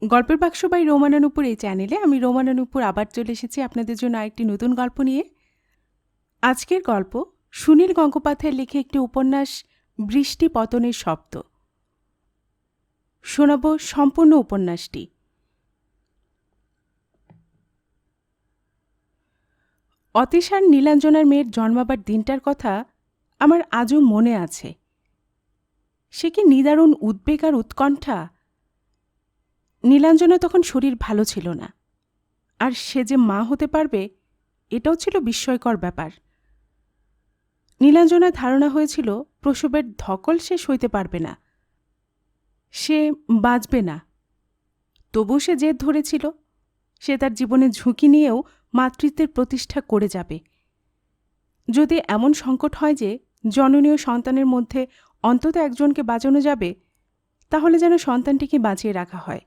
গল্পের বাক্স বাই রোমানা নুপুর এই চ্যানেলে আমি রোমানা নুপুর আবার চলে এসেছি আপনাদের জন্য আরেকটি নতুন গল্প নিয়ে। আজকের গল্প সুনীল গঙ্গোপাধ্যায়ের লেখা একটি উপন্যাস বৃষ্টি পতনের শব্দ। শোনাব সম্পূর্ণ উপন্যাসটি। অতীশ আর নীলাঞ্জনার মেয়ের জন্মাবার দিনটার কথা আমার আজও মনে আছে। সে কি নিদারুণ উদ্বেগ আর উৎকণ্ঠা! নীলাঞ্জনা তখন শরীর ভালো ছিল না, আর সে যে মা হতে পারবে এটাও ছিল বিস্ময়কর ব্যাপার। নীলাঞ্জনার ধারণা হয়েছিল প্রসবের ধকল সে সইতে পারবে না, সে বাঁচবে না। তবু সে জেদ ধরেছিল সে তার জীবনে ঝুঁকি নিয়েও মাতৃত্বের প্রতিষ্ঠা করে যাবে। যদি এমন সংকট হয় যে জননী ও সন্তানের মধ্যে অন্তত একজনকে বাঁচানো যাবে, তাহলে যেন সন্তানটিকে বাঁচিয়ে রাখা হয়।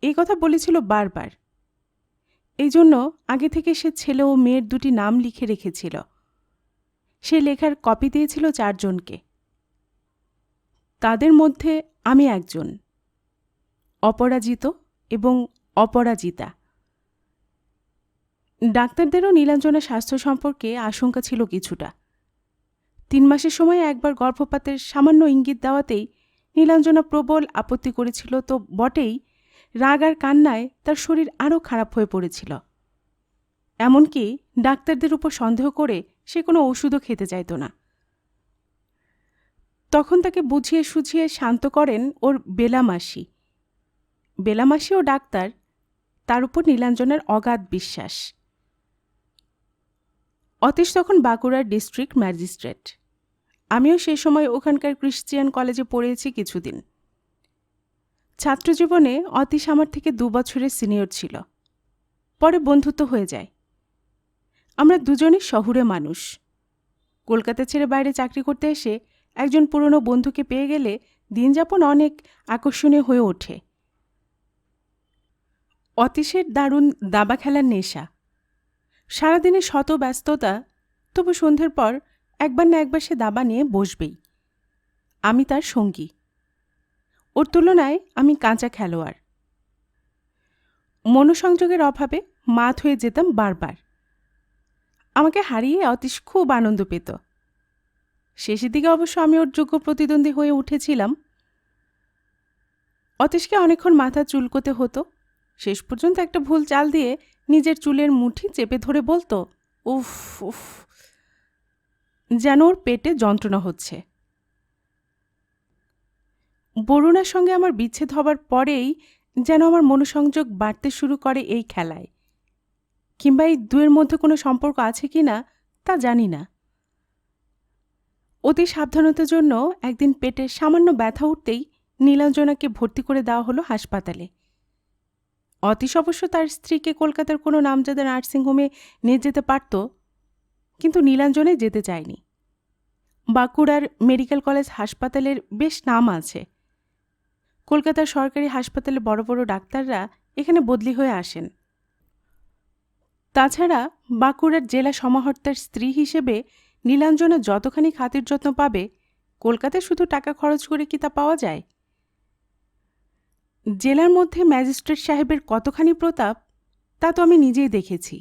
এই কথা বলেছিল বারবার। এই জন্য আগে থেকে সে ছেলে ও মেয়ের দুটি নাম লিখে রেখেছিল। সে লেখার কপি দিয়েছিল 4 জনকে। তাদের মধ্যে আমি একজন, অপরাজিত এবং অপরাজিতা। ডাক্তারদেরও নীলাঞ্জনার স্বাস্থ্য সম্পর্কে আশঙ্কা ছিল কিছুটা। 3 মাসের সময় একবার গর্ভপাতের সামান্য ইঙ্গিত দেওয়াতেই নীলাঞ্জনা প্রবল আপত্তি করেছিল তো বটেই, রাগ আর কান্নায় তার শরীর আরও খারাপ হয়ে পড়েছিল। এমনকি ডাক্তারদের উপর সন্দেহ করে সে কোনো ওষুধও খেতে চাইত না। তখন তাকে বুঝিয়ে সুঝিয়ে শান্ত করেন ওর বেলামাসি। বেলামাসিও ডাক্তার, তার উপর নীলাঞ্জনার অগাধ বিশ্বাস। অতীশ তখন বাঁকুড়ার ডিস্ট্রিক্ট ম্যাজিস্ট্রেট। আমিও সেই সময় ওখানকার ক্রিশ্চিয়ান কলেজে পড়েছি কিছুদিন। ছাত্রজীবনে অতীশ আমার থেকে 2 বছরের সিনিয়র ছিল। পরে বন্ধুত্ব হয়ে যায়। আমরা দুজনই শহুরে মানুষ। কলকাতা ছেড়ে বাইরে চাকরি করতে এসে একজন পুরনো বন্ধুকে পেয়ে গেলে দিনযাপন অনেক আকর্ষণীয় হয়ে ওঠে। অতীশের দারুণ দাবা খেলার নেশা। সারাদিনে শত ব্যস্ততা, তবু সন্ধ্যের পর একবার না একবার সে দাবা নিয়ে বসবেই। আমি তার সঙ্গী। ওর তুলনায় আমি কাঁচা খেলোয়াড়। মনোসংযোগের অভাবে মাত হয়ে যেতাম বারবার। আমাকে হারিয়ে অতীশ খুব আনন্দ পেত। শেষের দিকে অবশ্য আমি ওর যোগ্য প্রতিদ্বন্দ্বী হয়ে উঠেছিলাম। অতীশকে অনেকক্ষণ মাথা চুলকোতে হতো। শেষ পর্যন্ত একটা ভুল চাল দিয়ে নিজের চুলের মুঠি চেপে ধরে বলতো, উফ উফ, যেন ওর পেটে যন্ত্রণা হচ্ছে। বরুণার সঙ্গে আমার বিচ্ছেদ হবার পরেই যেন আমার মনোসংযোগ বাড়তে শুরু করে এই খেলায়। কিংবা এই দুয়ের মধ্যে কোনো সম্পর্ক আছে কি না তা জানি না। অতি সাবধানতার জন্য একদিন পেটে সামান্য ব্যথা উঠতেই নীলাঞ্জনাকে ভর্তি করে দেওয়া হলো হাসপাতালে। অতীশ অবশ্য তার স্ত্রীকে কলকাতার কোনো নামজাদা নার্সিংহোমে নিয়ে যেতে পারত, কিন্তু নীলাঞ্জনে যেতে চায়নি। বাঁকুড়ার মেডিকেল কলেজ হাসপাতালের বেশ নাম আছে। কলকাতার সরকারি হাসপাতালে বড় বড় ডাক্তাররা এখানে বদলি হয়ে আসেন। তাছাড়া বাঁকুড়ার জেলা সমাহর্তার স্ত্রী হিসেবে নীলাঞ্জনা যতখানি খাতির যত্ন পাবে, কলকাতায় শুধু টাকা খরচ করে কি তা পাওয়া যায়? জেলার মধ্যে ম্যাজিস্ট্রেট সাহেবের কতখানি প্রতাপ তা তো আমি নিজেই দেখেছি।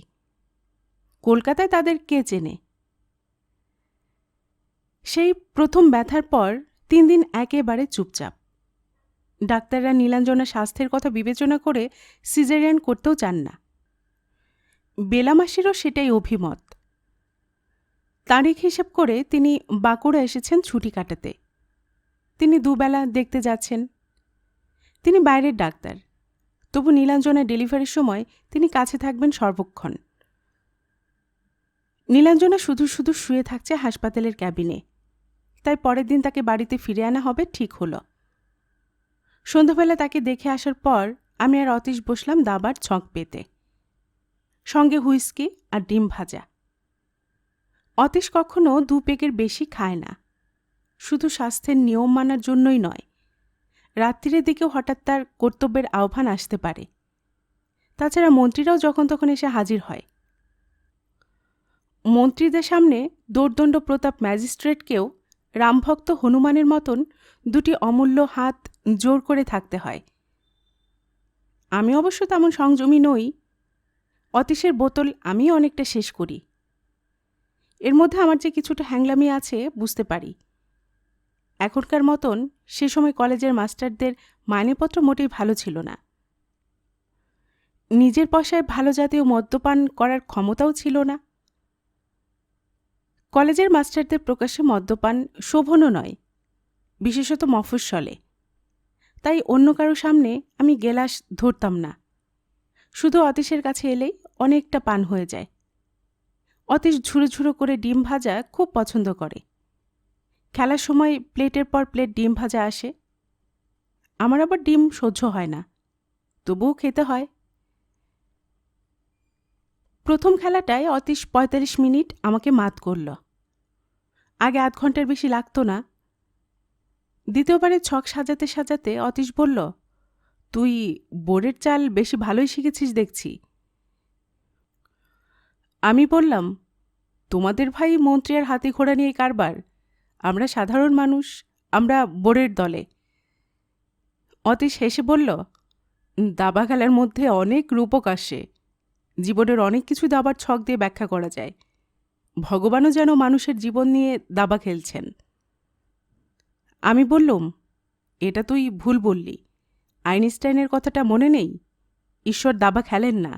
কলকাতায় তাদের কে চেনে? সেই প্রথম ব্যথার পর 3 দিন একেবারে চুপচাপ। ডাক্তাররা নীলাঞ্জনার স্বাস্থ্যের কথা বিবেচনা করে সিজারিয়ান করতেও চান না। বেলামাসিরও সেটাই অভিমত। তারিখ হিসেব করে তিনি বাঁকুড়া এসেছেন ছুটি কাটাতে। তিনি 2 বেলা দেখতে যাচ্ছেন। তিনি বাইরের ডাক্তার, তবু নীলাঞ্জনার ডেলিভারির সময় তিনি কাছে থাকবেন সর্বক্ষণ। নীলাঞ্জনা শুধু শুধু শুয়ে থাকছে হাসপাতালের ক্যাবিনে, তাই পরের দিন তাকে বাড়িতে ফিরে আনা হবে ঠিক হলো। সন্ধ্যাবেলা তাকে দেখে আসার পর আমি আর অতীশ বসলাম দাবার ছক পেতে, সঙ্গে হুইস্কি আর ডিম ভাজা। অতীশ কখনো 2 পেগের বেশি খায় না, শুধু স্বাস্থ্যের নিয়ম মানার জন্যই নয়, রাত্রির দিকেও হঠাৎ তার কর্তব্যের আহ্বান আসতে পারে। তাছাড়া মন্ত্রীরাও যখন তখন এসে হাজির হয়। মন্ত্রীদের সামনে দোর্দণ্ড প্রতাপ ম্যাজিস্ট্রেটকেও রামভক্ত হনুমানের মতন 2টি অমূল্য হাত জোর করে থাকতে হয়। আমি অবশ্য তেমন সংযমী নই। অতীশের বোতল আমি অনেকটা শেষ করি। এর মধ্যে আমার যে কিছুটা হ্যাংলামি আছে বুঝতে পারি। এখনকার মতন সে সময় কলেজের মাস্টারদের মাইনেপত্র মোটেই ভালো ছিল না। নিজের পয়সায় ভালো জাতীয় মদ্যপান করার ক্ষমতাও ছিল না। কলেজের মাস্টারদের প্রকাশ্যে মদ্যপান শোভনও নয়, বিশেষত মফস্বলে। তাই অন্য কারো সামনে আমি গেলাস ধরতাম না। শুধু অতীশের কাছে এলেই অনেকটা পান হয়ে যায়। অতীশ ঝুড়ো ঝুড়ো করে ডিম ভাজা খুব পছন্দ করে। খেলার সময় প্লেটের পর প্লেট ডিম ভাজা আসে। আমার আবার ডিম সহ্য হয় না, তবুও খেতে হয়। প্রথম খেলাটায় অতীশ ৪৫ মিনিট আমাকে মাত করল। আগে আধ ঘন্টার বেশি লাগতো না। দ্বিতীয়বারে ছক সাজাতে সাজাতে অতীশ বলল, তুই বোর্ডের চাল বেশি ভালোই শিখেছিস দেখছি। আমি বললাম, তোমাদের ভাই মন্ত্রী আর হাতি ঘোড়া নিয়ে কারবার, আমরা সাধারণ মানুষ, আমরা বোর্ডের দলে। অতীশ হেসে বলল, দাবা খেলার মধ্যে অনেক রূপক আসে। জীবনের অনেক কিছু দাবার ছক দিয়ে ব্যাখ্যা করা যায়। ভগবানও যেন মানুষের জীবন নিয়ে দাবা খেলছেন। আমি বললুম, এটা তুই ভুল বললি। আইনস্টাইনের কথাটা মনে নেই? ঈশ্বর দাবা খেলেন না।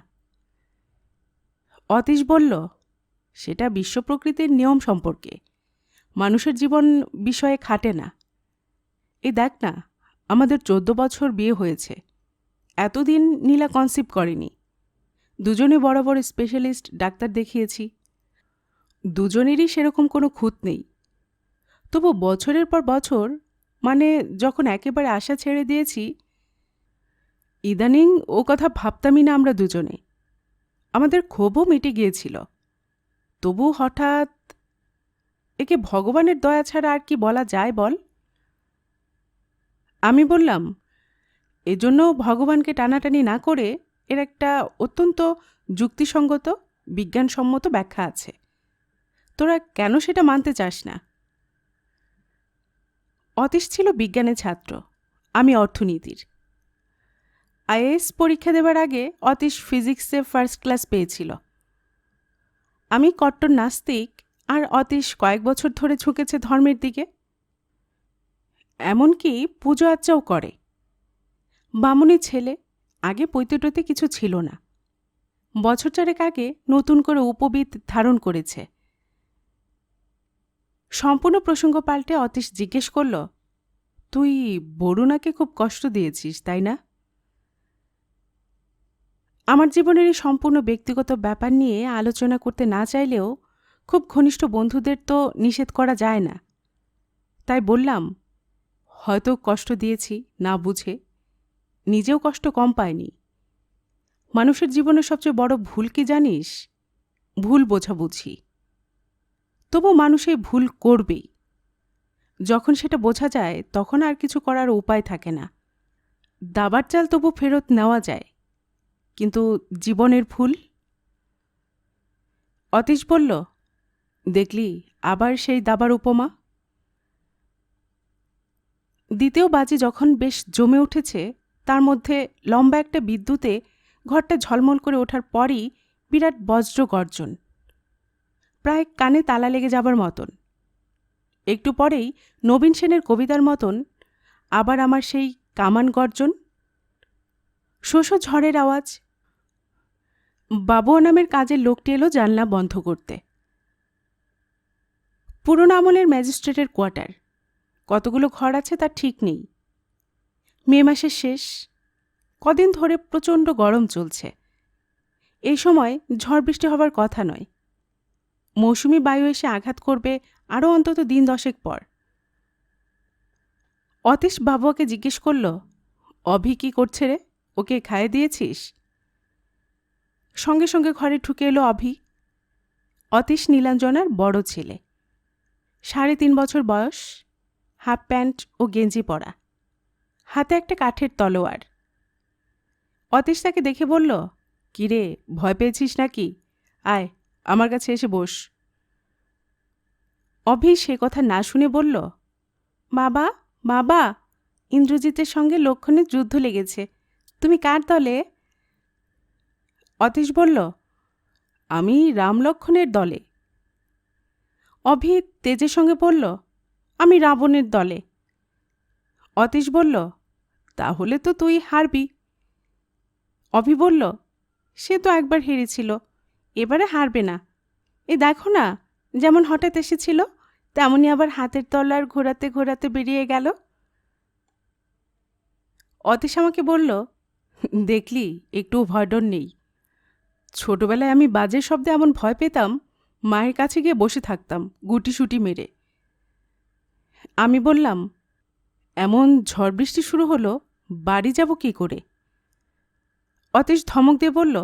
অতীশ বলল, সেটা বিশ্ব প্রকৃতির নিয়ম সম্পর্কে, মানুষের জীবন বিষয়ে খাটে না। এই দেখ না, আমাদের ১৪ বছর বিয়ে হয়েছে, এতদিন নীলা কনসিভ করেনি। দুজনে বড় বড় স্পেশালিস্ট ডাক্তার দেখিয়েছি, দুজনেরই সেরকম কোনো খুঁত নেই। তবু বছরের পর বছর, মানে যখন একেবারে আশা ছেড়ে দিয়েছি, ইদানিং ও কথা ভাবতামই না আমরা দুজনে। আমাদের ক্ষোভও মিটে গিয়েছিল। তবু হঠাৎ, একে ভগবানের দয়া ছাড়া আর কি বলা যায় বল? আমি বললাম, এজন্য ভগবানকে টানাটানি না করে এর একটা অত্যন্ত যুক্তিসঙ্গত বিজ্ঞানসম্মত ব্যাখ্যা আছে। তোরা কেন সেটা মানতে চাস না? অতীশ ছিল বিজ্ঞানের ছাত্র, আমি অর্থনীতির। আইএএস পরীক্ষা দেবার আগে অতীশ ফিজিক্সে ফার্স্ট ক্লাস পেয়েছিল। আমি কট্টর নাস্তিক, আর অতীশ কয়েক বছর ধরে ঝুঁকেছে ধর্মের দিকে। এমনকি পুজো আচ্চাও করে। বামুনি ছেলে, আগে পৈতৃতে কিছু ছিল না। বছর চারেক আগে নতুন করে উপবিদ ধারণ করেছে। সম্পূর্ণ প্রসঙ্গ পাল্টে অতীশ জিজ্ঞেস করল, তুই বরুণাকে খুব কষ্ট দিয়েছিস, তাই না? আমার জীবনের এই সম্পূর্ণ ব্যক্তিগত ব্যাপার নিয়ে আলোচনা করতে না চাইলেও খুব ঘনিষ্ঠ বন্ধুদের তো নিষেধ করা যায় না। তাই বললাম, হয়তো কষ্ট দিয়েছি না বুঝে, নিজেও কষ্ট কম পাইনি। মানুষের জীবনের সবচেয়ে বড় ভুল কি জানিস? ভুল বোঝাবুঝি। তবু মানুষ এই ভুল করবেই। যখন সেটা বোঝা যায় তখন আর কিছু করার উপায় থাকে না। দাবার চাল তবু ফেরত নেওয়া যায়, কিন্তু জীবনের ভুল? অতীশ বলল, দেখলি আবার সেই দাবার উপমা। দ্বিতীয় বাজি যখন বেশ জমে উঠেছে, তার মধ্যে লম্বা একটা বিদ্যুতে ঘরটা ঝলমল করে ওঠার পরই বিরাট বজ্র গর্জন, প্রায় কানে তালা লেগে যাবার মতন। একটু পরেই নবীন সেনের কবিতার মতন আবার আমার সেই কামান গর্জন, শোষ ঝড়ের আওয়াজ। বাবুয়া নামের কাজের লোকটি এলো জানলা বন্ধ করতে। পুরনো আমলের ম্যাজিস্ট্রেটের কোয়ার্টার, কতগুলো ঘর আছে তার ঠিক নেই। মে মাসের শেষ, কদিন ধরে প্রচণ্ড গরম চলছে। এই সময় ঝড় বৃষ্টি হবার কথা নয়। মৌসুমি বায়ু এসে আঘাত করবে আরও অন্তত দিন 10 পর। অতীশ বাবুয়াকে জিজ্ঞেস করল, অভি কি করছে রে? ওকে খাইয়ে দিয়েছিস? সঙ্গে সঙ্গে ঘরে ঢুকে এলো অভি। অতীশ নীলাঞ্জনার বড় ছেলে, 3.5 বছর বয়স, হাফ প্যান্ট ও গেঞ্জি পরা, হাতে একটা কাঠের তলোয়ার। অতীশ তাকে দেখে বলল, কিরে, ভয় পেয়েছিস নাকি? আয়, আমার কাছে এসে বস। অভি সে কথা না শুনে বলল, বাবা, বাবা, ইন্দ্রজিতের সঙ্গে লক্ষণের যুদ্ধ লেগেছে, তুমি কার দলে? অতীশ বলল, আমি রামলক্ষণের দলে। অভি তেজের সঙ্গে বলল, আমি রাবণের দলে। অতীশ বলল, তাহলে তো তুই হারবি। অভি বলল, সে তো একবার হেরেছিল, এবারে হারবে না। এ দেখো না, যেমন হঠাৎ এসেছিল তেমনি আবার হাতের তলার ঘোরাতে ঘোরাতে বেরিয়ে গেল। অতীশ আমাকে বলল, দেখলি একটু ভয়ডর নেই। ছোটবেলায় আমি বাজের শব্দে এমন ভয় পেতাম, মায়ের কাছে গিয়ে বসে থাকতাম গুটিসুটি মেরে। আমি বললাম, এমন ঝড় বৃষ্টি শুরু হলো, বাড়ি যাব কী করে? অতীশ ধমক দিয়ে বলল,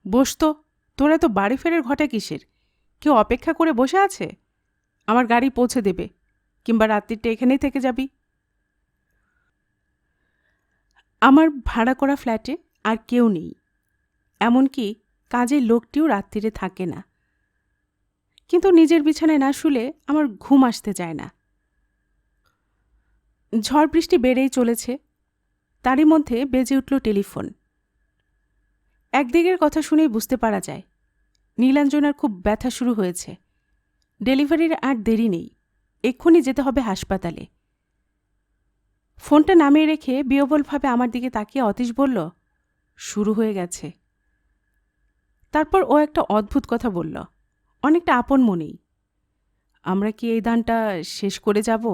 বস তো, তোরা তো বাড়ি ফেরার ঘটা কিসের? কেউ অপেক্ষা করে বসে আছে? আমার গাড়ি পৌঁছে দেবে, কিংবা রাত্রিটা এখানেই থেকে যাবি। আমার ভাড়া করা ফ্ল্যাটে আর কেউ নেই, এমনকি কাজের লোকটিও রাত্রিরে থাকে না। কিন্তু নিজের বিছানায় না শুলে আমার ঘুম আসতে চায় না। ঝড় বৃষ্টি বেড়েই চলেছে, তারই মধ্যে বেজে উঠল টেলিফোন। একদিকের কথা শুনেই বুঝতে পারা যায় নীলাঞ্জনার খুব ব্যথা শুরু হয়েছে। ডেলিভারির আর দেরি নেই, এক্ষুনি যেতে হবে হাসপাতালে। ফোনটা নামিয়ে রেখে বিহ্বলভাবে আমার দিকে তাকিয়ে অতীশ বলল, শুরু হয়ে গেছে। তারপর ও একটা অদ্ভুত কথা বলল, অনেকটা আপন মনেই, আমরা কি এই দানটা শেষ করে যাব?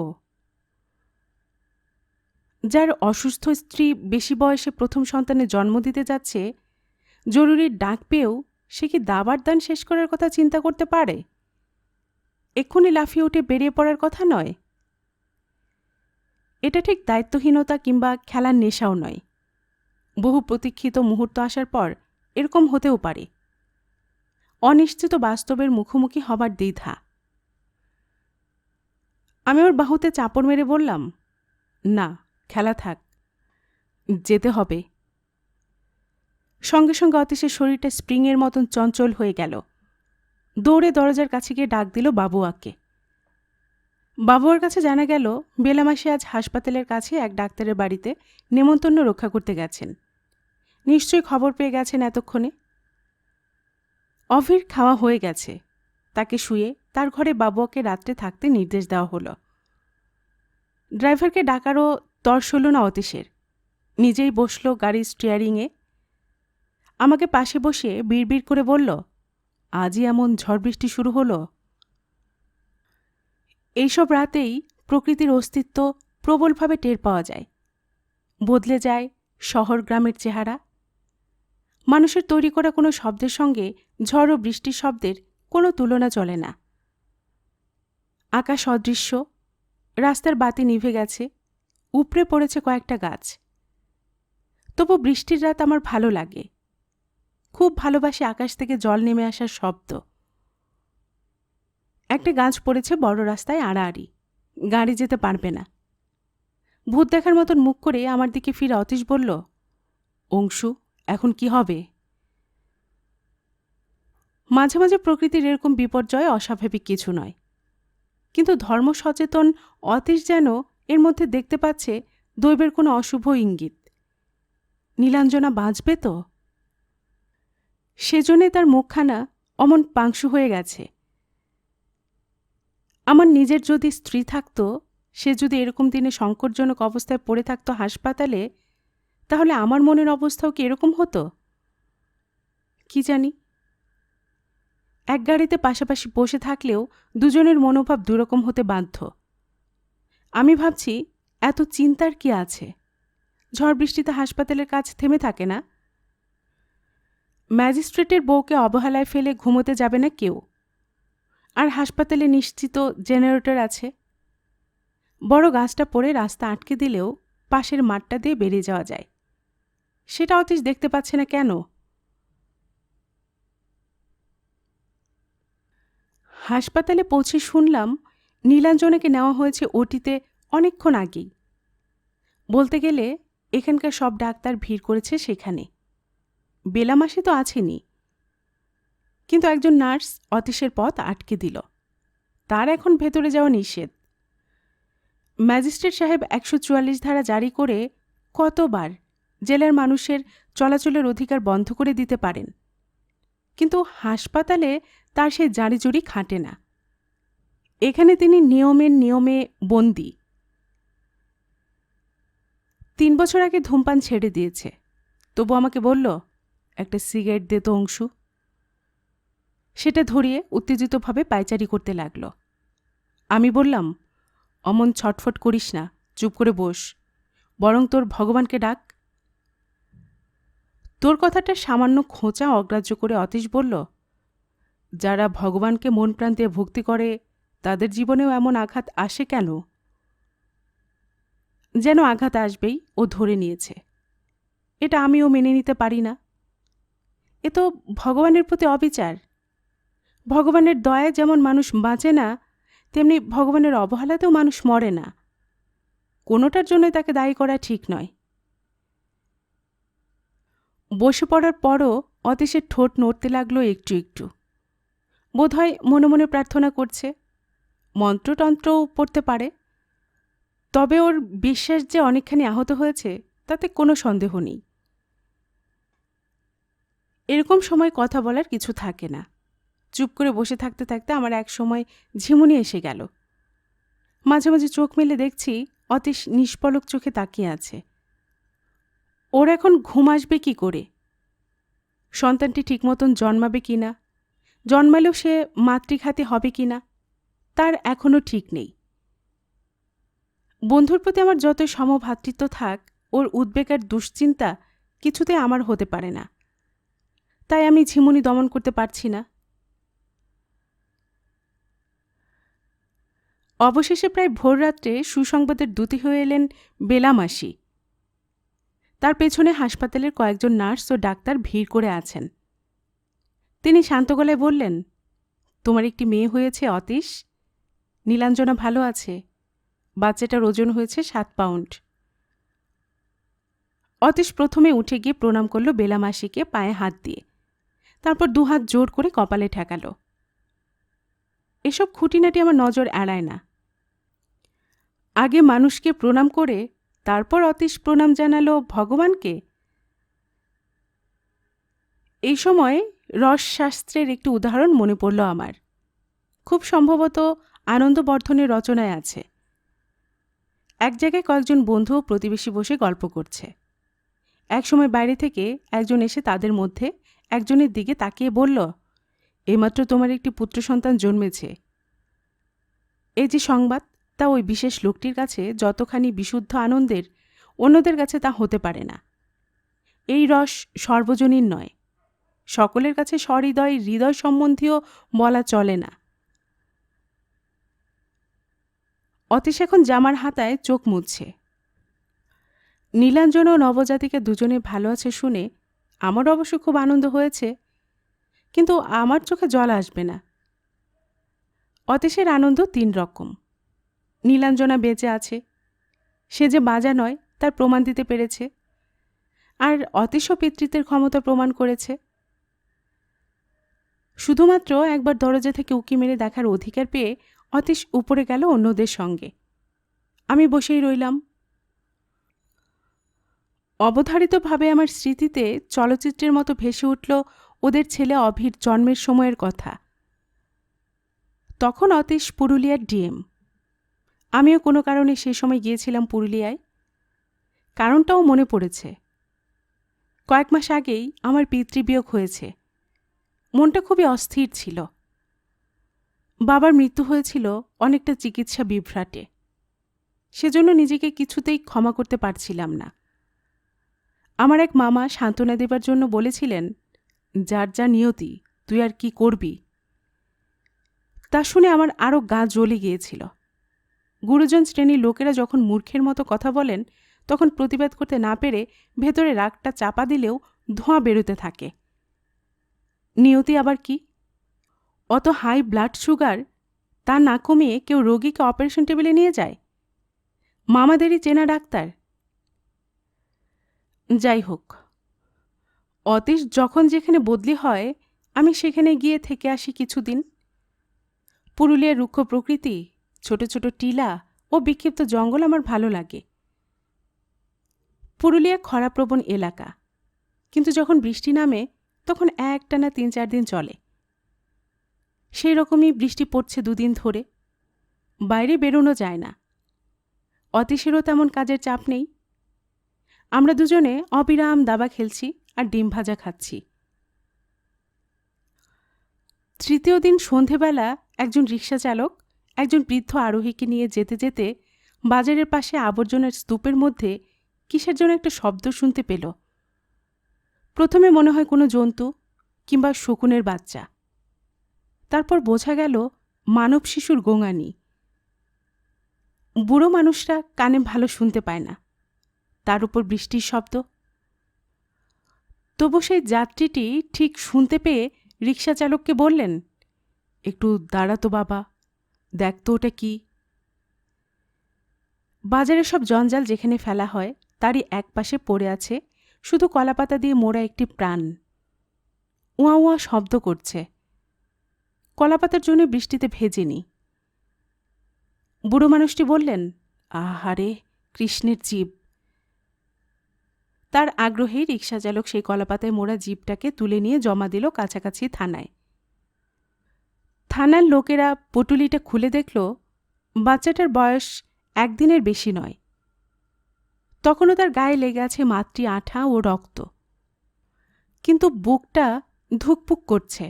যার অসুস্থ স্ত্রী বেশি বয়সে প্রথম সন্তানের জন্ম দিতে যাচ্ছে, জরুরি ডাক পেয়েও সে কি দাবার দান শেষ করার কথা চিন্তা করতে পারে? এক্ষুনি লাফিয়ে উঠে বেরিয়ে পড়ার কথা নয়। এটা ঠিক দায়িত্বহীনতা কিংবা খেলার নেশাও নয়। বহু প্রতীক্ষিত মুহূর্ত আসার পর এরকম হতেও পারে। অনিশ্চিত বাস্তবের মুখোমুখি হবার দ্বিধা। আমি ওর বাহুতে চাপড় মেরে বললাম, না, খেলা থাক, যেতে হবে। সঙ্গে সঙ্গে অতীশের শরীরটা স্প্রিংয়ের মতন চঞ্চল হয়ে গেল। দৌড়ে দরজার কাছে গিয়ে ডাক দিল বাবুয়াকে। বাবুয়ার কাছে জানা গেল বেলামাসি আজ হাসপাতালের কাছে এক ডাক্তারের বাড়িতে নেমন্তন্ন রক্ষা করতে গেছেন। নিশ্চয়ই খবর পেয়ে গেছেন এতক্ষণে। অভির খাওয়া হয়ে গেছে, তাকে শুয়ে তার ঘরে বাবুয়াকে রাত্রে থাকতে নির্দেশ দেওয়া হলো। ড্রাইভারকে ডাকারও তর সইল না অতীশের, নিজেই বসল গাড়ির স্টিয়ারিংয়ে। আমাকে পাশে বসিয়ে বিড়বিড় করে বলল, আজই এমন ঝড় বৃষ্টি শুরু হলো। এইসব রাতেই প্রকৃতির অস্তিত্ব প্রবলভাবে টের পাওয়া যায়। বদলে যায় শহর গ্রামের চেহারা। মানুষের তৈরি করা কোনো শব্দের সঙ্গে ঝড় ও বৃষ্টির শব্দের কোনো তুলনা চলে না। আকাশ অদৃশ্য, রাস্তার বাতি নিভে গেছে, উপড়ে পড়েছে কয়েকটা গাছ। তবু বৃষ্টির রাত আমার ভালো লাগে। খুব ভালোবাসি আকাশ থেকে জল নেমে আসার শব্দ। একটা গাছ পড়েছে বড় রাস্তায় আড়াআড়ি, গাড়ি যেতে পারবে না। ভূত দেখার মতন মুখ করে আমার দিকে ফিরে অতীশ বলল, অংশু, এখন কি হবে? মাঝে মাঝে প্রকৃতির এরকম বিপর্যয় অস্বাভাবিক কিছু নয়, কিন্তু ধর্ম সচেতন অতীশ যেন এর মধ্যে দেখতে পাচ্ছে দৈবের কোনো অশুভ ইঙ্গিত। নীলাঞ্জনা বাঁচবে তো? সেজন্যে তার মুখখানা অমন পাংশু হয়ে গেছে। আমার নিজের যদি স্ত্রী থাকত, সে যদি এরকম দিনে সংকটজনক অবস্থায় পড়ে থাকত হাসপাতালে, তাহলে আমার মনের অবস্থাও কি এরকম হতো? কি জানি। এক গাড়িতে পাশাপাশি বসে থাকলেও দুজনের মনোভাব দুরকম হতে বাধ্য। আমি ভাবছি, এত চিন্তার কি আছে? ঝড় বৃষ্টিতে হাসপাতালের কাজ থেমে থাকে না। ম্যাজিস্ট্রেটের বউকে অবহেলায় ফেলে ঘুমোতে যাবে না কেউ। আর হাসপাতালে নিশ্চিত জেনারেটর আছে। বড় গাছটা পড়ে রাস্তা আটকে দিলেও পাশের মাঠটা দিয়ে বেরিয়ে যাওয়া যায়। সেটা অতীশ দেখতে পাচ্ছে না কেন? হাসপাতালে পৌঁছে শুনলাম নীলাঞ্জনাকে নেওয়া হয়েছে ওটিতে অনেকক্ষণ আগেই। বলতে গেলে এখানকার সব ডাক্তার ভিড় করেছে সেখানে। বেলামাসি তো আছেনি, কিন্তু একজন নার্স অতীশের পথ আটকে দিল। তার এখন ভেতরে যাওয়া নিষেধ। ম্যাজিস্ট্রেট সাহেব 144 ধারা জারি করে কতবার জেলার মানুষের চলাচলের অধিকার বন্ধ করে দিতে পারেন, কিন্তু হাসপাতালে তার সেই জাঁড়িজুড়ি খাটে না। এখানে তিনি নিয়মে বন্দী। 3 বছর আগে ধূমপান ছেড়ে দিয়েছে, তবু আমাকে বলল, একটা সিগারেট দে তো অংশু। সেটা ধরিয়ে উত্তেজিতভাবে পায়চারি করতে লাগল। আমি বললাম, অমন ছটফট করিস না, চুপ করে বস, বরং তোর ভগবানকে ডাক। তোর কথাটা সামান্য খোঁচা অগ্রাহ্য করে অতীশ বলল, যারা ভগবানকে মন প্রাণ দিয়ে ভক্তি করে তাদের জীবনেও এমন আঘাত আসে কেন? যেন আঘাত আসবেই ও ধরে নিয়েছে। এটা আমিও মেনে নিতে পারি না। এ তো ভগবানের প্রতি অবিচার। ভগবানের দয়ায় যেমন মানুষ বাঁচে না, তেমনি ভগবানের অবহেলাতেও মানুষ মরে না। কোনোটার জন্য তাকে দায়ী করা ঠিক নয়। বসে পড়ার পরও অতীশের ঠোঁট নড়তে লাগলো একটু একটু। বোধহয় মনে মনে প্রার্থনা করছে। মন্ত্রতন্ত্রও পড়তে পারে। তবে ওর বিশ্বাস যে অনেকখানি আহত হয়েছে তাতে কোনো সন্দেহ নেই। এরকম সময় কথা বলার কিছু থাকে না। চুপ করে বসে থাকতে থাকতে আমার এক সময় ঝিমুনি এসে গেল। মাঝে মাঝে চোখ মেলে দেখছি অতীশ নিষ্পলক চোখে তাকিয়ে আছে। ওর এখন ঘুম আসবে কি করে? সন্তানটি ঠিক মতন জন্মাবে কি না, জন্মালেও সে মাতৃঘাতী হবে কি না, তার এখনও ঠিক নেই। বন্ধুর প্রতি আমার যতই সমভ্রাতৃত্ব থাক, ওর উদ্বেগ আর দুশ্চিন্তা কিছুতে আমার হতে পারে না। তাই আমি ঝিমুনি দমন করতে পারছি না। অবশেষে প্রায় ভোররাত্রে সুসংবাদের দূতী হয়ে এলেন বেলা মাসি। তার পেছনে হাসপাতালের কয়েকজন নার্স ও ডাক্তার ভিড় করে আছেন। তিনি শান্ত গলায় বললেন, তোমার একটি মেয়ে হয়েছে অতীশ। নীলাঞ্জনা ভালো আছে। বাচ্চাটার ওজন হয়েছে 7 পাউন্ড। অতীশ প্রথমে উঠে গিয়ে প্রণাম করল বেলা মাসিকে পায়ে হাত দিয়ে, তারপর 2 হাত জোর করে কপালে ঠেকাল। এসব খুঁটিনাটি আমার নজর এড়ায় না। আগে মানুষকে প্রণাম করে তারপর অতীশ প্রণাম জানালো ভগবানকে। এই সময় রসশাস্ত্রের একটি উদাহরণ মনে পড়ল আমার। খুব সম্ভবত আনন্দবর্ধনের রচনায় আছে। এক জায়গায় কয়েকজন বন্ধু ও প্রতিবেশী বসে গল্প করছে। এক সময় বাইরে থেকে একজন এসে তাদের মধ্যে একজনের দিকে তাকিয়ে বলল, এইমাত্র তোমার একটি পুত্র সন্তান জন্মেছে। এই যে সংবাদ, তা ওই বিশেষ লোকটির কাছে যতখানি বিশুদ্ধ আনন্দের, অন্যদের কাছে তা হতে পারে না। এই রস সর্বজনীন নয়, সকলের কাছে সহৃদয় হৃদয় সম্বন্ধীয় বলা চলে না। অতীশ এখন জামার হাতায় চোখ মুছছে। নীলাঞ্জন ও নবজাতিকে দুজনে ভালো আছে শুনে আমার অবশ্য খুব আনন্দ হয়েছে, কিন্তু আমার চোখে জল আসবে না। অতীশের আনন্দ 3 রকম। নীলাঞ্জনা বেঁচে আছে, সে যে বাজা নয় তার প্রমাণ দিতে পেরেছে, আর অতীশও পিতৃত্বের ক্ষমতা প্রমাণ করেছে। শুধুমাত্র একবার দরজা থেকে উঁকি মেরে দেখার অধিকার পেয়ে অতীশ উপরে গেল অন্যদের সঙ্গে। আমি বসেই রইলাম। অবধারিতভাবে আমার স্মৃতিতে চলচ্চিত্রের মতো ভেসে উঠল ওদের ছেলে অভির জন্মের সময়ের কথা। তখন অতীশ পুরুলিয়ার ডিএম। আমিও কোনো কারণে সে সময় গিয়েছিলাম পুরুলিয়ায়। কারণটাও মনে পড়েছে। কয়েক মাস আগেই আমার পিতৃবিয়োগ হয়েছে। মনটা খুবই অস্থির ছিল। বাবার মৃত্যু হয়েছিল অনেকটা চিকিৎসা বিভ্রাটে। সেজন্য নিজেকে কিছুতেই ক্ষমা করতে পারছিলাম না। আমার এক মামা সান্ত্বনা দেবার জন্য বলেছিলেন, যার যা নিয়তি, তুই আর কি করবি। তা শুনে আমার আরও গা জ্বলে গিয়েছিল। গুরুজন শ্রেণীর লোকেরা যখন মূর্খের মতো কথা বলেন, তখন প্রতিবাদ করতে না পেরে ভেতরে রাগটা চাপা দিলেও ধোঁয়া বেরোতে থাকে। নিয়তি আবার কি? অত হাই ব্লাড সুগার, তা না কমিয়ে কেউ রোগীকে অপারেশন টেবিলে নিয়ে যায়? মামাদেরই চেনা ডাক্তার। যাই হোক, অতীশ যখন যেখানে বদলি হয়, আমি সেখানে গিয়ে থেকে আসি কিছুদিন। পুরুলিয়ার রুক্ষ প্রকৃতি, ছোট ছোট টিলা ও বিক্ষিপ্ত জঙ্গল আমার ভালো লাগে। পুরুলিয়া খরাপ্রবণ এলাকা, কিন্তু যখন বৃষ্টি নামে তখন একটানা ৩-৪ দিন চলে। সেই রকমই বৃষ্টি পড়ছে 2 দিন ধরে। বাইরে বেরোনো যায় না। অতীশেরও তেমন কাজের চাপ নেই। আমরা দুজনে অবিরাম দাবা খেলছি আর ডিম ভাজা খাচ্ছি। তৃতীয় দিন সন্ধেবেলা একজন রিকশা চালক একজন বৃদ্ধ আরোহীকে নিয়ে যেতে যেতে বাজারের পাশে আবর্জনার স্তূপের মধ্যে কিসের জন্য একটা শব্দ শুনতে পেল। প্রথমে মনে হয় কোনো জন্তু কিংবা শকুনের বাচ্চা। তারপর বোঝা গেল মানব শিশুর গোঙানি। বুড়ো মানুষরা কানে ভালো শুনতে পায় না, তার উপর বৃষ্টির শব্দ। তবু সেই যাত্রীটি ঠিক শুনতে পেয়ে রিকশা চালককে বললেন, একটু দাঁড়া তো বাবা, দেখ তো ওটা কি। বাজারে সব জঞ্জাল যেখানে ফেলা হয় তারই এক পাশে পড়ে আছে শুধু কলাপাতা দিয়ে মোড়া একটি প্রাণ। উয়া উয়া শব্দ করছে। কলাপাতার জন্য বৃষ্টিতে ভেজেনি। বুড়ো মানুষটি বললেন, আহারে কৃষ্ণের জীব। তার আগ্রহে রিকশা চালক সেই কলাপাতায় মোড়া জীবটাকে তুলে নিয়ে জমা দিল কাছাকাছি থানায়। থানার লোকেরা পটুলিটা খুলে দেখল বাচ্চাটার বয়স 1 দিনের বেশি নয়। তখনও তার গায়ে লেগে আছে মাতৃ আঠা ও রক্ত, কিন্তু বুকটা ধুকপুক করছে,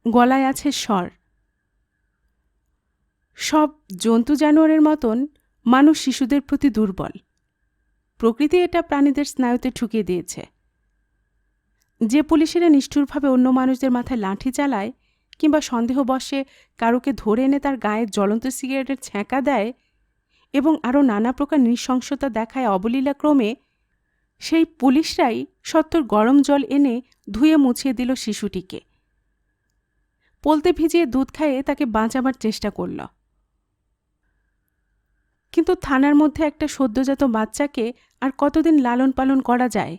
গলায় আছে স্বর। সব জন্তু জানোয়ারের মতন মানুষ শিশুদের প্রতি দুর্বল। প্রকৃতি এটা প্রাণীদের স্নায়ুতে ঠুকিয়ে দিয়েছে। যে পুলিশেরা নিষ্ঠুরভাবে অন্য মানুষদের মাথায় লাঠি চালায় কিংবা সন্দেহবশে কারোকে ধরে এনে তার গায়ে জ্বলন্ত সিগারেটের ছ্যাঁকা দেয় এবং আরও নানা প্রকার নৃশংসতা দেখায় অবলীলাক্রমে, সেই পুলিশরাই সত্তর গরম জল এনে ধুয়ে মুছিয়ে দিল শিশুটিকে। পলতে ভিজিয়ে দুধ খাইয়ে তাকে বাঁচাবার চেষ্টা করল। কিন্তু থানার মধ্যে একটা সদ্যজাত বাচ্চাকে আর কতদিন লালন পালন করা যায়?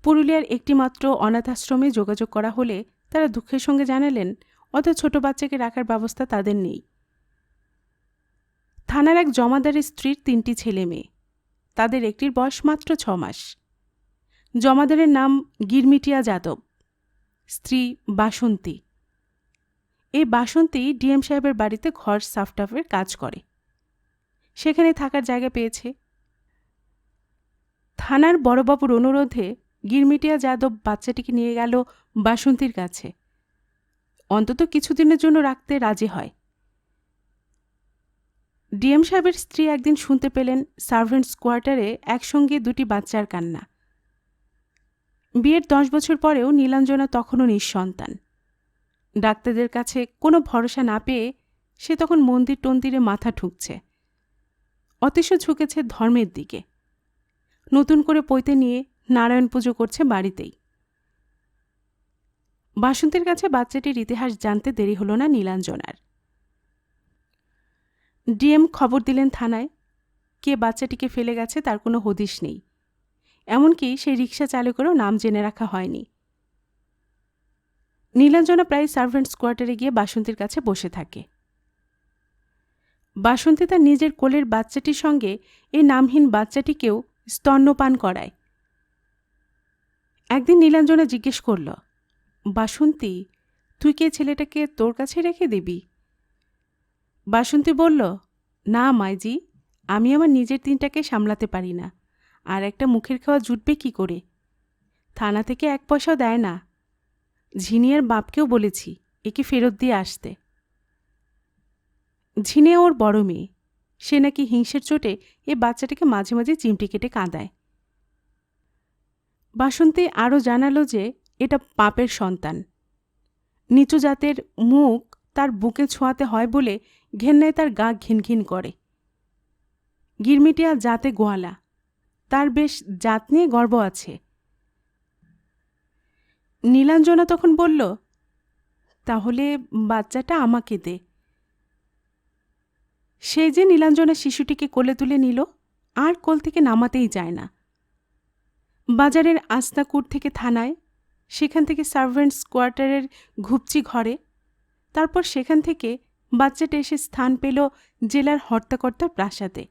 পুরুলিয়ার একটিমাত্র অনাথাশ্রমে যোগাযোগ করা হলে তারা দুঃখের সঙ্গে জানালেন অত ছোট বাচ্চাকে রাখার ব্যবস্থা তাদের নেই। থানার এক জমাদারের স্ত্রীর 3টি ছেলে মেয়ে, তাদের একটির বয়স মাত্র 6 মাস। জমাদারের নাম গিরমিটিয়া যাদব, স্ত্রী বাসন্তী। এই বাসন্তী ডিএম সাহেবের বাড়িতে ঘর সাফটাফের কাজ করে, সেখানে থাকার জায়গা পেয়েছে। থানার বড়বাবুর অনুরোধে গিরমিটিয়া যাদব বাচ্চাটিকে নিয়ে গেল বাসন্তীর কাছে। অন্তত কিছুদিনের জন্য রাখতে রাজি হয়। ডিএম সাহেবের স্ত্রী একদিন শুনতে পেলেন সার্ভেন্টস কোয়ার্টারে একসঙ্গে 2টি বাচ্চার কান্না। বিয়ের 10 বছর পরেও নীলাঞ্জনা তখনও নিঃসন্তান। ডাক্তারদের কাছে কোনো ভরসা না পেয়ে সে তখন মন্দির টন্দিরে মাথা ঠুকছে, অতিশ ঝুঁকেছে ধর্মের দিকে। নতুন করে পৈতে নিয়ে নারায়ণ পুজো করছে বাড়িতেই। বাসন্তীর কাছে বাচ্চাটির ইতিহাস জানতে দেরি হল না নীলাঞ্জনার। ডিএম খবর দিলেন থানায়। কে বাচ্চাটিকে ফেলে গেছে তার কোনো হদিশ নেই, এমনকি সেই রিকশা চালকেরও নাম জেনে রাখা হয়নি। নীলাঞ্জনা প্রায় সার্ভেন্টস কোয়ার্টারে গিয়ে বাসন্তীর কাছে বসে থাকে। বাসন্তী তার নিজের কোলের বাচ্চাটির সঙ্গে এই নামহীন বাচ্চাটিকেও স্তন্যপান করায়। একদিন নীলাঞ্জনা জিজ্ঞেস করল, বাসন্তী, তুই কি ছেলেটাকে তোর কাছে রেখে দিবি? বাসন্তী বলল, না মাইজি, আমি আমার নিজের 3টাকে সামলাতে পারি না, আর একটা মুখের খাওয়া জুটবে কি করে? থানা থেকে 1 পয়সাও দেয় না। ঝিনিয়ার বাপকেও বলেছি একে ফেরত দিয়ে আসতে। ঝিনিয়া ওর বড় মেয়ে, সে নাকি হিংসের চোটে এ বাচ্চাটাকে মাঝে মাঝে চিমটি কেটে কাঁদায়। বাসন্তী আরও জানালো যে এটা পাপের সন্তান। নিচু জাতের মুখ তার বুকে ছোঁয়াতে হয় বলে ঘেন্নায় তার গা ঘিনঘিন করে। গিরমিটিয়া জাতে গোয়ালা, তার বেশ জাত নিয়ে গর্ব আছে। নীলাঞ্জনা তখন বলল, তাহলে বাচ্চাটা আমাকে দে। সে যে নীলাঞ্জনা শিশুটিকে কোলে তুলে নিল, আর কোল থেকে নামাতেই যায় না। বাজারের আস্তাকুট থেকে থানায়, সেখান থেকে সার্ভেন্টস কোয়ার্টারের ঘুপচি ঘরে, তারপর সেখান থেকে বাচ্চাটা এসে স্থান পেল জেলার হর্তাকর্তার প্রাসাদে।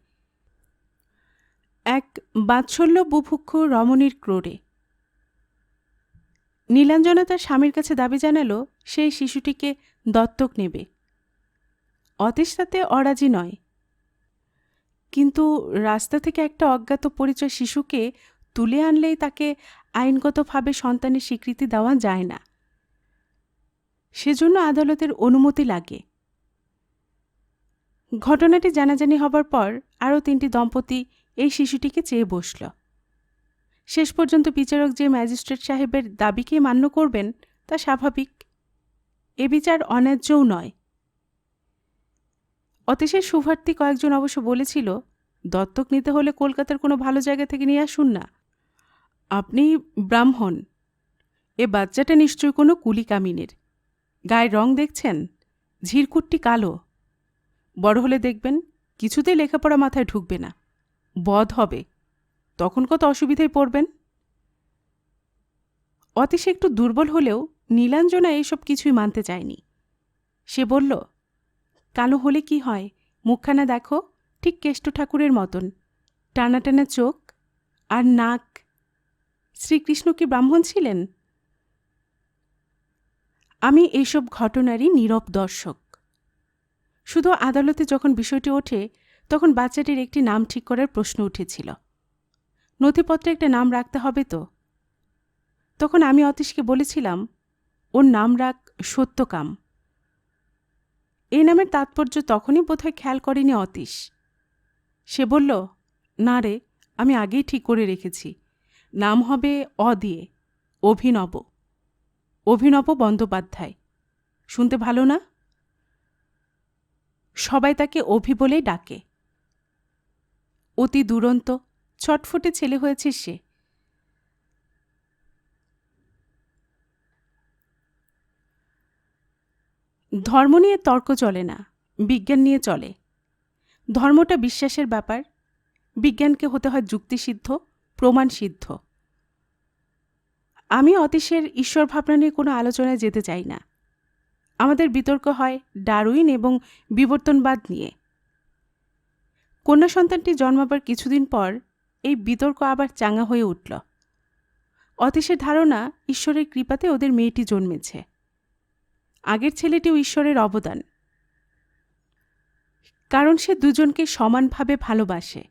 এক বাৎসল্য বুভুক্ষ রমণীর ক্রোড়ে। নীলাঞ্জনা তার স্বামীর কাছে দাবি জানালো সেই শিশুটিকে দত্তক নেবে। অতীশ তাতে অরাজি নয়, কিন্তু রাস্তা থেকে একটা অজ্ঞাত পরিচয় শিশুকে তুলে আনলেই তাকে আইনগতভাবে সন্তানের স্বীকৃতি দেওয়া যায় না, সেজন্য আদালতের অনুমতি লাগে। ঘটনাটি জানাজানি হবার পর আরও 3টি দম্পতি এই শিশুটিকে চেয়ে বসল। শেষ পর্যন্ত বিচারক যে ম্যাজিস্ট্রেট সাহেবের দাবিকে মান্য করবেন তা স্বাভাবিক। এ বিচার অন্যায্যও নয়। অতীশের শুভার্থী কয়েকজন অবশ্য বলেছিল, দত্তক নিতে হলে কলকাতার কোনো ভালো জায়গা থেকে নিয়ে আসুন না। আপনি ব্রাহ্মণ, এ বাচ্চাটা নিশ্চয়ই কোনো কুলি কামিনের। গায়ের রং দেখছেন, ঝিরকুট্টি কালো। বড় হলে দেখবেন কিছুতেই লেখাপড়া মাথায় ঢুকবে না, বধ হবে, তখন কত অসুবিধায় পড়বেন। অতীশ একটু দুর্বল হলেও নীলাঞ্জনা এইসব কিছুই মানতে চায়নি। সে বলল, কালো হলে কি হয়, মুখখানা দেখো, ঠিক কেষ্ট ঠাকুরের মতন, টানা টানা চোখ আর নাক। শ্রীকৃষ্ণ কি ব্রাহ্মণ ছিলেন? আমি এইসব ঘটনারই নীরব দর্শক। শুধু আদালতে যখন বিষয়টি ওঠে তখন বাচ্চাটির একটি নাম ঠিক করার প্রশ্ন উঠেছিল। নথিপত্রে একটা নাম রাখতে হবে তো। তখন আমি অতীশকে বলেছিলাম, ওর নাম রাখ সত্যকাম। এই নামের তাৎপর্য তখনই বোধহয় খেয়াল করেনি অতীশ। সে বলল, না রে, আমি আগেই ঠিক করে রেখেছি, নাম হবে অ দিয়ে, অভিনব, অভিনব বন্দ্যোপাধ্যায়। শুনতে ভালো না? সবাই তাকে অভি বলেই ডাকে। অতি দুরন্ত ছটফটে ছেলে হয়েছে সে। ধর্ম নিয়ে তর্ক চলে না, বিজ্ঞান নিয়ে চলে। ধর্মটা বিশ্বাসের ব্যাপার, বিজ্ঞানকে হতে হয় যুক্তিসিদ্ধ, প্রমাণসিদ্ধ। আমি অতীশের ঈশ্বর ভাবনা নিয়ে কোনো আলোচনায় যেতে চাই না। আমাদের বিতর্ক হয় ডারউইন এবং বিবর্তনবাদ নিয়ে। কন্যা সন্তানটি জন্মাবার কিছুদিন পর এই বিতর্ক আবার চাঙা হয়ে উঠল। অতীশের ধারণা ঈশ্বরের কৃপাতে ওদের মেয়েটি জন্মেছে। আগের ছেলেটিও ঈশ্বরের অবদান, কারণ সে দুজনকে সমানভাবে ভালোবাসে।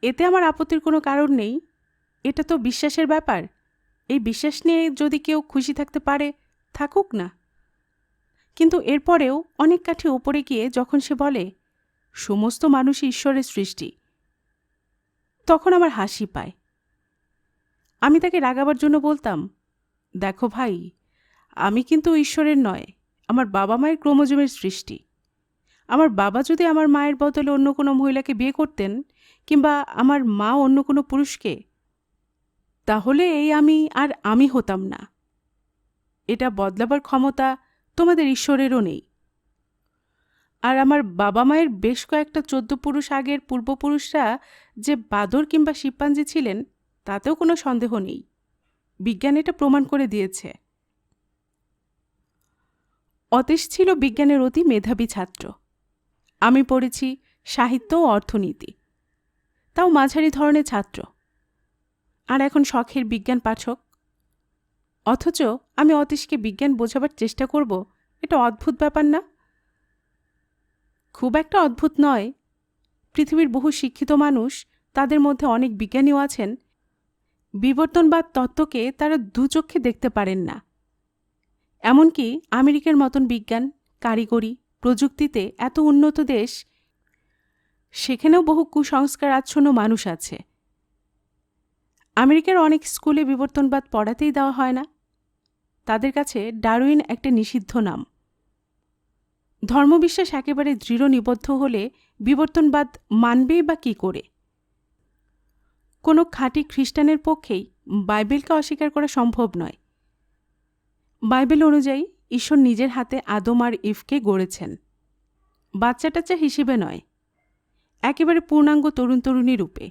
এতে আমার আপত্তির কোনো কারণ নেই। এটা তো বিশ্বাসের ব্যাপার। এই বিশ্বাস নিয়ে যদি কেউ খুশি থাকতে পারে, থাকুক না। কিন্তু এরপরেও অনেক কাঠি ওপরে গিয়ে যখন সে বলে সমস্ত মানুষই ঈশ্বরের সৃষ্টি, তখন আমার হাসি পায়। আমি তাকে রাগাবার জন্য বলতাম, দেখো ভাই, আমি কিন্তু ঈশ্বরের নয়, আমার বাবা মায়ের ক্রোমোজোমের সৃষ্টি। আমার বাবা যদি আমার মায়ের বদলে অন্য কোনো মহিলাকে বিয়ে করতেন, কিংবা আমার মা অন্য কোনো পুরুষকে, তাহলে এই আমি আর আমি হতাম না। এটা বদলাবার ক্ষমতা তোমাদের ঈশ্বরেরও নেই। আর আমার বাবা মায়ের বেশ কয়েকটা 14 পুরুষ আগের পূর্বপুরুষরা যে বাদর কিংবা শিম্পাঞ্জি ছিলেন, তাতেও কোনো সন্দেহ নেই। বিজ্ঞান এটা প্রমাণ করে দিয়েছে। অতীশ ছিল বিজ্ঞানের অতি মেধাবী ছাত্র। আমি পড়েছি সাহিত্য ও অর্থনীতি, তাও মাঝারি ধরনের ছাত্র, আর এখন শখের বিজ্ঞান পাঠক। অথচ আমি অতীশকে বিজ্ঞান বোঝাবার চেষ্টা করব, এটা অদ্ভুত ব্যাপার না? খুব একটা অদ্ভুত নয়। পৃথিবীর বহু শিক্ষিত মানুষ, তাদের মধ্যে অনেক বিজ্ঞানীও আছেন, বিবর্তনবাদ তত্ত্বকে তারা দুচক্ষে দেখতে পারেন না। এমনকি আমেরিকার মতন বিজ্ঞান, কারিগরি, প্রযুক্তিতে এত উন্নত দেশ, সেখানেও বহু কুসংস্কার আচ্ছন্ন মানুষ আছে। আমেরিকার অনেক স্কুলে বিবর্তনবাদ পড়াতেই দেওয়া হয় না। তাদের কাছে ডারউইন একটা নিষিদ্ধ নাম। ধর্মবিশ্বাস একেবারে দৃঢ় নিবদ্ধ হলে বিবর্তনবাদ মানবেই বা কী করে? কোনো খাঁটি খ্রিস্টানের পক্ষেই বাইবেলকে অস্বীকার করা সম্ভব নয়। বাইবেল অনুযায়ী ঈশ্বর নিজের হাতে আদম আর ইভকে গড়েছেন, বাচ্চা টাচ্চা হিসেবে নয়, একেবারে পূর্ণাঙ্গ তরুণ তরুণী রূপে,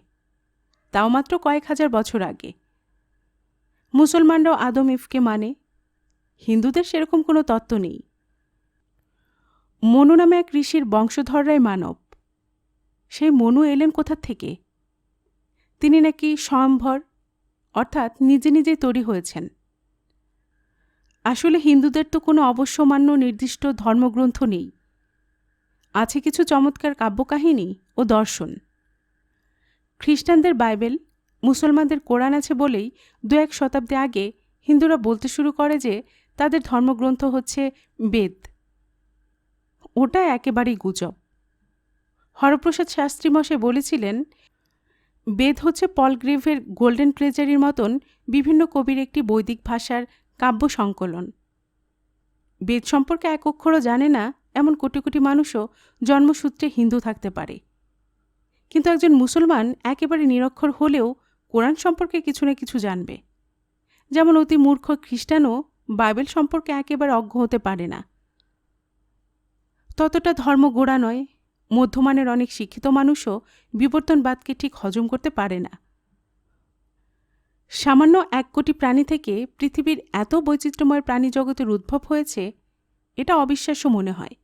তাও মাত্র কয়েক হাজার বছর আগে। মুসলমানরাও আদম ইভকে মানে, হিন্দুদের সেরকম কোনো তত্ত্ব নেই। মনু নামে এক ঋষির বংশধররাই মানব। সেই মনু এলেন কোথা থেকে? তিনি নাকি স্বয়ম্ভর, অর্থাৎ নিজে নিজেই তৈরি হয়েছেন। আসলে হিন্দুদের তো কোনো অবশ্যমান্য নির্দিষ্ট ধর্মগ্রন্থ নেই। আছে কিছু চমৎকার কাব্যকাহিনী ও দর্শন। খ্রিস্টানদের বাইবেল, মুসলমানদের কোরআন আছে বলেই 2-1 শতাব্দী আগে হিন্দুরা বলতে শুরু করে যে তাদের ধর্মগ্রন্থ হচ্ছে বেদ। ওটা একেবারেই গুজব। হরপ্রসাদ শাস্ত্রী মশাই বলেছিলেন, বেদ হচ্ছে পল গ্রেভের গোল্ডেন ট্রেজারির মতন বিভিন্ন কবির একটি বৈদিক ভাষার কাব্য সংকলন। বেদ সম্পর্কে এক অক্ষরও জানে না এমন কোটি কোটি মানুষও জন্মসূত্রে হিন্দু থাকতে পারে। কিন্তু একজন মুসলমান একেবারে নিরক্ষর হলেও কোরআন সম্পর্কে কিছু না কিছু জানবে। যেমন অতি মূর্খ খ্রিস্টানও বাইবেল সম্পর্কে একেবারে অজ্ঞ হতে পারে না। ততটা ধর্ম গোড়া নয়। মধ্যমানের অনেক শিক্ষিত মানুষও বিবর্তনবাদকে ঠিক হজম করতে পারে না। সামান্য 1 কোটি প্রাণী থেকে পৃথিবীর এত বৈচিত্র্যময় প্রাণী জগতের উদ্ভব হয়েছে, এটা অবিশ্বাস্য মনে হয়।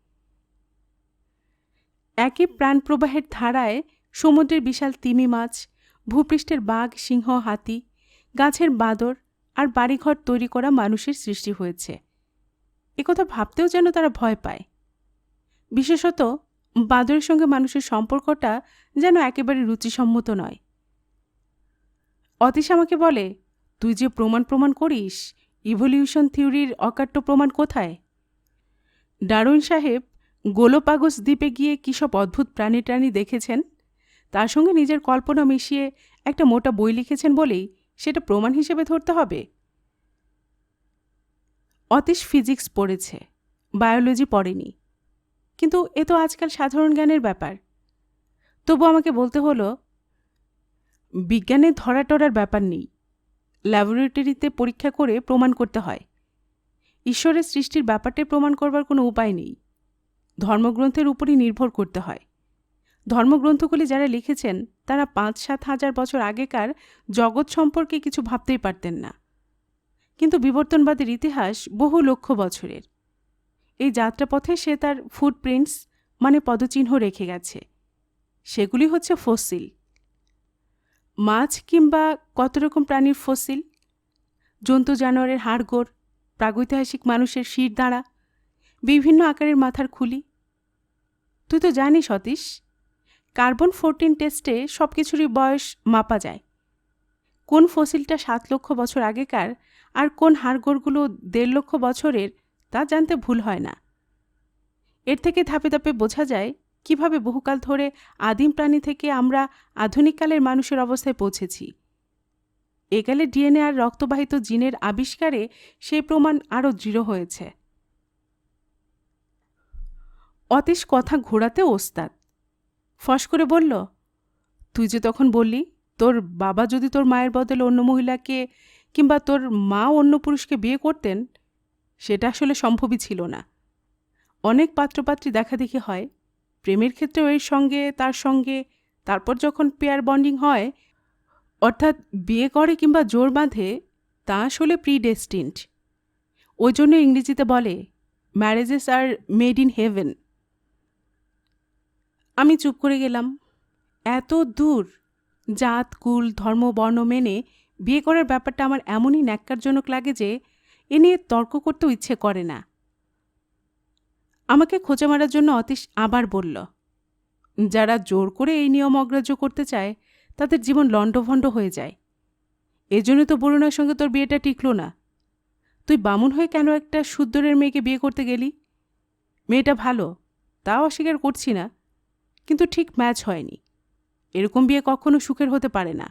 একই প্রাণপ্রবাহের ধারায় সমুদ্রের বিশাল তিমি মাছ, ভূপৃষ্ঠের বাঘ, সিংহ, হাতি, গাছের বাঁদর আর বাড়িঘর তৈরি করা মানুষের সৃষ্টি হয়েছে। একথা ভাবতেও যেন তারা ভয় পায়। বিশেষত বাঁদরের সঙ্গে মানুষের সম্পর্কটা যেন একেবারে রুচিসম্মত নয়। অতীশ আমাকে বলে, তুই যে প্রমাণ করিস, ইভলিউশন থিওরির অকাট্য প্রমাণ কোথায়? ডারউইন সাহেব গোলোপাগোস দ্বীপে গিয়ে কী সব অদ্ভুত প্রাণী দেখেছেন, তার সঙ্গে নিজের কল্পনা মিশিয়ে একটা মোটা বই লিখেছেন বলেই সেটা প্রমাণ হিসেবে ধরতে হবে? অতীশ ফিজিক্স পড়েছে, বায়োলজি পড়েনি, কিন্তু এ তো আজকাল সাধারণ জ্ঞানের ব্যাপার। তবু আমাকে বলতে হলো, বিজ্ঞানের ধরাটরার ব্যাপার নেই, ল্যাবরেটরিতে পরীক্ষা করে প্রমাণ করতে হয়। ঈশ্বরের সৃষ্টির ব্যাপারটাই প্রমাণ করবার কোনো উপায় নেই। ধর্মগ্রন্থের উপরই নির্ভর করতে হয়। ধর্মগ্রন্থগুলি যারা লিখেছেন তারা 5-7 হাজার বছর আগেকার জগৎ সম্পর্কে কিছু ভাবতেই পারতেন না। কিন্তু বিবর্তনবাদের ইতিহাস বহু লক্ষ বছরের। এই যাত্রাপথে সে তার ফুটপ্রিন্টস মানে পদচিহ্ন রেখে গেছে। সেগুলি হচ্ছে ফসিল। মাছ কিংবা কত রকম প্রাণীর ফসিল, জন্তু জানোয়ারের হাড়গোড়, প্রাগৈতিহাসিক মানুষের শিরদাঁড়া, বিভিন্ন আকারের মাথার খুলি। তুই তো জানিস অতীশ, কার্বন 14 টেস্টে সব কিছুরই বয়স মাপা যায়। কোন ফসিলটা 7 লক্ষ বছর আগেকার আর কোন হাড়গোড়গুলো 1.5 লক্ষ বছরের তা জানতে ভুল হয় না। এর থেকে ধাপে ধাপে বোঝা যায় কিভাবে বহুকাল ধরে আদিম প্রাণী থেকে আমরা আধুনিককালের মানুষের অবস্থায় পৌঁছেছি। একালে ডিএনএ আর রক্তবাহিত জিনের আবিষ্কারে সেই প্রমাণ আরও দৃঢ় হয়েছে। অতীশ কথা ঘোরাতে ওস্তাদ। ফস করে বলল, তুই যে তখন বললি তোর বাবা যদি তোর মায়ের বদলে অন্য মহিলাকে কিংবা তোর মা অন্য পুরুষকে বিয়ে করতেন, সেটা আসলে সম্ভবই ছিল না। অনেক পাত্রপাত্রী দেখাদেখি হয়, প্রেমের ক্ষেত্রেও এর সঙ্গে তার সঙ্গে, তারপর যখন পেয়ার বন্ডিং হয়, অর্থাৎ বিয়ে করে কিংবা জোর বাঁধে, তা আসলে প্রিডেস্টিন্ড। ওই জন্য ইংরেজিতে বলে marriages are made in heaven. আমি চুপ করে গেলাম। এত দূর জাত, কুল, ধর্ম, বর্ণ মেনে বিয়ে করার ব্যাপারটা আমার এমনই ন্যাক্কারজনক লাগে যে এ নিয়ে তর্ক করতেও ইচ্ছে করে না। আমাকে খোঁচা মারার জন্য অতীশ আবার বলল, যারা জোর করে এই নিয়ম অগ্রাহ্য করতে চায় তাদের জীবন লণ্ডভণ্ড হয়ে যায়। এজন্য তো বরুণার সঙ্গে তোর বিয়েটা টিকল না। তুই বামুন হয়ে কেন একটা শুদ্ধরের মেয়েকে বিয়ে করতে গেলি? মেয়েটা ভালো, তাও অস্বীকার করছি না, কিন্তু ঠিক ম্যাচ হয়নি। এরকম বিয়ে কখনো সুখের হতে পারে না।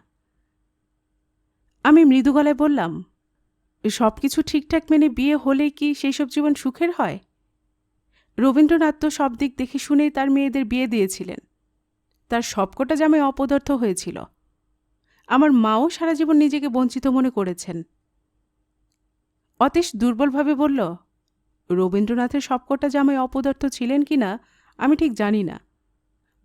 আমি মৃদু গলায় বললাম, সব কিছু ঠিকঠাক মেনে বিয়ে হলে কি সেই সব জীবন সুখের হয়? রবীন্দ্রনাথ তো সব দিক দেখে শুনেই তার মেয়েদের বিয়ে দিয়েছিলেন। তার সবকটা জামাই অপদার্থ হয়েছিল। আমার মাও সারা জীবন নিজেকে বঞ্চিত মনে করেছেন। অতীশ দুর্বলভাবে বলল, রবীন্দ্রনাথের সবকটা জামাই অপদার্থ ছিলেন কিনা আমি ঠিক জানি না।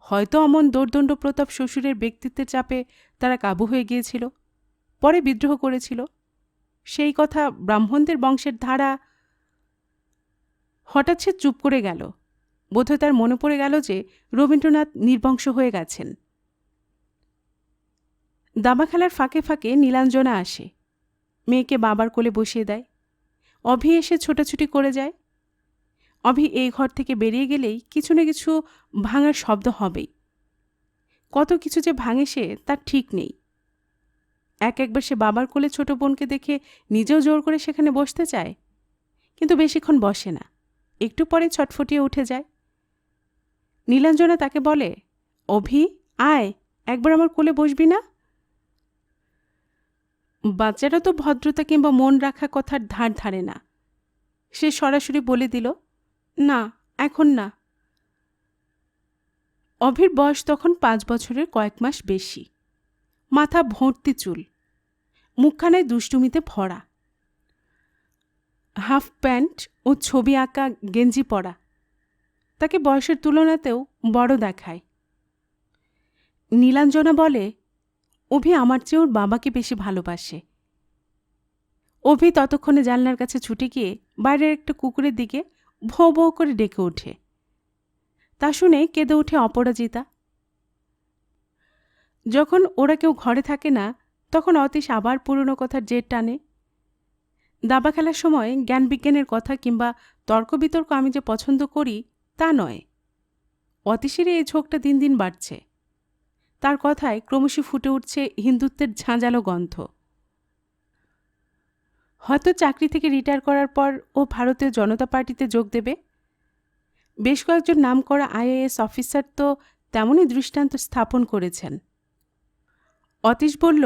হয়তো অমন দোর্দণ্ড প্রতাপ শ্বশুরের ব্যক্তিত্বের চাপে তারা কাবু হয়ে গিয়েছিল, পরে বিদ্রোহ করেছিল। সেই কথা ব্রাহ্মণদের বংশের ধারা। হঠাৎ সে চুপ করে গেল, বোধহয় তার মনে পড়ে গেল যে রবীন্দ্রনাথ নির্বংশ হয়ে গেছেন। দাবা খেলার ফাঁকে ফাঁকে নীলাঞ্জনা আসে, মেয়েকে বাবার কোলে বসিয়ে দেয়। অভি এসে ছোটাছুটি করে যায়। অভি এই ঘর থেকে বেরিয়ে গেলেই কিছু না কিছু ভাঙার শব্দ হবেই। কত কিছু যে ভাঙে সে তার ঠিক নেই। একবার সে বাবার কোলে ছোট বোনকে দেখে নিজেও জোর করে সেখানে বসতে চায়, কিন্তু বেশিক্ষণ বসে না, একটু পরে ছটফটিয়ে উঠে যায়। নীলাঞ্জনা তাকে বলে, অভি আয়, একবার আমার কোলে বসবি না? বাচ্চারা তো ভদ্রতা কিংবা মন রাখা কথার ধার ধারে না। সে সরাসরি বলে দিল, না, এখন না। অভির বয়স তখন 5 বছরের কয়েক মাস বেশি। মাথা ভর্তি চুল, মুখখানায় দুষ্টুমিতে ভরা, হাফ প্যান্ট ও ছবি আঁকা গেঞ্জি পরা। তাকে বয়সের তুলনাতেও বড় দেখায়। নীলাঞ্জনা বলে, অভি আমার চেয়ে ওর বাবাকে বেশি ভালোবাসে। অভি ততক্ষণে জানলার কাছে ছুটে গিয়ে বাইরের একটা কুকুরের দিকে ভোঁ ভোঁ করে ডেকে ওঠে। তা শুনে কেঁদে ওঠে অপরাজিতা। যখন ওরা কেউ ঘরে থাকে না, তখন অতীশ আবার পুরনো কথার জের টানে। দাবা খেলার সময় জ্ঞান বিজ্ঞানের কথা কিংবা তর্ক বিতর্ক আমি যে পছন্দ করি তা নয়। অতীশেরই এই ঝোঁকটা দিন দিন বাড়ছে। তার কথায় ক্রমশ ফুটে উঠছে হিন্দুত্বের ঝাঁঝালো গন্ধ। হয়তো চাকরি থেকে রিটায়ার করার পর ও ভারতীয় জনতা পার্টিতে যোগ দেবে। বেশ কয়েকজন নামকরা আইএএস অফিসার তো তেমনই দৃষ্টান্ত স্থাপন করেছেন। অতীশ বলল,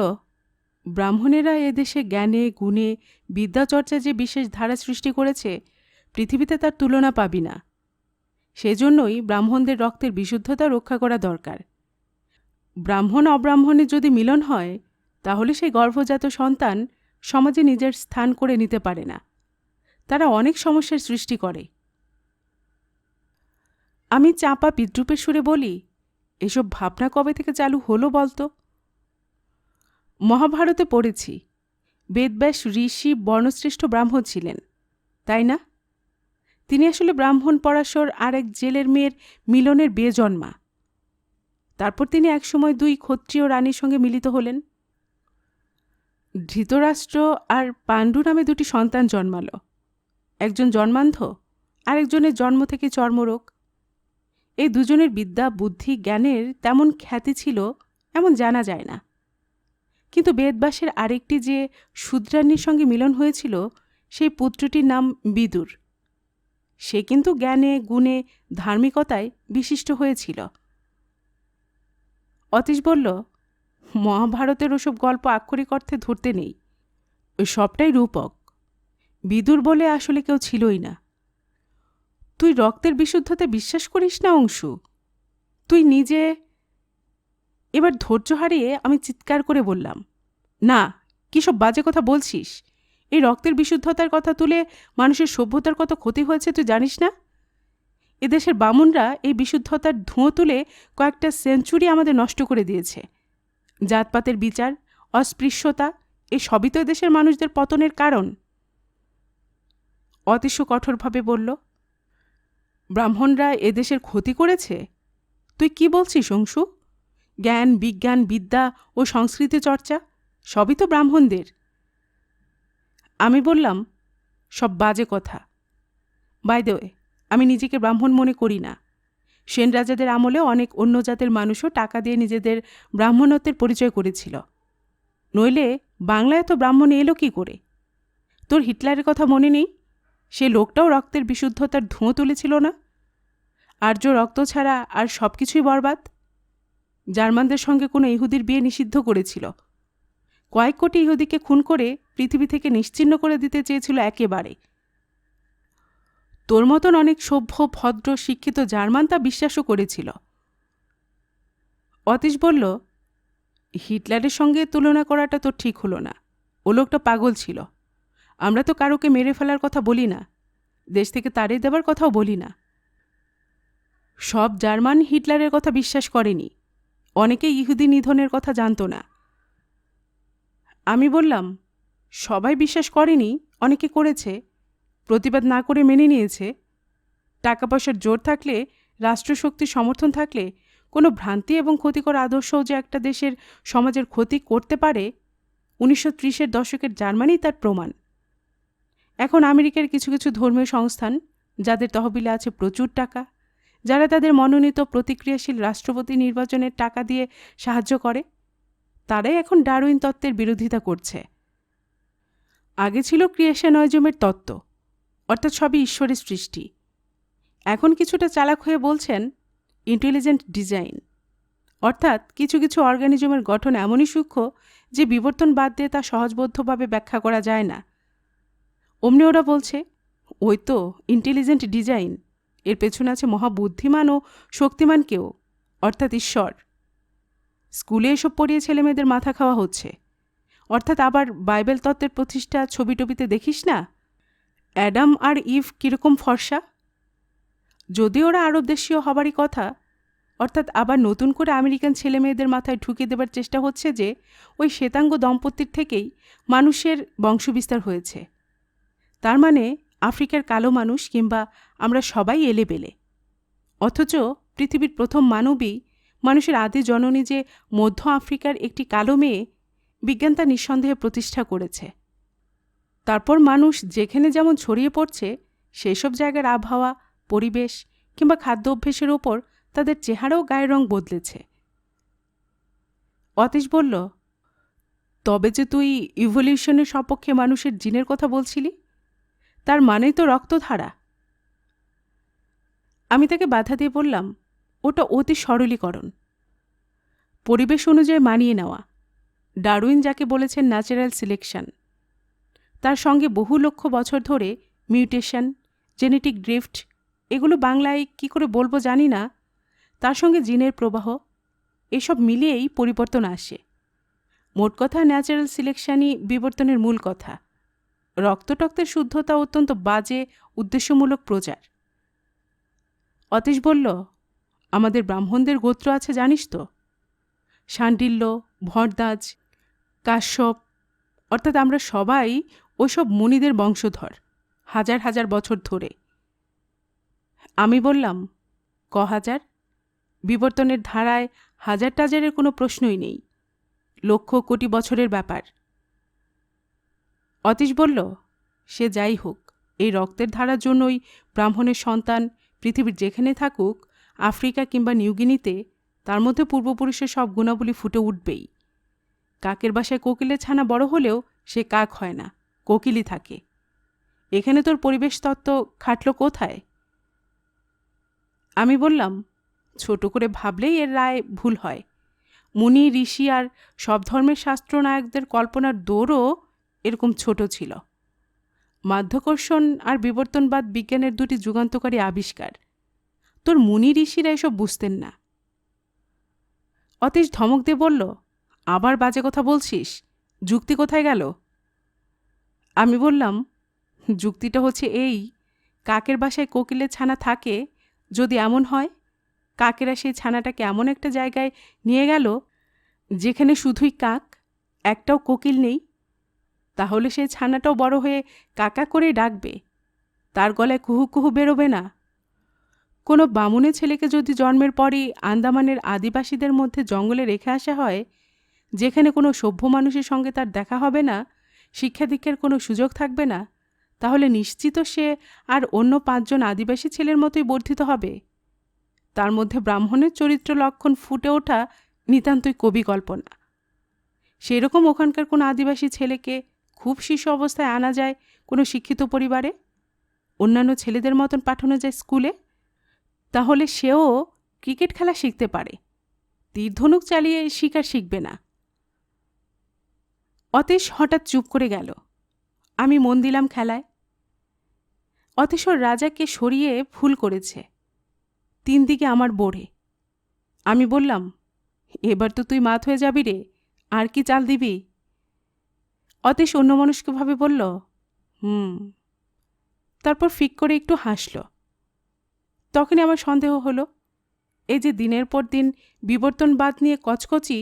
ব্রাহ্মণেরা এদেশে জ্ঞানে গুণে বিদ্যাচর্চা যে বিশেষ ধারা সৃষ্টি করেছে, পৃথিবীতে তার তুলনা পাবি না। সেজন্যই ব্রাহ্মণদের রক্তের বিশুদ্ধতা রক্ষা করা দরকার। ব্রাহ্মণ অব্রাহ্মণের যদি মিলন হয়, তাহলে সেই গর্ভজাত সন্তান সমাজে নিজের স্থান করে নিতে পারে না। তারা অনেক সমস্যার সৃষ্টি করে। আমি চাপা বিদ্রুপের সুরে বলি, এসব ভাবনা কবে থেকে চালু হলো বলতো? মহাভারতে পড়েছি, বেদব্যাস ঋষি বর্ণশ্রেষ্ঠ ব্রাহ্মণ ছিলেন, তাই না? তিনি আসলে ব্রাহ্মণ পরাশর আর এক জেলের মেয়ের মিলনের বিয়ে জন্মা। তারপর তিনি একসময় 2 ক্ষত্রিয় রানীর সঙ্গে মিলিত হলেন। ধৃতরাষ্ট্র আর পাণ্ডু নামে 2টি সন্তান জন্মাল। একজন জন্মান্ধ, আর একজনের জন্ম থেকে চর্মরোগ। এই দুজনের বিদ্যা বুদ্ধি জ্ঞানের তেমন খ্যাতি ছিল এমন জানা যায় না। কিন্তু বেদব্যাসের আরেকটি যে শূদ্রাণীর সঙ্গে মিলন হয়েছিল, সেই পুত্রটির নাম বিদুর। সে কিন্তু জ্ঞানে গুণে ধার্মিকতায় বিশিষ্ট হয়েছিল। অতীশ বলল, মহাভারতের ওসব গল্প আক্ষরিক অর্থে ধরতে নেই, ওই সবটাই রূপক। বিদুর বলে আসলে কেউ ছিলই না। তুই রক্তের বিশুদ্ধতা বিশ্বাস করিস না অংশু? তুই নিজে। এবার ধৈর্য হারিয়ে আমি চিৎকার করে বললাম, না, কী সব বাজে কথা বলছিস? এই রক্তের বিশুদ্ধতার কথা তুলে মানুষের সভ্যতার কত ক্ষতি হয়েছে তুই জানিস না? এদেশের বামুনরা এই বিশুদ্ধতার ধোঁয়া তুলে কয়েকটা সেঞ্চুরি আমাদের নষ্ট করে দিয়েছে। জাতপাতের বিচার, অস্পৃশ্যতা, এই সবই তো এদেশের মানুষদের পতনের কারণ। অতীশ কঠোরভাবে বলল, ব্রাহ্মণরা এদেশের ক্ষতি করেছে? তুই কি বলছিস অংশু? জ্ঞান বিজ্ঞান বিদ্যা ও সংস্কৃতি চর্চা সবই তো ব্রাহ্মণদের। আমি বললাম, সব বাজে কথা। বাই দ্য ওয়ে, আমি নিজেকে ব্রাহ্মণ মনে করি না। সেন রাজাদের আমলে অনেক অন্য জাতের মানুষও টাকা দিয়ে নিজেদের ব্রাহ্মণত্বের পরিচয় করেছিল। নইলে বাংলায় তো ব্রাহ্মণ এলো কী করে? তোর হিটলারের কথা মনে নেই? সে লোকটাও রক্তের বিশুদ্ধতার ধোঁয়া তুলেছিল না? আর্য রক্ত ছাড়া আর সব কিছুই বরবাদ। জার্মানদের সঙ্গে কোনো ইহুদির বিয়ে নিষিদ্ধ করেছিল। কয়েক কোটি ইহুদিকে খুন করে পৃথিবী থেকে নিশ্চিহ্ন করে দিতে চেয়েছিল একেবারে। তোর মতন অনেক সভ্য ভদ্র শিক্ষিত জার্মান তা বিশ্বাসও করেছিল। অতীশ বলল, হিটলারের সঙ্গে তুলনা করাটা তো ঠিক হলো না। ও লোকটা পাগল ছিল। আমরা তো কারোকে মেরে ফেলার কথা বলি না, দেশ থেকে তাড়িয়ে দেবার কথাও বলি না। সব জার্মান হিটলারের কথা বিশ্বাস করেনি। অনেকে ইহুদি নিধনের কথা জানত না। আমি বললাম, সবাই বিশ্বাস করেনি, অনেকে করেছে, প্রতিবাদ না করে মেনে নিয়েছে। টাকা পয়সার জোর থাকলে, রাষ্ট্রশক্তির সমর্থন থাকলে কোনো ভ্রান্তি এবং ক্ষতিকর আদর্শও যে একটা দেশের সমাজের ক্ষতি করতে পারে, 1930-এর দশকের জার্মানি তার প্রমাণ। এখন আমেরিকার কিছু কিছু ধর্মীয় সংস্থান, যাদের তহবিলে আছে প্রচুর টাকা, যারা তাদের মনোনীত প্রতিক্রিয়াশীল রাষ্ট্রপতি নির্বাচনের টাকা দিয়ে সাহায্য করে, তারাই এখন ডারউইন তত্ত্বের বিরোধিতা করছে। আগে ছিল ক্রিয়েশনয়জমের তত্ত্ব, অর্থাৎ সবই ঈশ্বরের সৃষ্টি। এখন কিছুটা চালাক হয়ে বলছেন ইন্টেলিজেন্ট ডিজাইন, অর্থাৎ কিছু কিছু অর্গানিজমের গঠন এমনই সূক্ষ্ম যে বিবর্তন বাদ দিয়ে তা সহজবোধ্যভাবে ব্যাখ্যা করা যায় না। অমনি ওরা বলছে, ওই তো ইন্টেলিজেন্ট ডিজাইন, এর পেছনে আছে মহাবুদ্ধিমান ও শক্তিমান কেউ, অর্থাৎ ঈশ্বর। স্কুলে এসব পড়িয়ে ছেলেমেয়েদের মাথা খাওয়া হচ্ছে। অর্থাৎ আবার বাইবেল তত্ত্বের প্রতিষ্ঠা ছবি টবিতে দেখিস না, অ্যাডাম আর ইভ কীরকম ফর্সা। যদি ওরা আরব দেশীয় হবারই কথা, অর্থাৎ আবার নতুন করে আমেরিকান ছেলেমেয়েদের মাথায় ঢুকিয়ে দেবার চেষ্টা হচ্ছে যে ওই শ্বেতাঙ্গ দম্পতির থেকেই মানুষের বংশবিস্তার হয়েছে। তার মানে আফ্রিকার কালো মানুষ কিংবা আমরা সবাই এলেবেলে। অথচ পৃথিবীর প্রথম মানবী, মানুষের আদি জননী যে মধ্য আফ্রিকার একটি কালো মেয়ে, বিজ্ঞান তা নিঃসন্দেহে প্রতিষ্ঠা করেছে। তারপর মানুষ যেখানে যেমন ছড়িয়ে পড়ছে, সেসব জায়গার আবহাওয়া, পরিবেশ কিংবা খাদ্য অভ্যেসের ওপর তাদের চেহারাও গায়ের রং বদলেছে। অতীশ বলল, তবে যে তুই ইভলিউশনের সপক্ষে মানুষের জিনের কথা বলছিলি, তার মানেই তো রক্তধারা। আমি তাকে বাধা দিয়ে বললাম, ওটা অতি সরলীকরণ, পরিবেশ অনুযায়ী মানিয়ে নেওয়া। ডারউইন যাকে বলেছেন ন্যাচারাল সিলেকশন, তার সঙ্গে বহু লক্ষ বছর ধরে মিউটেশন, জেনেটিক ড্রিফট, এগুলো বাংলায় কি করে বলবো জানি না, তার সঙ্গে জিনের প্রবাহ, এসব মিলিয়েই পরিবর্তন আসে। মোট কথা ন্যাচারাল সিলেকশনই বিবর্তনের মূল কথা। রক্তটক্তের শুদ্ধতা অত্যন্ত বাজে উদ্দেশ্যমূলক প্রচার। অতীশ বলল, আমাদের ব্রাহ্মণদের গোত্র আছে জানিস তো, শাণ্ডিল্য, ভরদ্বাজ, কাশ্যপ, অর্থাৎ আমরা সবাই ওসব মুনিদের বংশধর, হাজার হাজার বছর ধরে। আমি বললাম, হাজার? বিবর্তনের ধারায় হাজার টাজারের কোনো প্রশ্নই নেই, লক্ষ কোটি বছরের ব্যাপার। অতীশ বলল, সে যাই হোক, এই রক্তের ধারার জন্যই ব্রাহ্মণের সন্তান পৃথিবীর যেখানে থাকুক, আফ্রিকা কিংবা নিউগিনিতে, তার মধ্যে পূর্বপুরুষের সব গুণাবলী ফুটে উঠবেই। কাকের বাসায় কোকিলের ছানা বড় হলেও সে কাক হয় না, কোকিলই থাকে। এখানে তোর পরিবেশ তত্ত্ব খাটল কোথায়? আমি বললাম, ছোট করে ভাবলেই এর রায় ভুল হয়। মুনি, ঋষি আর সব ধর্মের শাস্ত্রনায়কদের কল্পনার দৌড়ও এরকম ছোট ছিল। মাধ্যাকর্ষণ আর বিবর্তনবাদ বিজ্ঞানের দুটি যুগান্তকারী আবিষ্কার। তোর মুনি ঋষিরা এসব বুঝতেন না। অতীশ ধমক দিয়ে বলল, আবার বাজে কথা বলছিস, যুক্তি কোথায় গেল? আমি বললাম, যুক্তিটা হচ্ছে এই, কাকের বাসায় কোকিলের ছানা থাকে, যদি এমন হয় কাকেরা সেই ছানাটাকে এমন একটা জায়গায় নিয়ে গেল যেখানে শুধুই কাক, একটাও কোকিল নেই, তাহলে সেই ছানাটাও বড় হয়ে কাকা করে ডাকবে, তার গলায় কুহু কুহু বেরোবে না। কোনো বামুনের ছেলেকে যদি জন্মের পরই আন্দামানের আদিবাসীদের মধ্যে জঙ্গলে রেখে আসা হয়, যেখানে কোনো সভ্য মানুষের সঙ্গে তার দেখা হবে না, শিক্ষা দীক্ষার কোনো সুযোগ থাকবে না, তাহলে নিশ্চিত সে আর অন্য 5 জন আদিবাসী ছেলের মতোই বর্ধিত হবে। তার মধ্যে ব্রাহ্মণের চরিত্র লক্ষণ ফুটে ওঠা নিতান্তই কবি কল্পনা। সেরকম ওখানকার কোনো আদিবাসী ছেলেকে খুব শিশু অবস্থায় আনা যায় কোনো শিক্ষিত পরিবারে, অন্যান্য ছেলেদের মতন পাঠানো যায় স্কুলে, তাহলে সেও ক্রিকেট খেলা শিখতে পারে, তীর ধনুক চালিয়ে শিকার শিখবে না। অতীশ হঠাৎ চুপ করে গেল। আমি মন দিলাম খেলায়। অতীশর রাজাকে সরিয়ে ভুল করেছে, 3 দিকে আমার বোড়ে। আমি বললাম, এবার তো তুই মাত হয়ে যাবি রে, আর কি চাল দিবি? অতীশ অন্যমনস্কভাবে বলল, তারপর ফিক করে একটু হাসল। তখনই আমার সন্দেহ হলো, এই যে দিনের পর দিন বিবর্তনবাদ নিয়ে কচকচি,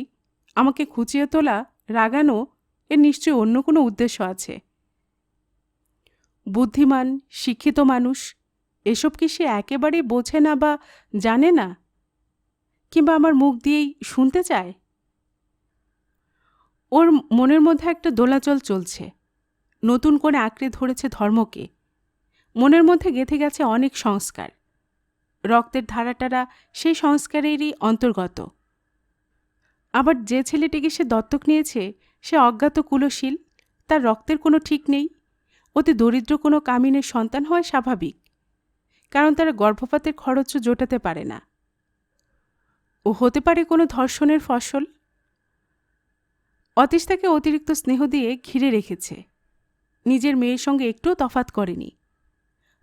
আমাকে খুঁচিয়ে তোলা, রাগানো, এর নিশ্চয়ই অন্য কোনো উদ্দেশ্য আছে। বুদ্ধিমান, শিক্ষিত মানুষ, এসব কি সে একেবারেই বোঝে না বা জানে না, কিংবা আমার মুখ দিয়েই শুনতে চায়? ওর মনের মধ্যে একটা দোলাচল চলছে। নতুন করে আঁকড়ে ধরেছে ধর্মকে। মনের মধ্যে গেঁথে গেছে অনেক সংস্কার। রক্তের ধারাটারা সেই সংস্কারেরই অন্তর্গত। আবার যে ছেলেটিকে সে দত্তক নিয়েছে সে অজ্ঞাত কুলশীল, তার রক্তের কোনো ঠিক নেই। অতি দরিদ্র কোনো কামিনের সন্তান হয় স্বাভাবিক, কারণ তারা গর্ভপাতের খরচও জোটাতে পারে না। ও হতে পারে কোনো ধর্ষণের ফসল। অতীশ তাকে অতিরিক্ত স্নেহ দিয়ে ঘিরে রেখেছে, নিজের মেয়ের সঙ্গে একটুও তফাত করেনি।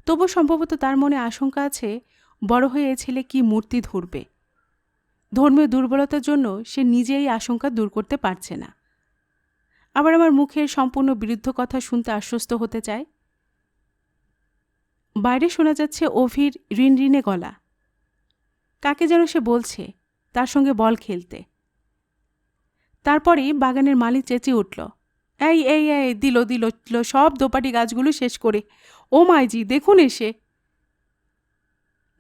তবু সম্ভবত তার মনে আশঙ্কা আছে বড় হয়ে এ ছেলে কি মূর্তি ধরবে। ধর্মীয় দুর্বলতার জন্য সে নিজেই আশঙ্কা দূর করতে পারছে না। আবার আমার মুখের সম্পূর্ণ বিরুদ্ধ কথা শুনতে আশ্বস্ত হতে চায়। বাইরে শোনা যাচ্ছে অভির ঋণঋণে গলা। কাকে যেন সে বলছে তার সঙ্গে বল খেলতে। তারপরেই বাগানের মালি চেঁচিয়ে উঠল, এই এই এই দিল দিল দিল সব দোপাটি গাছগুলো শেষ করে। ও মাইজি, দেখুন এসে।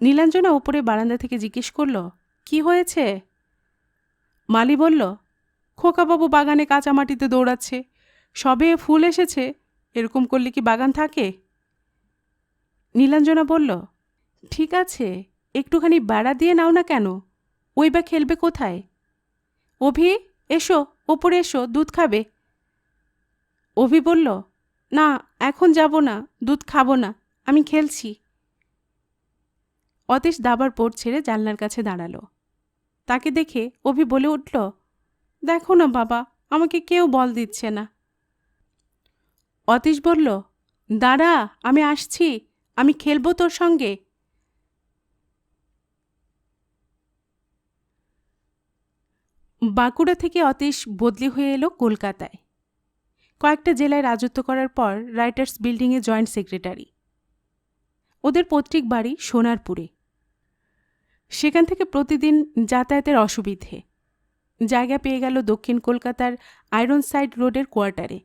নীলাঞ্জনা ওপরে বারান্দা থেকে জিজ্ঞেস করল, কি হয়েছে? মালি বলল, খোকাবাবু বাগানে কাঁচা মাটিতে দৌড়াচ্ছে, সবে ফুল এসেছে, এরকম করলে কি বাগান থাকে? নীলাঞ্জনা বলল, ঠিক আছে, একটুখানি বেড়া দিয়ে নাও না কেন, ওই বা খেলবে কোথায়? অভি, এসো, ওপরে এসো, দুধ খাবে। অভি বলল, না, এখন যাব না, দুধ খাবো না, আমি খেলছি। অতীশ দাবার পোট ছেড়ে জানলার কাছে দাঁড়ালো। তাকে দেখে অভি বলে উঠল, দেখো না বাবা, আমাকে কেউ বল দিচ্ছে না। অতীশ বলল, দাঁড়া, আমি আসছি, আমি খেলবো তোর সঙ্গে। বাঁকুড়া থেকে অতীশ বদলি হয়ে এলো কলকাতায়। কয়েকটা জেলায় রাজত্ব করার পর রাইটার্স বিল্ডিংয়ে জয়েন্ট সেক্রেটারি। ওদের পৈতৃক বাড়ি সোনারপুরে। সেখান থেকে প্রতিদিন যাতায়াতের অসুবিধে। জায়গা পেয়ে গেল দক্ষিণ কলকাতার আয়রনসাইড রোডের কোয়ার্টারে।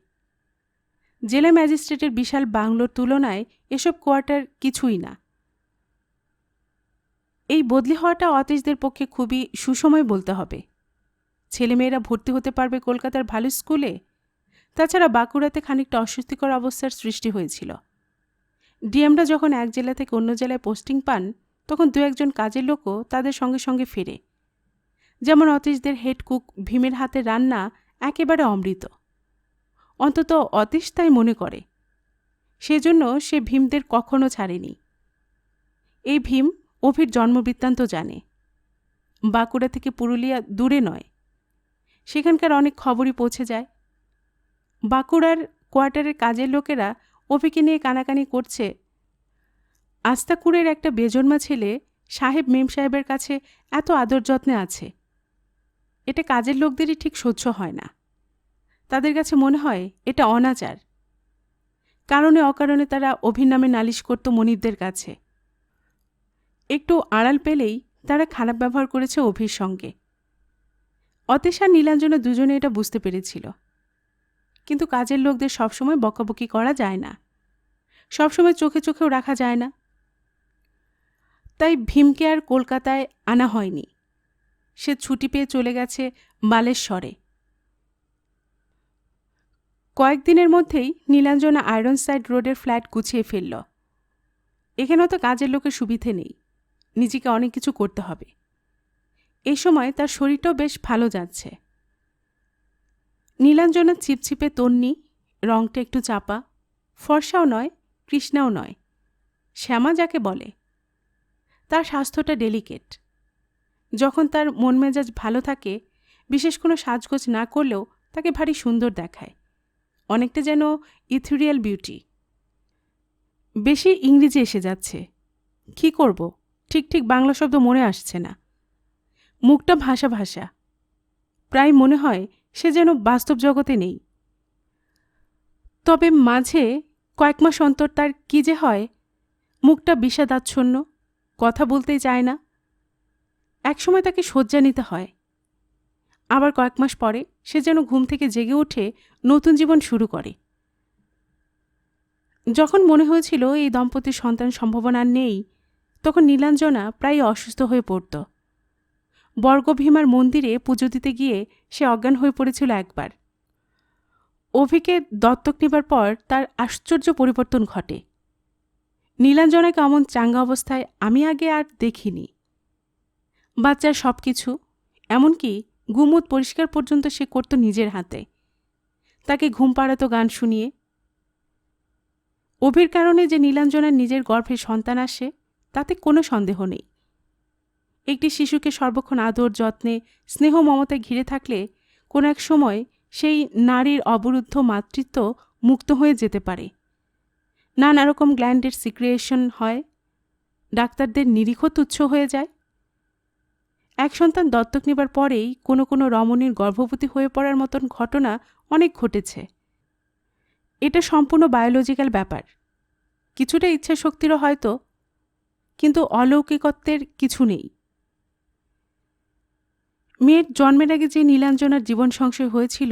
জেলা ম্যাজিস্ট্রেটের বিশাল বাংলোর তুলনায় এসব কোয়ার্টার কিছুই না। এই বদলি হওয়াটা অতীশদের পক্ষে খুবই সুসময় বলতে হবে। ছেলেমেয়েরা ভর্তি হতে পারবে কলকাতার ভালো স্কুলে। তাছাড়া বাঁকুড়াতে খানিকটা অস্বস্তিকর অবস্থার সৃষ্টি হয়েছিল। ডিএমরা যখন এক জেলা থেকে অন্য জেলায় পোস্টিং পান তখন দু একজন কাজের লোকও তাদের সঙ্গে সঙ্গে ফেরে। যেমন অতীশদের হেড কুক ভীমের হাতে রান্না একেবারে অমৃত। অন্তত অতীশ তাই মনে করে। সেজন্য সে ভীমদের কখনো ছাড়েনি। এই ভীম অভির জন্মবৃত্তান্ত জানে। বাঁকুড়া থেকে পুরুলিয়া দূরে নয়, সেখানকার অনেক খবরই পৌঁছে যায়। বাঁকুড়ার কোয়ার্টারের কাজের লোকেরা অভিকে নিয়ে কানাকানি করছে, আস্তাকুড়ের একটা বেজন্মা ছেলে সাহেব মেম সাহেবের কাছে এত আদর যত্নে আছে। এটা কাজের লোকদেরই ঠিক সহ্য হয় না। তাদের কাছে মনে হয় এটা অনাচার। কারণে অকারণে তারা অভির নামে নালিশ করত মনিবদের কাছে। একটু আড়াল পেলেই তারা খারাপ ব্যবহার করেছে অভির সঙ্গে। অতীশ আর নীলাঞ্জনা দুজনে এটা বুঝতে পেরেছিল। কিন্তু কাজের লোকদের সবসময় বকাবকি করা যায় না, সবসময় চোখে চোখেও রাখা যায় না। তাই ভীমকে আর কলকাতায় আনা হয়নি। সে ছুটি পেয়ে চলে গেছে বালেশ্বরে। কয়েকদিনের মধ্যেই নীলাঞ্জনা আয়রনসাইড রোডের ফ্ল্যাট গুছিয়ে ফেলল। এখানেও তো কাজের লোকের সুবিধে নেই, নিজেকে অনেক কিছু করতে হবে। এই সময় তার শরীরটাও বেশ ভালো যাচ্ছে। নীলাঞ্জনা চিপচিপে তন্নি, রংটা একটু চাপা, ফর্সাও নয়, কৃষ্ণাও নয়, শ্যামা যাকে বলে। তার স্বাস্থ্যটা ডেলিকেট। যখন তার মন মেজাজ ভালো থাকে, বিশেষ কোনো সাজগোজ না করলেও তাকে ভারী সুন্দর দেখায়, অনেকটা যেন ইথেরিয়াল বিউটি। বেশি ইংরেজি এসে যাচ্ছে, কি করব, ঠিক ঠিক বাংলা শব্দ মনে আসছে না। মুখটা ভাষা ভাষা, প্রায় মনে হয় সে যেন বাস্তব জগতে নেই। তবে মাঝে কয়েক মাস অন্তর তার কী যে হয়, মুখটা বিষাদাচ্ছন্ন, কথা বলতেই চায় না। একসময় তাকে শয্যা নিতে হয়, আবার কয়েক মাস পরে সে যেন ঘুম থেকে জেগে উঠে নতুন জীবন শুরু করে। যখন মনে হয়েছিল এই দম্পতির সন্তান সম্ভাবনা নেই, তখন নীলাঞ্জনা প্রায় অসুস্থ হয়ে পড়ত। বর্গভীমার মন্দিরে পুজো দিতে গিয়ে সে অজ্ঞান হয়ে পড়েছিল একবার। অভিকে দত্তক নেবার পর তার আশ্চর্য পরিবর্তন ঘটে। নীলাঞ্জনাকে এমন চাঙ্গা অবস্থায় আমি আগে আর দেখিনি। বাচ্চার সব কিছু, এমনকি গুমুট পরিষ্কার পর্যন্ত সে করত নিজের হাতে। তাকে ঘুম পাড়াতো গান শুনিয়ে। অভির কারণে যে নীলাঞ্জনার নিজের গর্ভে সন্তান আসে, তাতে কোনো সন্দেহ নেই। একটি শিশুকে সর্বক্ষণ আদর যত্নে স্নেহ মমতায় ঘিরে থাকলে কোনো এক সময় সেই নারীর অবরুদ্ধ মাতৃত্ব মুক্ত হয়ে যেতে পারে। নানা রকম গ্ল্যান্ডের সিক্রিয়েশন হয়, ডাক্তারদের নিরীহ তুচ্ছ হয়ে যায়। এক সন্তান দত্তক নেবার পরেই কোনো কোনো রমণীর গর্ভবতী হয়ে পড়ার মতন ঘটনা অনেক ঘটেছে। এটা সম্পূর্ণ বায়োলজিক্যাল ব্যাপার। কিছুটা ইচ্ছা শক্তিরও হয়তো, কিন্তু অলৌকিকত্বের কিছু নেই। মেয়ের জন্মের আগে যে নীলাঞ্জনার জীবন সংশয় হয়েছিল,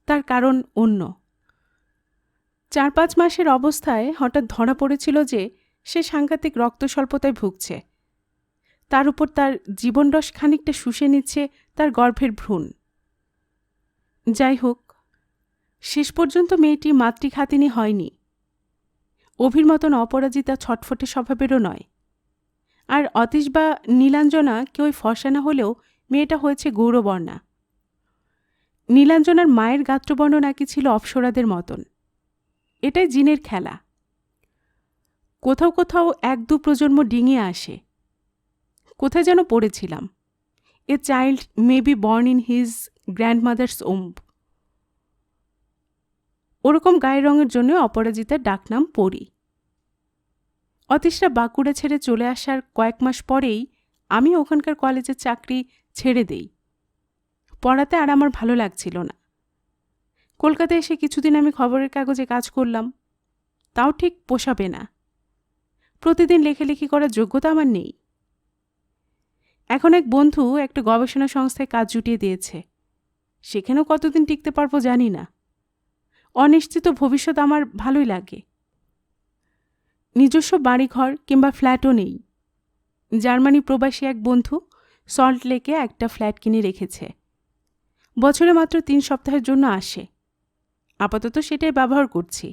তার কারণ অন্য। 4-5 মাসের অবস্থায় হঠাৎ ধরা পড়েছিল যে সে সাংঘাতিক রক্তস্বল্পতায় ভুগছে। তার উপর তার জীবনরস খানিকটা শুষে নিচ্ছে তার গর্ভের ভ্রূণ। যাই হোক, শেষ পর্যন্ত মেয়েটি মাতৃঘাতিনী হয়নি। অভির মতন অপরাজিতা ছটফটে স্বভাবেরও নয়। আর অতীশ বা নীলাঞ্জনা কেউই ফর্সা না হলেও মেয়েটা হয়েছে গৌরবর্ণা। নীলাঞ্জনার মায়ের গাত্রবর্ণ নাকি ছিল অপ্সরাদের মতন। এটাই জিনের খেলা। কোথাও কোথাও 1-2 প্রজন্ম ডিঙিয়ে আসে। কোথায় যেন পড়েছিলাম, a child may be born in his grandmother's womb. ওরকম গায়ের রঙের জন্য অপরাজিতার ডাকনাম পরি। অতীশরা বাঁকুড়া ছেড়ে চলে আসার কয়েক মাস পরেই আমি ওখানকার কলেজের চাকরি ছেড়ে দেই। পড়াতে আর আমার ভালো লাগছিল না। কলকাতায় এসে কিছুদিন আমি খবরের কাগজে কাজ করলাম, তাও ঠিক পোষাবে না। প্রতিদিন লেখালেখি করার যোগ্যতা আমার নেই। এখন এক বন্ধু একটা গবেষণা সংস্থায় কাজ জুটিয়ে দিয়েছে। সেখানেও কতদিন টিকতে পারবো জানি না। অনিশ্চিত ভবিষ্যৎ আমার ভালোই লাগে। নিজস্ব বাড়িঘর কিংবা ফ্ল্যাটও নেই। জার্মানি প্রবাসী এক বন্ধু সল্ট লেকে একটা ফ্ল্যাট কিনে রেখেছে। বছরে মাত্র 3 সপ্তাহের জন্য আসে। আপাতত সেটাই ব্যবহার করছি।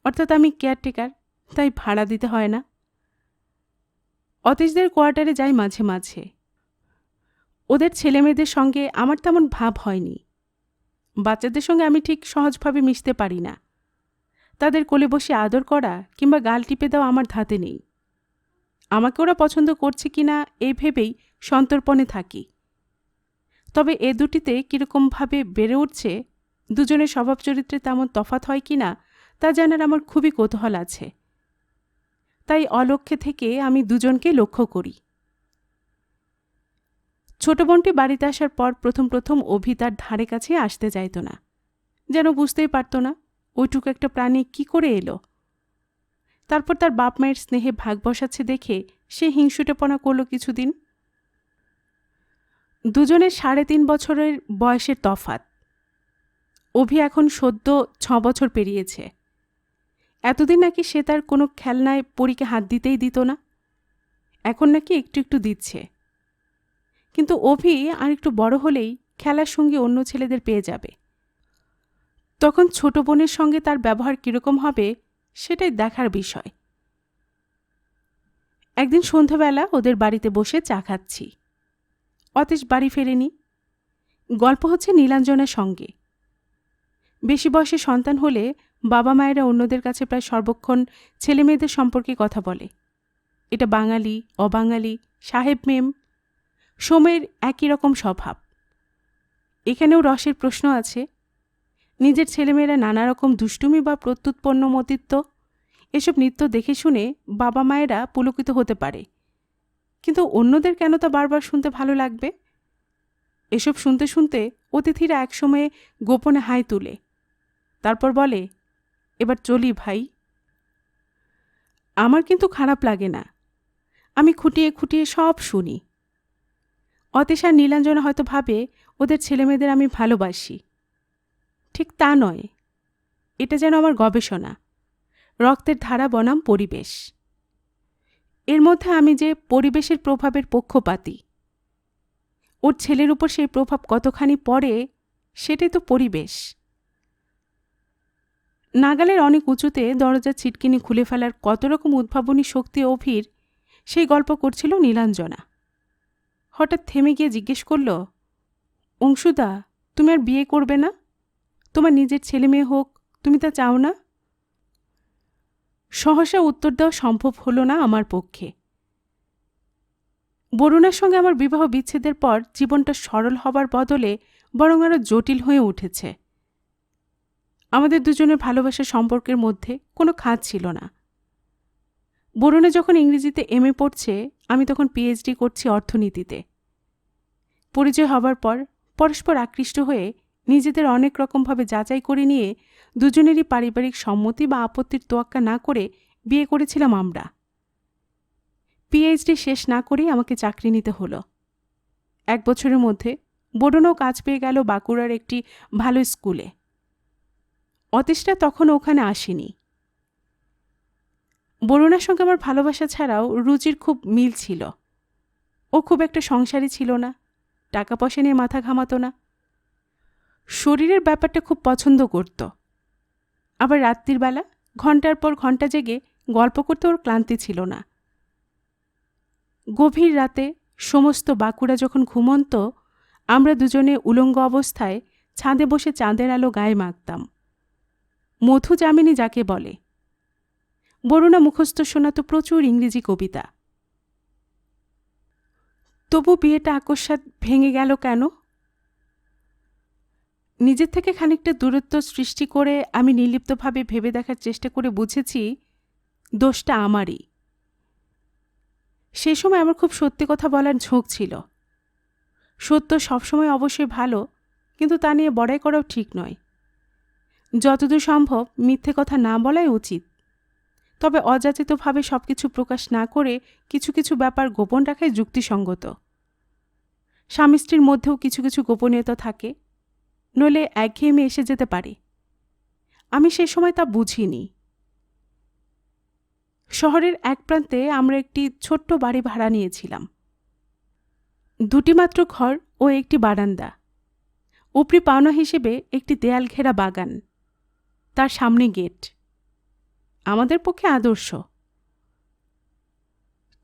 অর্থাৎ আমি কেয়ারটেকার, তাই ভাড়া দিতে হয় না। অতীশদের কোয়ার্টারে যাই মাঝে মাঝে। ওদের ছেলেমেয়েদের সঙ্গে আমার তেমন ভাব হয়নি। বাচ্চাদের সঙ্গে আমি ঠিক সহজভাবে মিশতে পারি না। তাদের কোলে বসে আদর করা কিংবা গাল টিপে দেওয়া আমার ধাতে নেই। আমাকে ওরা পছন্দ করছে কিনা এই ভেবেই সন্তর্পণে থাকি। তবে এ দুটিতে কীরকমভাবে বেড়ে উঠছে, দুজনের স্বভাব চরিত্রে তেমন তফাৎ হয় কিনা তা জানার আমার খুবই কৌতূহল আছে। তাই অলক্ষ্যে থেকে আমি দুজনকে লক্ষ্য করি। ছোট বোনটি বাড়িতে আসার পর প্রথম প্রথম অভি তার ধারে কাছে আসতে চাইত না। যেন বুঝতেই পারত না ওইটুকু একটা প্রাণী কি করে এলো। তারপর তার বাপ মায়ের স্নেহে ভাগ বসাচ্ছে দেখে সে হিংসুটেপনা করল কিছুদিন। দুজনের 3.5 বছরের বয়সের তফাৎ। অভি এখন সদ্য 6 বছর পেরিয়েছে। এতদিন নাকি সে তার কোনো খেলনায় পরীকে হাত দিতেই দিত না। এখন নাকি একটু একটু দিচ্ছে। কিন্তু অভি আর একটু বড় হলেই খেলার সঙ্গে অন্য ছেলেদের পেয়ে যাবে। তখন ছোট বোনের সঙ্গে তার ব্যবহার কীরকম হবে সেটাই দেখার বিষয়। একদিন সন্ধ্যাবেলা ওদের বাড়িতে বসে চা খাচ্ছি। অতীশ বাড়ি ফেরেনি। গল্প হচ্ছে নীলাঞ্জনার সঙ্গে। বেশি বয়সে সন্তান হলে বাবা মায়েরা অন্যদের কাছে প্রায় সর্বক্ষণ ছেলেমেয়েদের সম্পর্কে কথা বলে। এটা বাঙালি, অবাঙালি, সাহেব মেম, সোমের একই রকম স্বভাব। এখানেও রসের প্রশ্ন আছে। নিজের ছেলেমেয়েরা নানা রকম দুষ্টুমি বা প্রত্যুৎপন্ন মতিত্ব, এসব নিত্য দেখে শুনে বাবা মায়েরা পুলকিত হতে পারে। কিন্তু অন্যদের কেন তা বারবার শুনতে ভালো লাগবে? এসব শুনতে শুনতে অতিথিরা একসময়ে গোপনে হাই তুলে, তারপর বলে, এবার চলি ভাই। আমার কিন্তু খারাপ লাগে না। আমি খুঁটিয়ে খুঁটিয়ে সব শুনি। অতীশ আর নীলাঞ্জনা হয়তো ভাবে ওদের ছেলেমেয়েদের আমি ভালোবাসি। ঠিক তা নয়। এটা যেন আমার গবেষণা, রক্তের ধারা বনাম পরিবেশ। এর মধ্যে আমি যে পরিবেশের প্রভাবের পক্ষপাতী। ওর ছেলের উপর সেই প্রভাব কতখানি পড়ে সেটাই তো পরিবেশ। নাগালের অনেক উঁচুতে দরজার ছিটকিনি খুলে ফেলার কত রকম উদ্ভাবনী শক্তি অভির সেই গল্প করছিল নীলাঞ্জনা। হঠাৎ থেমে গিয়ে জিজ্ঞেস করল, অংশুদা, তুমি আর বিয়ে করবে না? তোমার নিজের ছেলে মেয়ে হোক, তুমি তা চাও না? সহসা উত্তর দেওয়া সম্ভব হলো না আমার পক্ষে। বরুণার সঙ্গে আমার বিবাহ বিচ্ছেদের পর জীবনটা সরল হবার বদলে বরং আরও জটিল হয়ে উঠেছে। আমাদের দুজনের ভালোবাসার সম্পর্কের মধ্যে কোনো খাঁজ ছিল না। বরুণা যখন ইংরেজিতে এমএ পড়ছে, আমি তখন পিএইচডি করছি অর্থনীতিতে। পরিচয় হবার পর পরস্পর আকৃষ্ট হয়ে নিজেদের অনেক রকমভাবে যাচাই করে নিয়ে দুজনেরই পারিবারিক সম্মতি বা আপত্তির তোয়াক্কা না করে বিয়ে করেছিলাম আমরা। পিএইচডি শেষ না করেই আমাকে চাকরি নিতে হলো। 1 বছরের মধ্যে বরুণাও কাজ পেয়ে গেল বাঁকুড়ার একটি ভালো স্কুলে। অতীশটা তখনও ওখানে আসেনি। বরুণার সঙ্গে আমার ভালোবাসা ছাড়াও রুচির খুব মিল ছিল। ও খুব একটা সংসারী ছিল না, টাকা পয়সা নিয়ে মাথা ঘামাতো না, শরীরের ব্যাপারটা খুব পছন্দ করত। আবার রাত্রির বেলা ঘণ্টার পর ঘণ্টা জেগে গল্প করতে ওর ক্লান্তি ছিল না। গভীর রাতে সমস্ত বাঁকুড়া যখন ঘুমন্ত, আমরা দুজনে উলঙ্গ অবস্থায় ছাদে বসে চাঁদের আলো গায়ে মাখতাম। মধু যামিনী যাকে বলে। বরুণা মুখস্থ শোনাত প্রচুর ইংরেজি কবিতা। তবু বিয়েটা আকস্মাৎ ভেঙে গেল কেন? নিজের থেকে খানিকটা দূরত্ব সৃষ্টি করে আমি নির্লিপ্তভাবে ভেবে দেখার চেষ্টা করে বুঝেছি দোষটা আমারই। সে সময় আমার খুব সত্যি কথা বলার ঝোঁক ছিল। সত্য সবসময় অবশ্যই ভালো, কিন্তু তা নিয়ে বড়াই করাও ঠিক নয়। যতদূর সম্ভব মিথ্যে কথা না বলাই উচিত। তবে অযাচিতভাবে সবকিছু প্রকাশ না করে কিছু কিছু ব্যাপার গোপন রাখাই যুক্তিসঙ্গত। স্বামী স্ত্রীর মধ্যেও কিছু কিছু গোপনীয়তা থাকে, নইলে একঘেয়েমি এসে যেতে পারে। আমি সে সময় তা বুঝিনি। শহরের এক প্রান্তে আমরা একটি ছোট্ট বাড়ি ভাড়া নিয়েছিলাম। 2টি মাত্র ঘর ও একটি বারান্দা। উপরি পাওনা হিসেবে একটি দেয়াল ঘেরা বাগান, তার সামনে গেট। আমাদের পক্ষে আদর্শ।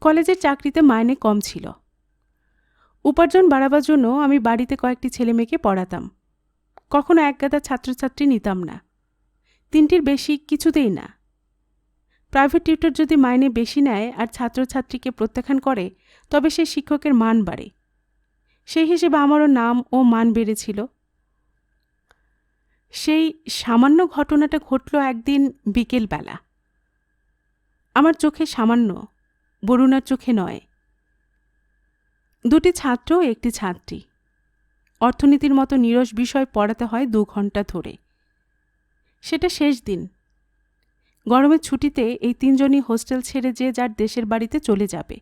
কলেজের চাকরিতে মাইনে কম ছিল। উপার্জন বাড়াবার জন্য আমি বাড়িতে কয়েকটি ছেলেমেয়েকে পড়াতাম। কখনো একগাদা ছাত্রছাত্রী নিতাম না, 3টির বেশি কিছুতেই না। প্রাইভেট টিউটর যদি মাইনে বেশি নেয় আর ছাত্রছাত্রীকে প্রত্যাখ্যান করে, তবে সে শিক্ষকের মান বাড়ে। সেই হিসেবে আমারও নাম ও মান বেড়েছিল। সেই সামান্য ঘটনাটা ঘটল একদিন বিকেলবেলা। আমার চোখে সামান্য, বরুণার চোখে নয়। 2টি ছাত্র ও একটি ছাত্রী। অর্থনীতির মতো নিরস বিষয় পড়াতে হয় 2 ঘণ্টা ধরে। সেটা শেষ দিন। গরমের ছুটিতে এই 3 জনই হোস্টেল ছেড়ে যে যার দেশের বাড়িতে চলে যাবে।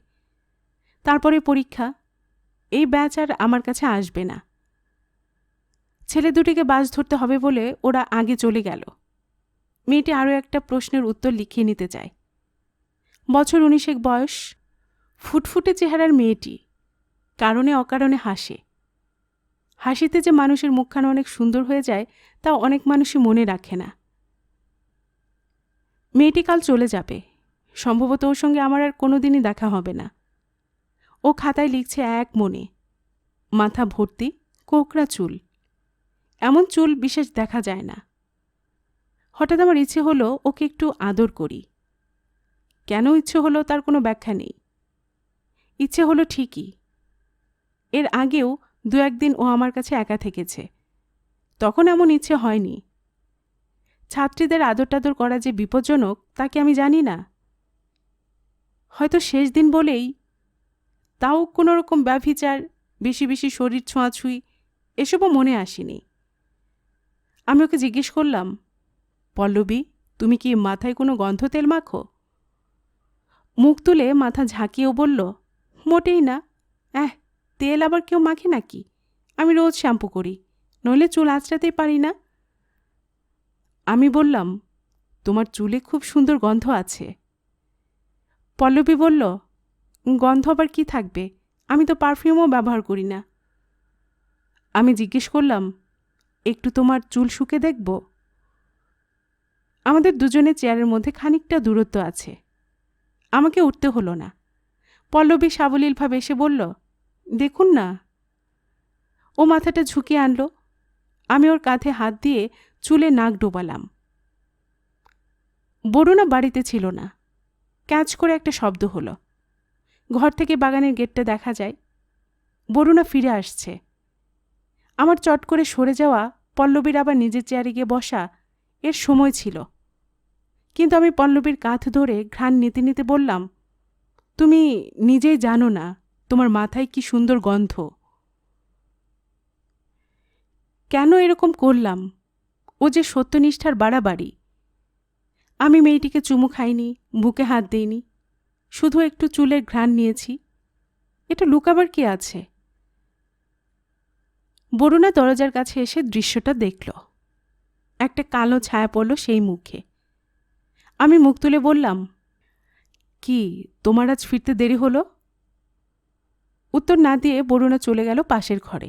তারপরে পরীক্ষা। এই ব্যাচ আর আমার কাছে আসবে না। ছেলে দুটিকে বাস ধরতে হবে বলে ওরা আগে চলে গেল। মেয়েটি আরও একটা প্রশ্নের উত্তর লিখিয়ে নিতে চায়। বছর 19 বয়স, ফুটফুটে চেহারার মেয়েটি কারণে অকারণে হাসে। হাসিতে যে মানুষের মুখখানা অনেক সুন্দর হয়ে যায় তা অনেক মানুষই মনে রাখে না। মেয়েটি কাল চলে যাবে। সম্ভবত ওর সঙ্গে আমার আর কোনোদিনই দেখা হবে না। ও খাতায় লিখছে এক মনে। মাথা ভর্তি কোকড়া চুল। এমন চুল বিশেষ দেখা যায় না। হঠাৎ আমার ইচ্ছে হলো ওকে একটু আদর করি। কেন ইচ্ছে হলো তার কোনো ব্যাখ্যা নেই। ইচ্ছে হলো ঠিকই। এর আগেও 2-1 দিন ও আমার কাছে একা থেকেছে, তখন এমন ইচ্ছে হয়নি। ছাত্রীদের আদর টাদর করা যে বিপজ্জনক তা কি আমি জানি না? হয়তো শেষ দিন বলেই, তাও কোনো রকম ব্যভিচার, বেশি বেশি শরীর ছোঁয়াছুঁই এসবও মনে আসেনি। আমি ওকে জিজ্ঞেস করলাম, পল্লবী, তুমি কি মাথায় কোনো গন্ধ তেল মাখো? মুখ তুলে মাথা ঝাঁকিয়েও বলল, মোটেই না। তেল আবার কেউ মাখে নাকি? আমি রোজ শ্যাম্পু করি, নইলে চুল আঁচড়াতেই পারি না। আমি বললাম, তোমার চুলে খুব সুন্দর গন্ধ আছে। পল্লবী বলল, গন্ধ আবার কি থাকবে, আমি তো পারফিউমও ব্যবহার করি না। আমি জিজ্ঞেস করলাম, একটু তোমার চুল শুকে দেখব? আমাদের দুজনের চেয়ারের মধ্যে খানিকটা দূরত্ব আছে। আমাকে উঠতে হলো না। পল্লবী সাবলীলভাবে এসে বলল, দেখুন না। ও মাথাটা ঝুঁকিয়ে আনল। আমি ওর কাঁধে হাত দিয়ে চুলে নাক ডোবালাম। বরুণা বাড়িতে ছিল না। ক্যাচ করে একটা শব্দ হলো। ঘর থেকে বাগানের গেটটা দেখা যায়। বরুণা ফিরে আসছে। আমার চট করে সরে যাওয়া, পল্লবীর আবার নিজের চেয়ারে গিয়ে বসা এর সময় ছিল। কিন্তু আমি পল্লবীর কাঁধ ধরে ঘ্রাণ নিতে নিতে বললাম, তুমি নিজেই জানো না তোমার মাথায় কি সুন্দর গন্ধ। কেন এরকম করলাম? ও যে সত্যনিষ্ঠার বাড়াবাড়ি। আমি মেয়েটিকে চুমু খাইনি, বুকে হাত দিইনি, শুধু একটু চুলের ঘ্রাণ নিয়েছি। এটা লুকাবার কি আছে? বরুণা দরজার কাছে এসে দৃশ্যটা দেখল। একটা কালো ছায়া পড়ল সেই মুখে। আমি মুখ তুলে বললাম, কি তোমার আজ ফিরতে দেরি হলো? উত্তর না দিয়ে বরুণা চলে গেল পাশের ঘরে।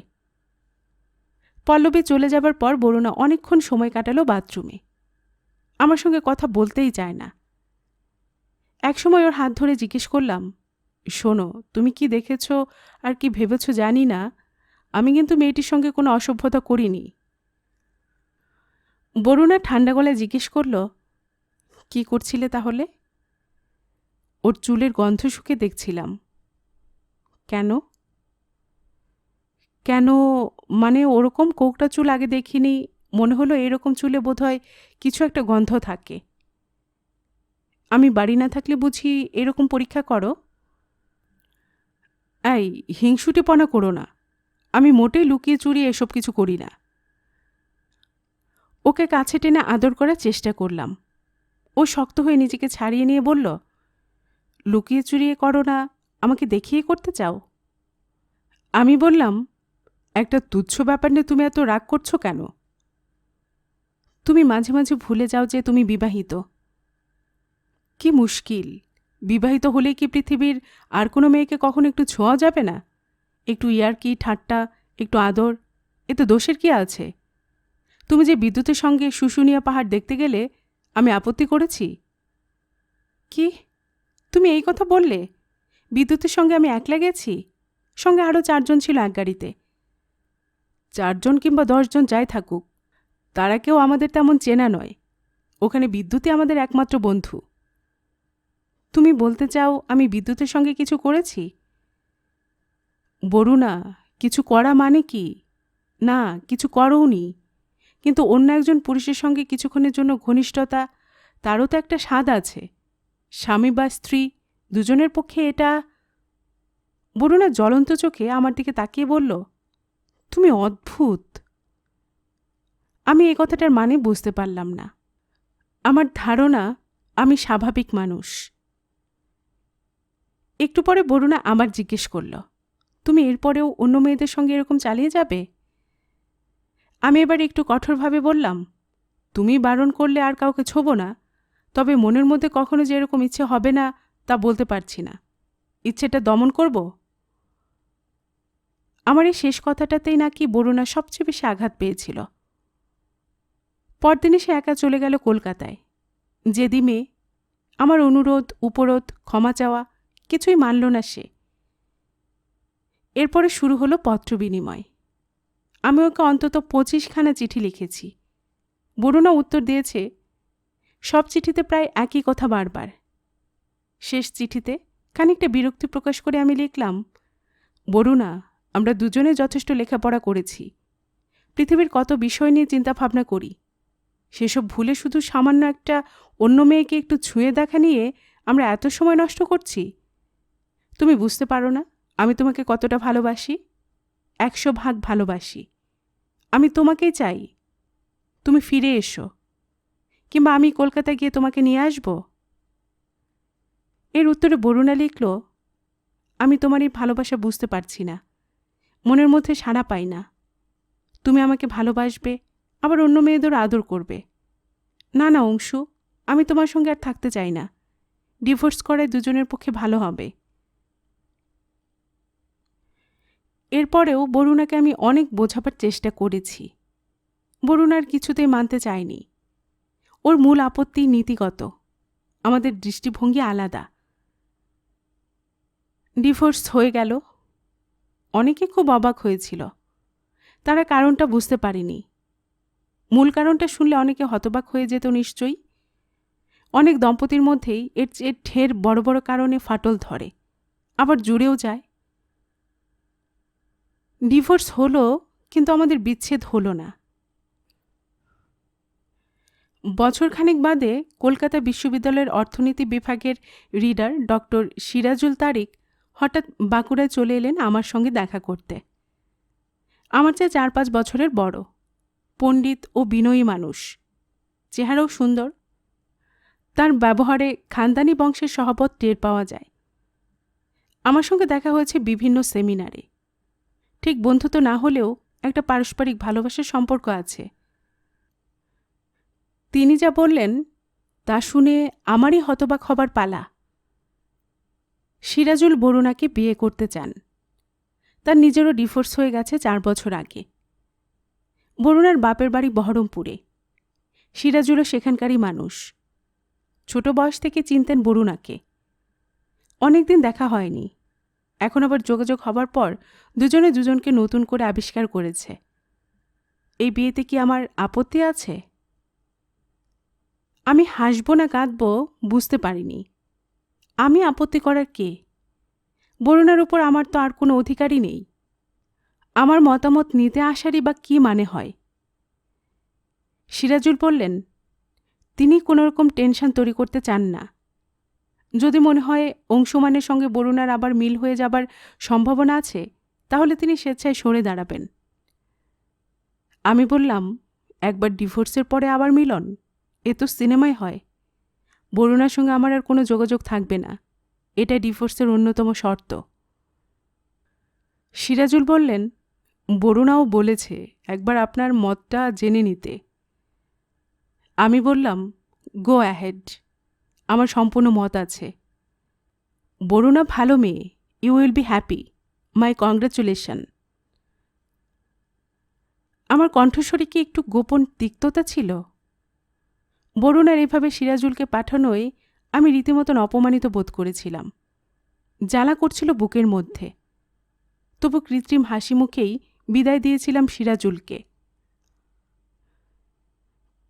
পল্লবী চলে যাবার পর বরুণা অনেকক্ষণ সময় কাটালো বাথরুমে। আমার সঙ্গে কথা বলতেই চায় না। একসময় ওর হাত ধরে জিজ্ঞেস করলাম, শোনো, তুমি কি দেখেছ আর কি ভেবেছ জানি না, আমি কিন্তু মেয়েটির সঙ্গে কোনো অসভ্যতা করিনি। বরুণা ঠান্ডা গলায় জিজ্ঞেস করল, কি করছিলে তাহলে? ওর চুলের গন্ধ শুকে দেখছিলাম। কেন? কেন মানে ওরকম কোকড়া চুল আগে দেখিনি, মনে হলো এরকম চুলে বোধহয় কিছু একটা গন্ধ থাকে। আমি বাড়ি না থাকলে বুঝি এরকম পরীক্ষা করো? এই হিংসুটেপনা করো না। আমি মোটেই লুকিয়ে চুরিয়ে এসব কিছু করি না। ওকে কাছে টেনে আদর করার চেষ্টা করলাম। ও শক্ত হয়ে নিজেকে ছাড়িয়ে নিয়ে বলল, লুকিয়ে চুরিয়ে করো না, আমাকে দেখিয়ে করতে চাও? আমি বললাম, একটা তুচ্ছ ব্যাপার নিয়ে তুমি এত রাগ করছো কেন? তুমি মাঝে মাঝে ভুলে যাও যে তুমি বিবাহিত। কি মুশকিল! বিবাহিত হলেই কি পৃথিবীর আর কোনো মেয়েকে কখনো একটু ছোঁয়া যাবে না? একটু ইয়ার্কি, ঠাট্টা, একটু আদর, এতে দোষের কি আছে? তুমি যে বিদ্যুতের সঙ্গে শুশুনিয়া পাহাড় দেখতে গেলে আমি আপত্তি করেছি? কি, তুমি এই কথা বললে? বিদ্যুতের সঙ্গে আমি একলা গেছি? সঙ্গে আরও 4 জন ছিল এক গাড়িতে। 4 জন কিংবা 10 জন যাই থাকুক, তারা কেউ আমাদের তেমন চেনা নয়। ওখানে বিদ্যুৎই আমাদের একমাত্র বন্ধু। তুমি বলতে চাও আমি বিদ্যুতের সঙ্গে কিছু করেছি? বরুণা, কিছু করা মানে কি? না, কিছু করোনি। কিন্তু অন্য একজন পুরুষের সঙ্গে কিছুক্ষণের জন্য ঘনিষ্ঠতা, তারও তো একটা স্বাদ আছে। স্বামী বা স্ত্রী দুজনের পক্ষে এটা। বরুণা জ্বলন্ত চোখে আমার দিকে তাকিয়ে বলল, তুমি অদ্ভুত। আমি এই কথাটার মানে বুঝতে পারলাম না। আমার ধারণা আমি স্বাভাবিক মানুষ। একটু পরে বরুণা আবার জিজ্ঞেস করল, তুমি এরপরেও অন্য মেয়েদের সঙ্গে এরকম চালিয়ে যাবে? আমি এবার একটু কঠোরভাবে বললাম, তুমি বারণ করলে আর কাউকে ছোবো না, তবে মনের মধ্যে কখনো যে এরকম ইচ্ছে হবে না তা বলতে পারছি না। ইচ্ছেটা দমন করব? আমার এই শেষ কথাটাতেই নাকি বরুণা সবচেয়ে বেশি আঘাত পেয়েছিল। পরদিনে সে একা চলে গেল কলকাতায়। জেদি মেয়ে, আমার অনুরোধ, উপরোধ, ক্ষমা চাওয়া কিছুই মানল না সে। এরপরে শুরু হলো পত্র বিনিময়। আমি ওকে অন্তত 25খানা চিঠি লিখেছি। বরুণা উত্তর দিয়েছে। সব চিঠিতে প্রায় একই কথা বারবার। শেষ চিঠিতে খানিকটা বিরক্তি প্রকাশ করে আমি লিখলাম, বরুণা, আমরা দুজনে যথেষ্ট লেখাপড়া করেছি। পৃথিবীর কত বিষয় নিয়ে চিন্তাভাবনা করি। সেসব ভুলে শুধু সামান্য একটা অন্য মেয়েকে একটু ছুঁয়ে দেখা নিয়ে আমরা এত সময় নষ্ট করছি। তুমি বুঝতে পারো না আমি তোমাকে কতটা ভালোবাসি। 100 ভাগ ভালোবাসি। আমি তোমাকেই চাই। তুমি ফিরে এসো, কিংবা আমি কলকাতায় গিয়ে তোমাকে নিয়ে আসব। এর উত্তরে বরুণা লিখল, আমি তোমার এই ভালোবাসা বুঝতে পারছি না, মনের মধ্যে সাড়া পাই না। তুমি আমাকে ভালোবাসবে, আবার অন্য মেয়েদের আদর করবে। না না অংশু, আমি তোমার সঙ্গে আর থাকতে চাই না। ডিভোর্স করাই দুজনের পক্ষে ভালো হবে। এরপরেও বরুণাকে আমি অনেক বোঝাবার চেষ্টা করেছি। বরুণার কিছুতেই মানতে চায়নি। ওর মূল আপত্তি নীতিগত, আমাদের দৃষ্টিভঙ্গি আলাদা। ডিভোর্স হয়ে গেল। অনেকে খুব অবাক হয়েছিল, তারা কারণটা বুঝতে পারেনি। মূল কারণটা শুনলে অনেকে হতবাক হয়ে যেত নিশ্চয়ই। অনেক দম্পতির মধ্যেই এর চেয়ে ঢের বড় বড় কারণে ফাটল ধরে, আবার জুড়েও যায়। ডিভোর্স হলো, কিন্তু আমাদের বিচ্ছেদ হলো না। বছরখানেক বাদে কলকাতা বিশ্ববিদ্যালয়ের অর্থনীতি বিভাগের রিডার ডক্টর সিরাজুল তারিক হঠাৎ বাঁকুড়ায় চলে এলেন আমার সঙ্গে দেখা করতে। আমার চেয়ে 4-5 বছরের বড়, পণ্ডিত ও বিনয়ী মানুষ, চেহারাও সুন্দর। তার ব্যবহারে খানদানি বংশের স্বভাবত টের পাওয়া যায়। আমার সঙ্গে দেখা হয়েছে বিভিন্ন সেমিনারে। ঠিক বন্ধুত্ব না হলেও একটা পারস্পরিক ভালোবাসার সম্পর্ক আছে। তিনি যা বললেন তা শুনে আমারই হতবাক হবার পালা। সিরাজুল বরুণাকে বিয়ে করতে চান। তার নিজেরও ডিভোর্স হয়ে গেছে 4 বছর আগে। বরুণার বাপের বাড়ি বহরমপুরে। সিরাজুলও সেখানকারই মানুষ। ছোট বয়স থেকে চিনতেন বরুণাকে। অনেকদিন দেখা হয়নি। এখন আবার যোগাযোগ হবার পর দুজনে দুজনকে নতুন করে আবিষ্কার করেছে। এই বিয়েতে কি আমার আপত্তি আছে? আমি হাসব না কাঁদব বুঝতে পারিনি। আমি আপত্তি করার কে? বরুণার উপর আমার তো আর কোনো অধিকারই নেই। আমার মতামত নিতে আসারই বা কী মানে হয়? সিরাজুল বললেন, তিনি কোনোরকম টেনশন তৈরি করতে চান না। যদি মনে হয় অংশুমানের সঙ্গে বরুণার আবার মিল হয়ে যাবার সম্ভাবনা আছে, তাহলে তিনি স্বেচ্ছায় সরে দাঁড়াবেন। আমি বললাম, একবার ডিভোর্সের পরে আবার মিলন? এ তো সিনেমায় হয়। বরুণার সঙ্গে আমার আর কোনো যোগাযোগ থাকবে না। এটা ডিভোর্সের অন্যতম শর্ত। সিরাজুল বললেন, বরুণাও বলেছে একবার আপনার মতটা জেনে নিতে। আমি বললাম, গো অ্যাহেড, আমার সম্পূর্ণ মত আছে। বরুণা ভালো মেয়ে, you will be happy, my congratulation. আমার কণ্ঠস্বরে কি একটু গোপন তিক্ততা ছিল? বরুণার এভাবে সিরাজুলকে পাঠানোয় আমি রীতিমতন অপমানিত বোধ করেছিলাম। জ্বালা করছিল বুকের মধ্যে। তবু কৃত্রিম হাসি মুখেই বিদায় দিয়েছিলাম সিরাজুলকে।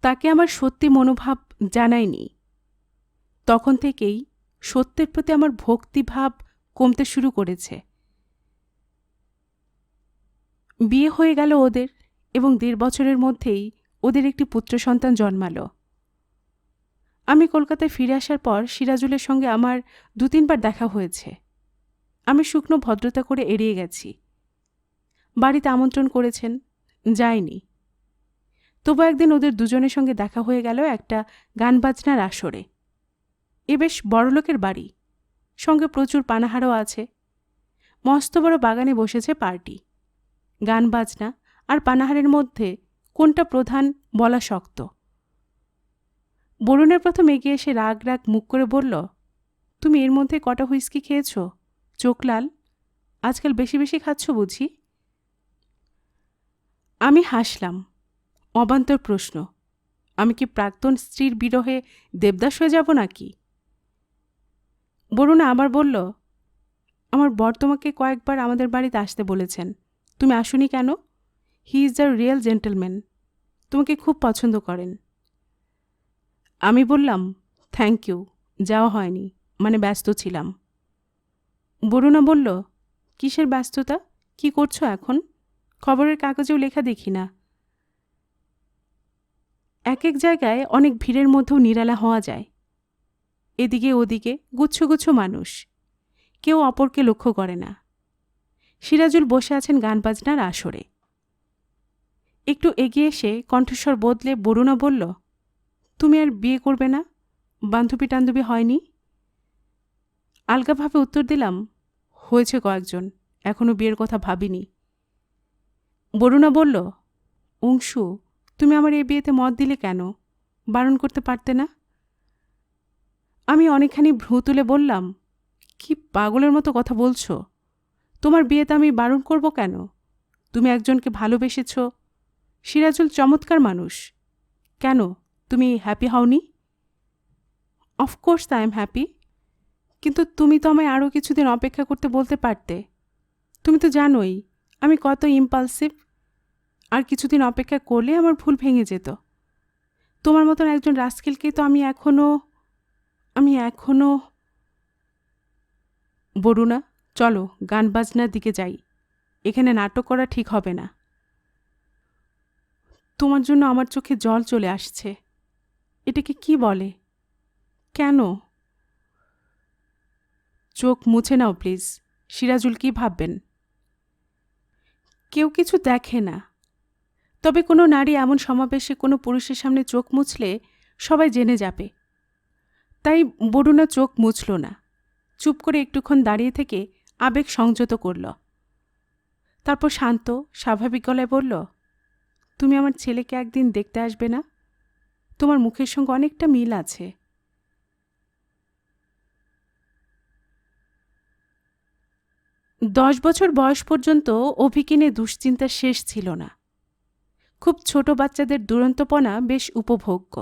তাকে আমার সত্যি মনোভাব জানায়নি। তখন থেকেই সত্যের প্রতি আমার ভক্তিভাব কমতে শুরু করেছে। বিয়ে হয়ে গেল ওদের, এবং 1.5 বছরের মধ্যেই ওদের একটি পুত্র সন্তান জন্মাল। আমি কলকাতায় ফিরে আসার পর সিরাজুলের সঙ্গে আমার 2-3 বার দেখা হয়েছে। আমি শুকনো ভদ্রতা করে এড়িয়ে গেছি। বাড়িতে আমন্ত্রণ করেছেন, যাইনি। তবু একদিন ওদের দুজনের সঙ্গে দেখা হয়ে গেল একটা গান বাজনার আসরে। এ বেশ বড়লোকের বাড়ি, সঙ্গে প্রচুর পানাহারও আছে। মস্ত বড় বাগানে বসেছে পার্টি। গান বাজনা আর পানাহারের মধ্যে কোনটা প্রধান বলা শক্ত। বরুণের প্রথম এগিয়ে এসে রাগ রাগ মুখ করে বলল, তুমি এর মধ্যে কটা হুইস্কি খেয়েছ? চোখ লাল, আজকাল বেশি বেশি খাচ্ছ বুঝি? আমি হাসলাম। অবান্তর প্রশ্ন। আমি কি প্রাক্তন স্ত্রীর বিরহে দেবদাস হয়ে যাব নাকি? বরুণা আবার বলল, আমার বর তোমাকে কয়েকবার আমাদের বাড়িতে আসতে বলেছেন, তুমি আসোনি কেন? He is the real gentleman, তোমাকে খুব পছন্দ করেন। আমি বললাম, থ্যাংক ইউ, যাওয়া হয়নি, মানে ব্যস্ত ছিলাম। বরুণা বলল, কিসের ব্যস্ততা? কি করছো এখন? খবরের কাগজেও লেখা দেখি না। এক এক জায়গায় অনেক ভিড়ের মধ্যেও নিরালা হওয়া যায়। এদিকে ওদিকে গুচ্ছ গুচ্ছ মানুষ, কেউ অপরকে লক্ষ্য করে না। সিরাজুল বসে আছেন গান বাজনার আসরে। একটু এগিয়ে এসে কণ্ঠস্বর বদলে বরুণা বলল, তুমি আর বিয়ে করবে না? বান্ধবী টান্ধবী হয়নি? আলগাভাবে উত্তর দিলাম, হয়েছে কয়েকজন, এখনো বিয়ের কথা ভাবিনি। বরুণা বলল, অংশু, তুমি আমার এই বিয়েতে মত দিলে কেন? বারণ করতে পারতে না? আমি অনেকখানি ভ্রু তুলে বললাম, কি পাগলের মতো কথা বলছো? তোমার বিয়েতে আমি বারণ করব কেন? তুমি একজনকে ভালোবেসেছ। সিরাজুল চমৎকার মানুষ। কেন, তুমি হ্যাপি হওনি? অফকোর্স আই এম হ্যাপি, কিন্তু তুমি তো আমায় আরও কিছুদিন অপেক্ষা করতে বলতে পারতে। তুমি তো জানোই আমি কত ইম্পালসিভ। আর কিছুদিন অপেক্ষা করলে আমার ভুল ভেঙে যেত। তোমার মতন একজন রাস্কেলকে তো আমি এখনো বরুণা, চলো গান বাজনার দিকে যাই। এখানে নাটক করা ঠিক হবে না। তোমার জন্য আমার চোখে জল চলে আসছে। এটাকে কি বলে? কেন? চোখ মুছে নাও প্লিজ। সিরাজুল কি ভাববেন? কেউ কিছু দেখে না, তবে কোনো নারী এমন সমাবেশে কোনো পুরুষের সামনে চোখ মুছলে সবাই জেনে যাবে। তাই বরুণা চোখ মুছল না, চুপ করে একটুক্ষণ দাঁড়িয়ে থেকে আবেগ সংযত করল। তারপর শান্ত স্বাভাবিক গলায় বলল, তুমি আমার ছেলেকে একদিন দেখতে আসবে না? তোমার মুখের সঙ্গে অনেকটা মিল আছে। 10 বছর বয়স পর্যন্ত অভিকে নিয়ে দুশ্চিন্তার শেষ ছিল না। খুব ছোট বাচ্চাদের দুরন্তপনা বেশ উপভোগ্য,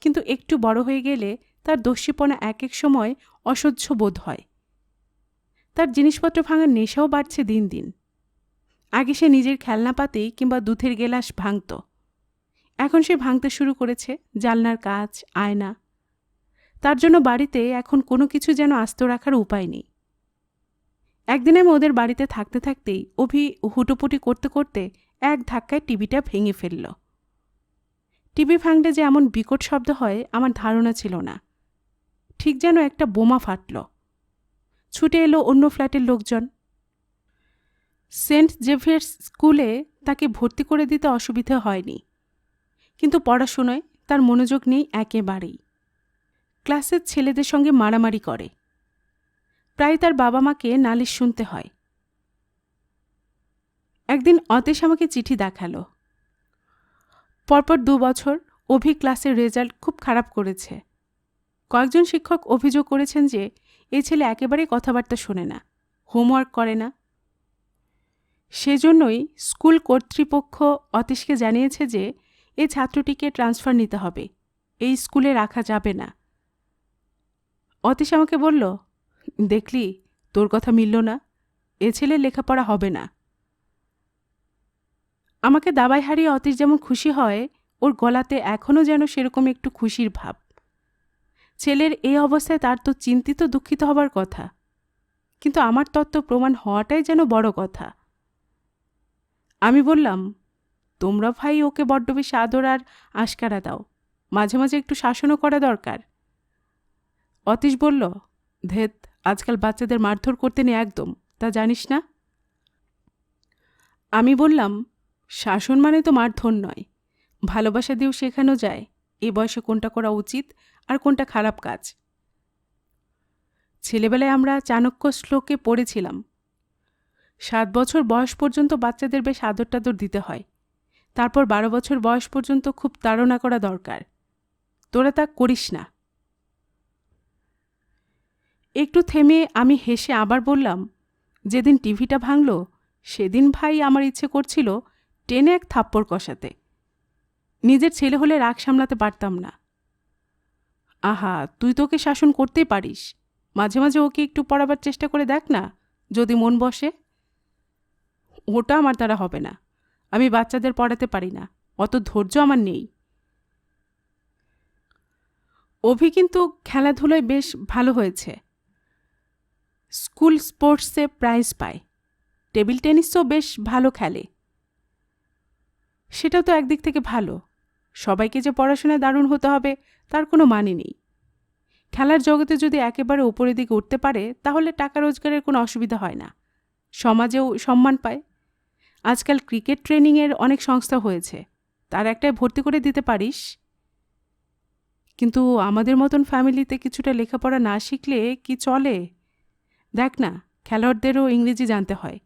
কিন্তু একটু বড় হয়ে গেলে তার দস্যিপনা এক এক সময় অসহ্য বোধ হয়। তার জিনিসপত্র ভাঙার নেশাও বাড়ছে দিন দিন। আগে সে নিজের খেলনাপাতি কিংবা দুধের গেলাস ভাঙত। এখন সে ভাঙতে শুরু করেছে জানলার কাচ, আয়না। তার জন্য বাড়িতে এখন কোনো কিছু যেন আস্ত রাখার উপায় নেই। একদিন আমি ওদের বাড়িতে থাকতে থাকতেই অভি হুটোপুটি করতে করতে এক ধাক্কায় টিভিটা ভেঙে ফেলল। টিভি ভাঙলে যে এমন বিকট শব্দ হয় আমার ধারণা ছিল না। ঠিক যেন একটা বোমা ফাটল। ছুটে এলো অন্য ফ্ল্যাটের লোকজন। সেন্ট জেভিয়ার্স স্কুলে তাকে ভর্তি করে দিতে অসুবিধা হয়নি, কিন্তু পড়াশোনায় তার মনোযোগ নেই একেবারেই। ক্লাসের ছেলেদের সঙ্গে মারামারি করে। প্রায় তার বাবা মাকে নালিশ শুনতে হয়। একদিন অতেশ আমাকে চিঠি দেখালো। পরপর 2 বছর অভি ক্লাসের রেজাল্ট খুব খারাপ করেছে। কয়েকজন শিক্ষক অভিযোগ করেছেন যে এই ছেলে একেবারেই কথাবার্তা শোনে না, হোমওয়ার্ক করে না। সেজন্যই স্কুল কর্তৃপক্ষ অতীশকে জানিয়েছে যে এই ছাত্রটিকে ট্রান্সফার নিতে হবে, এই স্কুলে রাখা যাবে না। অতীশ আমাকে বলল, দেখলি তোর কথা মিলল না, এ ছেলে লেখাপড়া হবে না। আমাকে দাবায় হারিয়ে অতীশ যেমন খুশি হয়, ওর গলাতে এখনও যেন সেরকম একটু খুশির ভাব। ছেলের এই অবস্থায় তার তো চিন্তিত দুঃখিত হবার কথা, কিন্তু আমার তত্ত্ব প্রমাণ হওয়াটাই যেন বড় কথা। আমি বললাম, তোমরা ভাই ওকে বড্ড বেশি আদর আর আশকারা দাও, মাঝে মাঝে একটু শাসনও করা দরকার। অতীশ বলল, ধেত, আজকাল বাচ্চাদের মারধর করতে নেই একদম, তা জানিস না? আমি বললাম, শাসন মানে তো মারধর নয়, ভালোবাসা দিয়েও শেখানো যায় এ বয়সে কোনটা করা উচিত আর কোনটা খারাপ কাজ। ছেলেবেলায় আমরা চাণক্য শ্লোকে পড়েছিলাম, 7 বছর বয়স পর্যন্ত বাচ্চাদের বেশ আদর টাদর দিতে হয়, তারপর 12 বছর বয়স পর্যন্ত খুব তাড়না করা দরকার। তোরা তা করিস না। একটু থেমে আমি হেসে আবার বললাম, যেদিন টিভিটা ভাঙল সেদিন ভাই আমার ইচ্ছে করছিল টেনে এক থাপ্পড় কষাতে। নিজের ছেলে হলে রাগ সামলাতে পারতাম না। আহা, তুই তো ওকে শাসন করতেই পারিস, মাঝে মাঝে ওকে একটু পড়াবার চেষ্টা করে দেখ না, যদি মন বসে। ওটা আমার দ্বারা হবে না, আমি বাচ্চাদের পড়াতে পারি না, অত ধৈর্য আমার নেই। অভি কিন্তু খেলাধুলায় বেশ ভালো হয়েছে, স্কুল স্পোর্টসে প্রাইজ পায়, টেবিল টেনিসও বেশ ভালো খেলে। সেটাও তো একদিক থেকে ভালো। সবাইকে যে পড়াশোনায় দারুণ হতে হবে তার কোনো মানে নেই। খেলার জগতে যদি একেবারে উপরের দিকে উঠতে পারে তাহলে টাকা রোজগারের কোনো অসুবিধা হয় না, সমাজেও সম্মান পায়। আজকাল ক্রিকেট ট্রেনিংয়ের অনেক সংস্থা হয়েছে, তার একটায় ভর্তি করে দিতে পারিস। কিন্তু আমাদের মতন ফ্যামিলিতে কিছুটা লেখাপড়া না শিখলে কি চলে? দেখ না, খেলোয়াড়দেরও ইংরেজি জানতে হয়।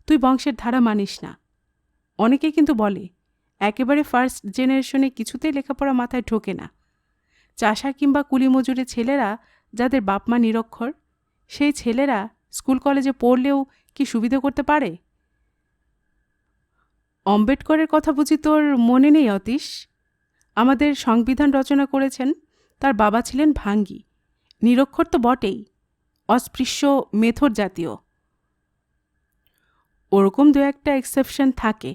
তুই বংশের ধারা মানিস না। অনেকেই কিন্তু বলে একেবারে ফার্স্ট জেনারেশনে কিছুতেই লেখাপড়া মাথায় ঢোকে না, চাষা কিংবা কুলিমজুরে ছেলেরা যাদের বাপ মা নিরক্ষর, সেই ছেলেরা স্কুল কলেজে পড়লেও কি সুবিধা করতে পারে? আম্বেদকরের কথা বুঝি তোর মনে নেই অতীশ? আমাদের সংবিধান রচনা করেছেন, তার বাবা ছিলেন ভাঙ্গি, নিরক্ষর তো বটেই, অস্পৃশ্য মেথর জাতীয়। ওরকম দু একটা এক্সেপশন থাকে।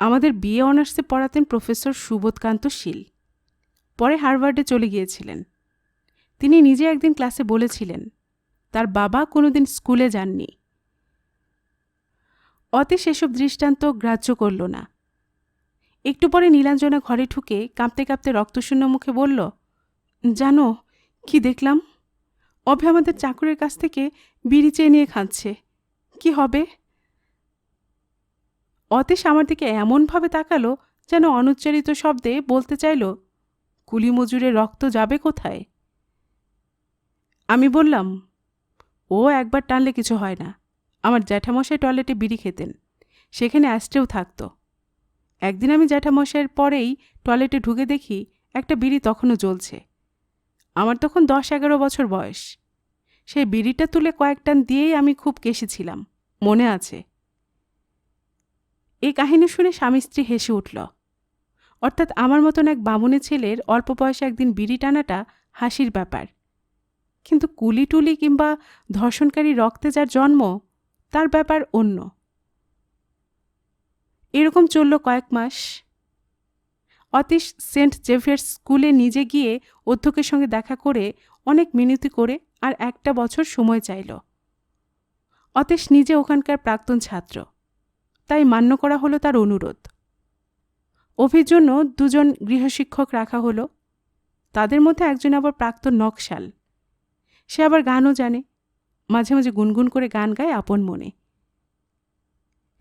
আমাদের বিএ অনার্সে পড়াতেন প্রফেসর সুবোধকান্ত শীল, পরে হার্ভার্ডে চলে গিয়েছিলেন। তিনি নিজে একদিন ক্লাসে বলেছিলেন তার বাবা কোনোদিন স্কুলে যাননি। অতীশ এসব দৃষ্টান্ত গ্রাহ্য করল না। একটু পরে নীলাঞ্জনা ঘরে ঢুকে কাঁপতে কাঁপতে রক্তশূন্য মুখে বলল, জানো কি দেখলাম? অভি আমাদের চাকরের কাছ থেকে বিড়ি চেয়ে নিয়ে খাচ্ছে। কি হবে? অতীশ আমার দিকে এমনভাবে তাকালো যেন অনুচ্চারিত শব্দে বলতে চাইল, কুলি মজুরের রক্ত যাবে কোথায়? আমি বললাম, ও একবার টানলে কিছু হয় না। আমার জ্যাঠামশাই টয়লেটে বিড়ি খেতেন, সেখানে অ্যাস্ট্রেও থাকত। একদিন আমি জ্যাঠামশাইয়ের পরেই টয়লেটে ঢুকে দেখি একটা বিড়ি তখনও জ্বলছে। আমার তখন 10-11 বছর বয়স। সেই বিড়িটা তুলে কয়েক টান দিয়েই আমি খুব কেসেছিলাম, মনে আছে। এই কাহিনী শুনে স্বামী স্ত্রী হেসে উঠল। অর্থাৎ আমার মতন এক বামুনের ছেলের অল্প বয়সে একদিন বিড়ি টানাটা হাসির ব্যাপার, কিন্তু কুলি টুলি কিংবা ধর্ষণকারী রক্তে যার জন্ম, তার ব্যাপার অন্য। এরকম চলল কয়েক মাস। অতীশ সেন্ট জেভিয়ার্স স্কুলে নিজে গিয়ে অধ্যক্ষের সঙ্গে দেখা করে অনেক মিনতি করে আর 1 বছর সময় চাইল। অতীশ নিজে ওখানকার প্রাক্তন ছাত্র, তাই মান্য করা হলো তার অনুরোধ। অভির জন্য 2 জন গৃহশিক্ষক রাখা হলো। তাদের মধ্যে একজন আবার প্রাক্তন নকশাল। সে আবার গানও জানে, মাঝে মাঝে গুনগুন করে গান গায় আপন মনে।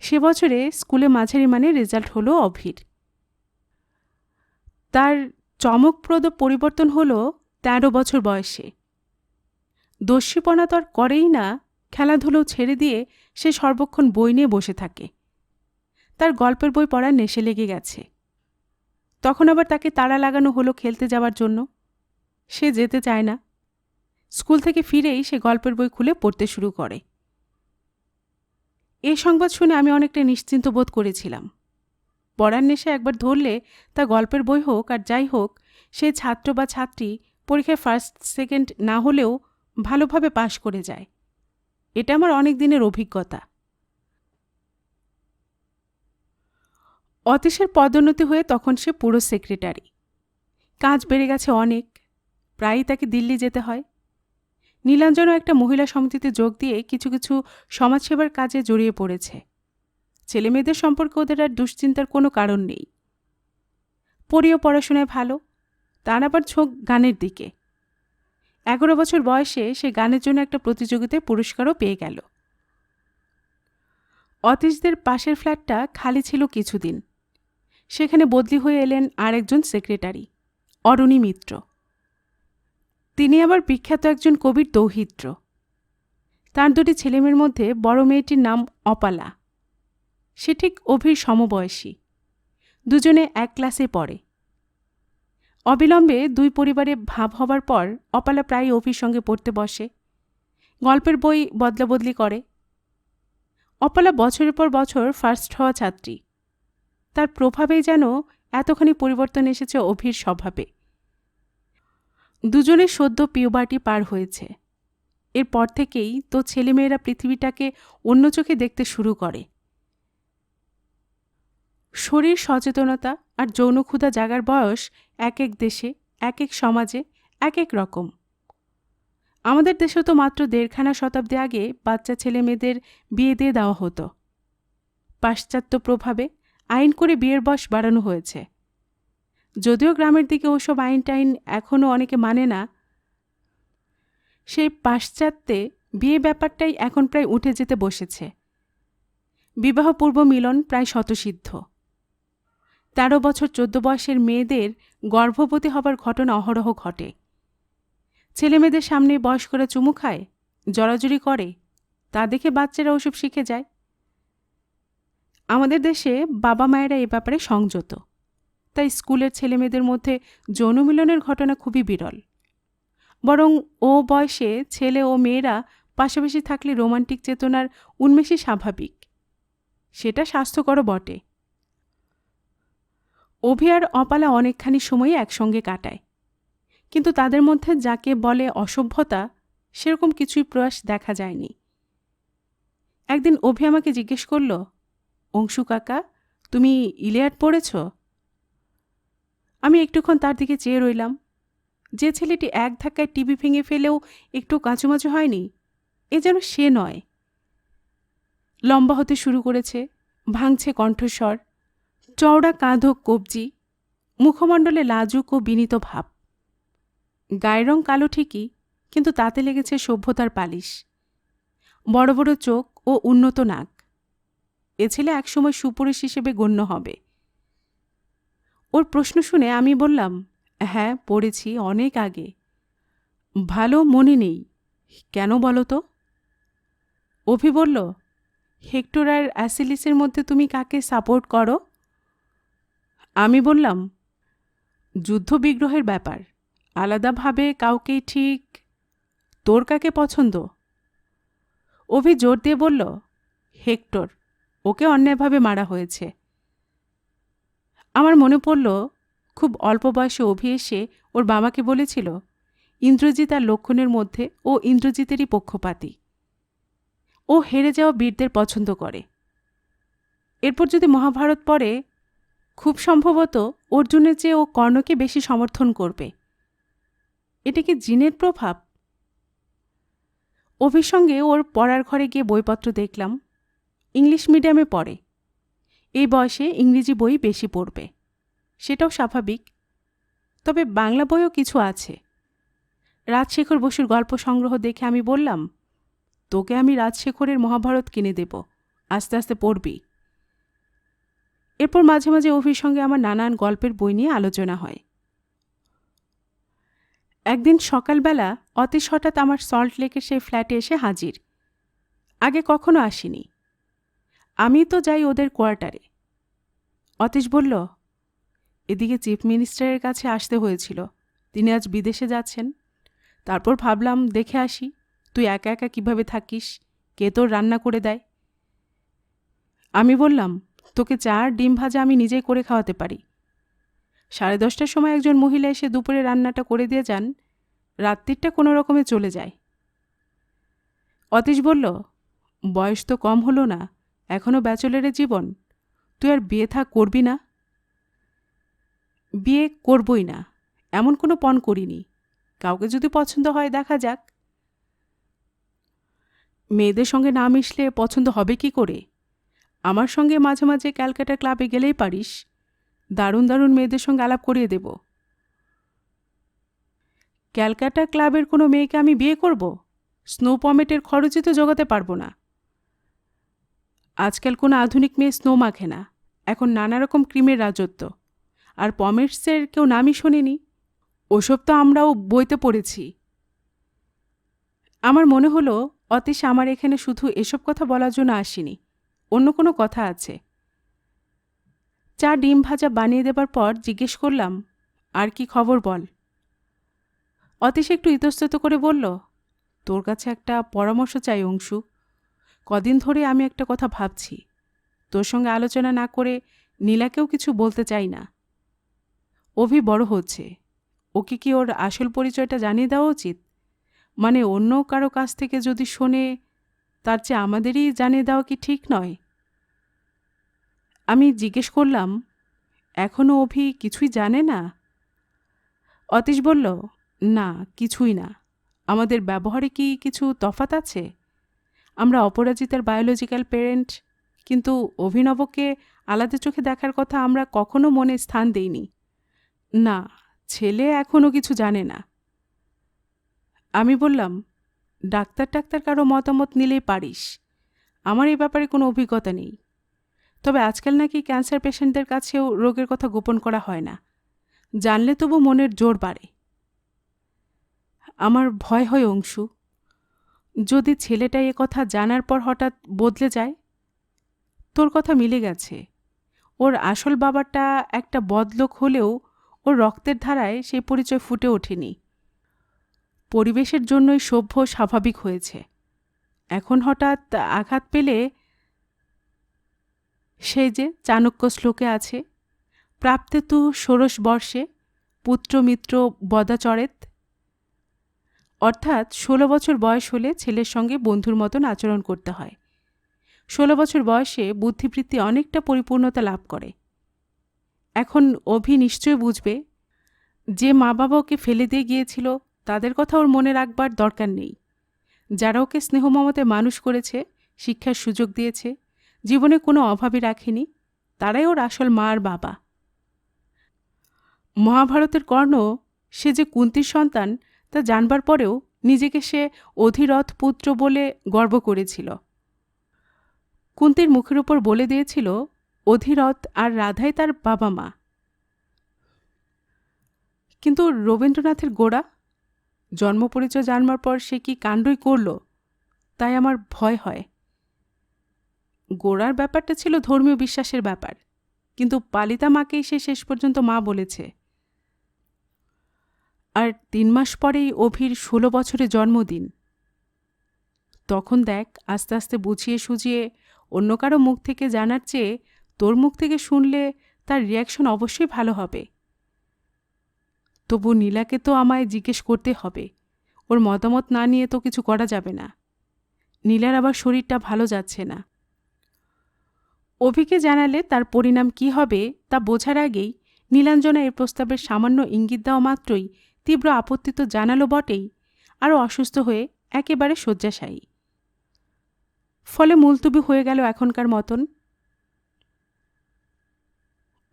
সে বছরে স্কুলে মাঝারি মানের রেজাল্ট হলো অভির। তার চমকপ্রদ পরিবর্তন হলো 13 বছর বয়সে। দস্যিপনা তো আর করেই না, খেলাধুলো ছেড়ে দিয়ে সে সর্বক্ষণ বই নিয়ে বসে থাকে। তার গল্পের বই পড়ার নেশে লেগে গেছে। তখন আবার তাকে তাড়া লাগানো হলো খেলতে যাওয়ার জন্য। সে যেতে চায় না। স্কুল থেকে ফিরেই সে গল্পের বই খুলে পড়তে শুরু করে। এই সংবাদ শুনে আমি অনেকটা নিশ্চিন্ত বোধ করেছিলাম। পড়ার নেশে একবার ধরলে তা গল্পের বই হোক আর যাই হোক, সে ছাত্র বা ছাত্রী পরীক্ষায় ফার্স্ট সেকেন্ড না হলেও ভালোভাবে পাশ করে যায়। এটা আমার অনেক দিনের অভিজ্ঞতা। অতীশের পদোন্নতি হয়ে তখন সে পুরো সেক্রেটারি। কাজ বেড়ে গেছে অনেক, প্রায়ই তাকে দিল্লি যেতে হয়। নীলাঞ্জনও একটা মহিলা সমিতিতে যোগ দিয়ে কিছু কিছু সমাজসেবার কাজে জড়িয়ে পড়েছে। ছেলেমেয়েদের সম্পর্কে ওদের আর দুশ্চিন্তার কোনো কারণ নেই। পড়িও পড়াশোনায় ভালো, তার আবার ঝোঁক গানের দিকে। 11 বছর বয়সে সে গানের জন্য একটা প্রতিযোগিতায় পুরস্কারও পেয়ে গেল। অতীশদের পাশের ফ্ল্যাটটা খালি ছিল কিছুদিন। সেখানে বদলি হয়ে এলেন আরেকজন সেক্রেটারি, অরুণী মিত্র। তিনি আবার বিখ্যাত একজন কবির দৌহিত্র। তার 2টি ছেলেমেয়ের মধ্যে বড় মেয়েটির নাম অপালা। সে ঠিক অভির সমবয়সী, দুজনে এক ক্লাসে পড়ে। অবিলম্বে 2 পরিবারে ভাব হবার পর অপালা প্রায় অভির সঙ্গে পড়তে বসে, গল্পের বই বদলা বদলি করে। অপালা বছরের পর বছর ফার্স্ট হওয়া ছাত্রী। তার প্রভাবেই যেন এতখানি পরিবর্তন এসেছে অভির স্বভাবে। দুজনের সদ্য পিউবার্টি পার হয়েছে। এরপর থেকেই তো ছেলেমেয়েরা পৃথিবীটাকে অন্য চোখে দেখতে শুরু করে। শরীর সচেতনতা আর যৌনক্ষুধা জাগার বয়স এক এক দেশে, এক এক সমাজে এক এক রকম। আমাদের দেশে তো মাত্র 1.5 শতাব্দী আগে বাচ্চা ছেলে মেয়েদের বিয়ে দিয়ে দেওয়া হতো। পাশ্চাত্য প্রভাবে আইন করে বিয়ের বয়স বাড়ানো হয়েছে। যদিও গ্রামের দিকে ওসব আইন টাইন এখনও অনেকে মানে না, সেই পাশ্চাত্যে বিয়ে ব্যাপারটাই এখন প্রায় উঠে যেতে বসেছে। বিবাহপূর্ব মিলন প্রায় স্বতঃসিদ্ধ। 13 বছর 14 বয়সের মেয়েদের গর্ভবতী হবার ঘটনা অহরহ ঘটে। ছেলেমেয়েদের সামনে বয়স্করা চুমু খায়, জড়াজড়ি করে, তা দেখে বাচ্চারা ওসব শিখে যায়। আমাদের দেশে বাবা মায়েরা এ ব্যাপারে সংযত। তাই স্কুলের ছেলেমেয়েদের মধ্যে যৌনমিলনের ঘটনা খুবই বিরল। বরং ও বয়সে ছেলে ও মেয়েরা পাশাপাশি থাকলে রোমান্টিক চেতনার উন্মেষই স্বাভাবিক। সেটা স্বাস্থ্যকরও বটে। অভি আর অপালা অনেকখানি সময় একসঙ্গে কাটায়, কিন্তু তাদের মধ্যে যাকে বলে অসভ্যতা সেরকম কিছুই প্রয়াস দেখা যায়নি। একদিন অভি আমাকে জিজ্ঞেস করল, অংশু কাকা, তুমি ইলিয়াড পড়েছ? আমি একটুক্ষণ তার দিকে চেয়ে রইলাম। যে ছেলেটি এক ধাক্কায় টিভি ভেঙে ফেলেও একটু কাঁচুমাচু হয়নি, এ যেন সে নয়। লম্বা হতে শুরু করেছে, ভাঙছে কণ্ঠস্বর, চওড়া কাঁধ ও কবজি, মুখমণ্ডলে লাজুক ও বিনীত ভাব। গায়ের রং কালো ঠিকই, কিন্তু তাতে লেগেছে সভ্যতার পালিশ। বড় বড় চোখ ও উন্নত নাক। এ ছেলে একসময় সুপুরুষ হিসেবে গণ্য হবে। ওর প্রশ্ন শুনে আমি বললাম, হ্যাঁ পড়েছি, অনেক আগে। ভালো মনে নেই, কেন বলো তো? অভি বলল, হেক্টর আর অ্যাসিলিসের মধ্যে তুমি কাকে সাপোর্ট করো? আমি বললাম, যুদ্ধবিগ্রহের ব্যাপার, আলাদাভাবে কাউকেই ঠিক। তোর কাকে পছন্দ? অভি জোর দিয়ে বলল, হেক্টর, ওকে অন্যায়ভাবে মারা হয়েছে। আমার মনে পড়ল, খুব অল্প বয়সে অভি এসে ওর বাবাকে বলেছিল ইন্দ্রজিৎ আর লক্ষণের মধ্যে ও ইন্দ্রজিতেরই পক্ষপাতী। ও হেরে যাওয়া বীরদের পছন্দ করে। এরপর যদি মহাভারত পড়ে, খুব সম্ভবত অর্জুনের চেয়ে ও কর্ণকে বেশি সমর্থন করবে। এটা কি জিনের প্রভাব? অভির সঙ্গে ওর পড়ার ঘরে গিয়ে বইপত্র দেখলাম। ইংলিশ মিডিয়ামে পড়ে। এই বয়সে ইংরেজি বই বেশি পড়বে, সেটাও স্বাভাবিক। তবে বাংলা বইও কিছু আছে। রাজশেখর বসুর গল্প সংগ্রহ দেখে আমি বললাম, তোকে আমি রাজশেখরের মহাভারত কিনে দেব, আস্তে আস্তে পড়বি। এরপর মাঝে মাঝে অভির সঙ্গে আমার নানান গল্পের বই নিয়ে আলোচনা হয়। একদিন সকালবেলা অতীশ হঠাৎ আমার সল্ট লেকের সেই ফ্ল্যাটে এসে হাজির। আগে কখনো আসিনি। আমি তো যাই ওদের কোয়ার্টারে। অতীশ বলল, এদিকে চিফ মিনিস্টারের কাছে আসতে হয়েছিল, তিনি আজ বিদেশে যাচ্ছেন। তারপর ভাবলাম দেখে আসি, তুই একা একা কিভাবে থাকিস, কে তোর রান্না করে দেয়। আমি বললাম, তোকে চা আর ডিম ভাজা আমি নিজেই করে খাওয়াতে পারি। 10:30টার সময় একজন মহিলা এসে দুপুরে রান্নাটা করে দিয়ে যান, রাত্রিরটা কোনো রকমে চলে যায়। অতীশ বলল, বয়স তো কম হলো না, এখনও ব্যাচেলরের জীবন, তুই আর বিয়ে থা করবি না? বিয়ে করবই না, এমন কোনো পণ করিনি। কাউকে যদি পছন্দ হয় দেখা যাক। মেয়েদের সঙ্গে না মিশলে পছন্দ হবে কি করে? আমার সঙ্গে মাঝে মাঝে ক্যালকাটা ক্লাবে গেলেই পারিস, দারুণ দারুণ মেয়েদের সঙ্গে আলাপ করিয়ে দেব। ক্যালকাটা ক্লাবের কোনো মেয়েকে আমি বিয়ে করব? স্নো পমেটের খরচই তো জোগাতে পারবো না। আজকাল কোনো আধুনিক মেয়ে স্নো মাখে না, এখন নানা রকম ক্রিমের রাজত্ব। আর পমেটসের কেউ নামই শোনেনি। ওসব তো আমরাও বইতে পড়েছি। আমার মনে হলো অতীশ আমার এখানে শুধু এসব কথা বলার জন্য আসেনি, অন্য কোনো কথা আছে। চা ডিম ভাজা বানিয়ে দেবার পর জিজ্ঞেস করলাম, আর কি খবর বল। অতীশ একটু ইতস্তত করে বলল, তোর কাছে একটা পরামর্শ চাই অংশু। কদিন ধরে আমি একটা কথা ভাবছি, তোর সঙ্গে আলোচনা না করে নীলাকেও কিছু বলতে চাই না। অভি বড় হচ্ছে, ওকে কি ওর আসল পরিচয়টা জানিয়ে দেওয়া উচিত? মানে অন্য কারো কাছ থেকে যদি শোনে, তার চেয়ে আমাদেরই জানিয়ে দেওয়া কি ঠিক নয়? আমি জিজ্ঞেস করলাম, এখনও অভি কিছুই জানে না? অতীশ বলল, না কিছুই না। আমাদের ব্যবহারে কি কিছু তফাৎ আছে? আমরা অপরাজিতার বায়োলজিক্যাল প্যারেন্ট, কিন্তু অভিনবকে আলাদা চোখে দেখার কথা আমরা কখনো মনে স্থান দেইনি। না, ছেলে এখনও কিছু জানে না। আমি বললাম, ডাক্তার কারো মতামত নিলেই পারিস, আমার এই ব্যাপারে কোনো অভিজ্ঞতা নেই। তবে আজকাল নাকি ক্যান্সার পেশেন্টদের কাছেও রোগের কথা গোপন করা হয় না, জানলে তবু মনের জোর বাড়ে। আমার ভয় হয় অংশু, যদি ছেলেটা এ কথা জানার পর হঠাৎ বদলে যায়। তোর কথা মিলে গেছে, ওর আসল বাবাটা একটা বদলোক হলেও ওর রক্তের ধারায় সেই পরিচয় ফুটে ওঠেনি। পরিবেশের জন্যই সভ্য স্বাভাবিক হয়েছে। এখন হঠাৎ আঘাত পেলে সেই যে চাণক্য শ্লোকে আছে, প্রাপ্তে তু ষোড়শ বর্ষে পুত্র মিত্র বদাচরেত, অর্থাৎ 16 বছর বয়স হলে ছেলের সঙ্গে বন্ধুর মতন আচরণ করতে হয়। 16 বছর বয়সে বুদ্ধিবৃত্তি অনেকটা পরিপূর্ণতা লাভ করে। এখন অভি নিশ্চয় বুঝবে যে মা বাবা ওকে ফেলে দিয়ে গিয়েছিল তাদের কথা ওর মনে রাখবার দরকার নেই। যারা ওকে স্নেহ মমতে মানুষ করেছে, শিক্ষার সুযোগ দিয়েছে, জীবনে কোনো অভাবই রাখেনি, তারাই ওর আসল মা আর বাবা। মহাভারতের কর্ণ সে যে কুন্তির সন্তান তা জানবার পরেও নিজেকে সে অধিরথ পুত্র বলে গর্ব করেছিল। কুন্তির মুখের উপর বলে দিয়েছিল অধিরথ আর রাধাই তার বাবা মা। কিন্তু রবীন্দ্রনাথের গোড়া, জন্মপরিচয় জানবার পর সে কি কাণ্ডই করল, তাই আমার ভয় হয়। গোড়ার ব্যাপারটা ছিল ধর্মীয় বিশ্বাসের ব্যাপার, কিন্তু পালিতা মাকেই সে শেষ পর্যন্ত মা বলেছে। আর 3 মাস পরেই অভির 16 বছরে জন্মদিন। তখন দেখ, আস্তে আস্তে বুঝিয়ে সুঝিয়ে অন্য কারো মুখ থেকে জানার চেয়ে তোর মুখ থেকে শুনলে তার রিয়াকশন অবশ্যই ভালো হবে। তবু নীলাকে তো আমায় জিজ্ঞেস করতে হবে, ওর মতামত না নিয়ে তো কিছু করা যাবে না। নীলার আবার শরীরটা ভালো যাচ্ছে না। অভিকে জানালে তার পরিণাম কি হবে তা বোঝার আগেই নীলাঞ্জনা এর প্রস্তাবের সামান্য ইঙ্গিত দেওয়া মাত্রই তীব্র আপত্তি তো জানালো বটেই, আরও অসুস্থ হয়ে একেবারে শয্যাশায়ী। ফলে মুলতুবি হয়ে গেল এখনকার মতন।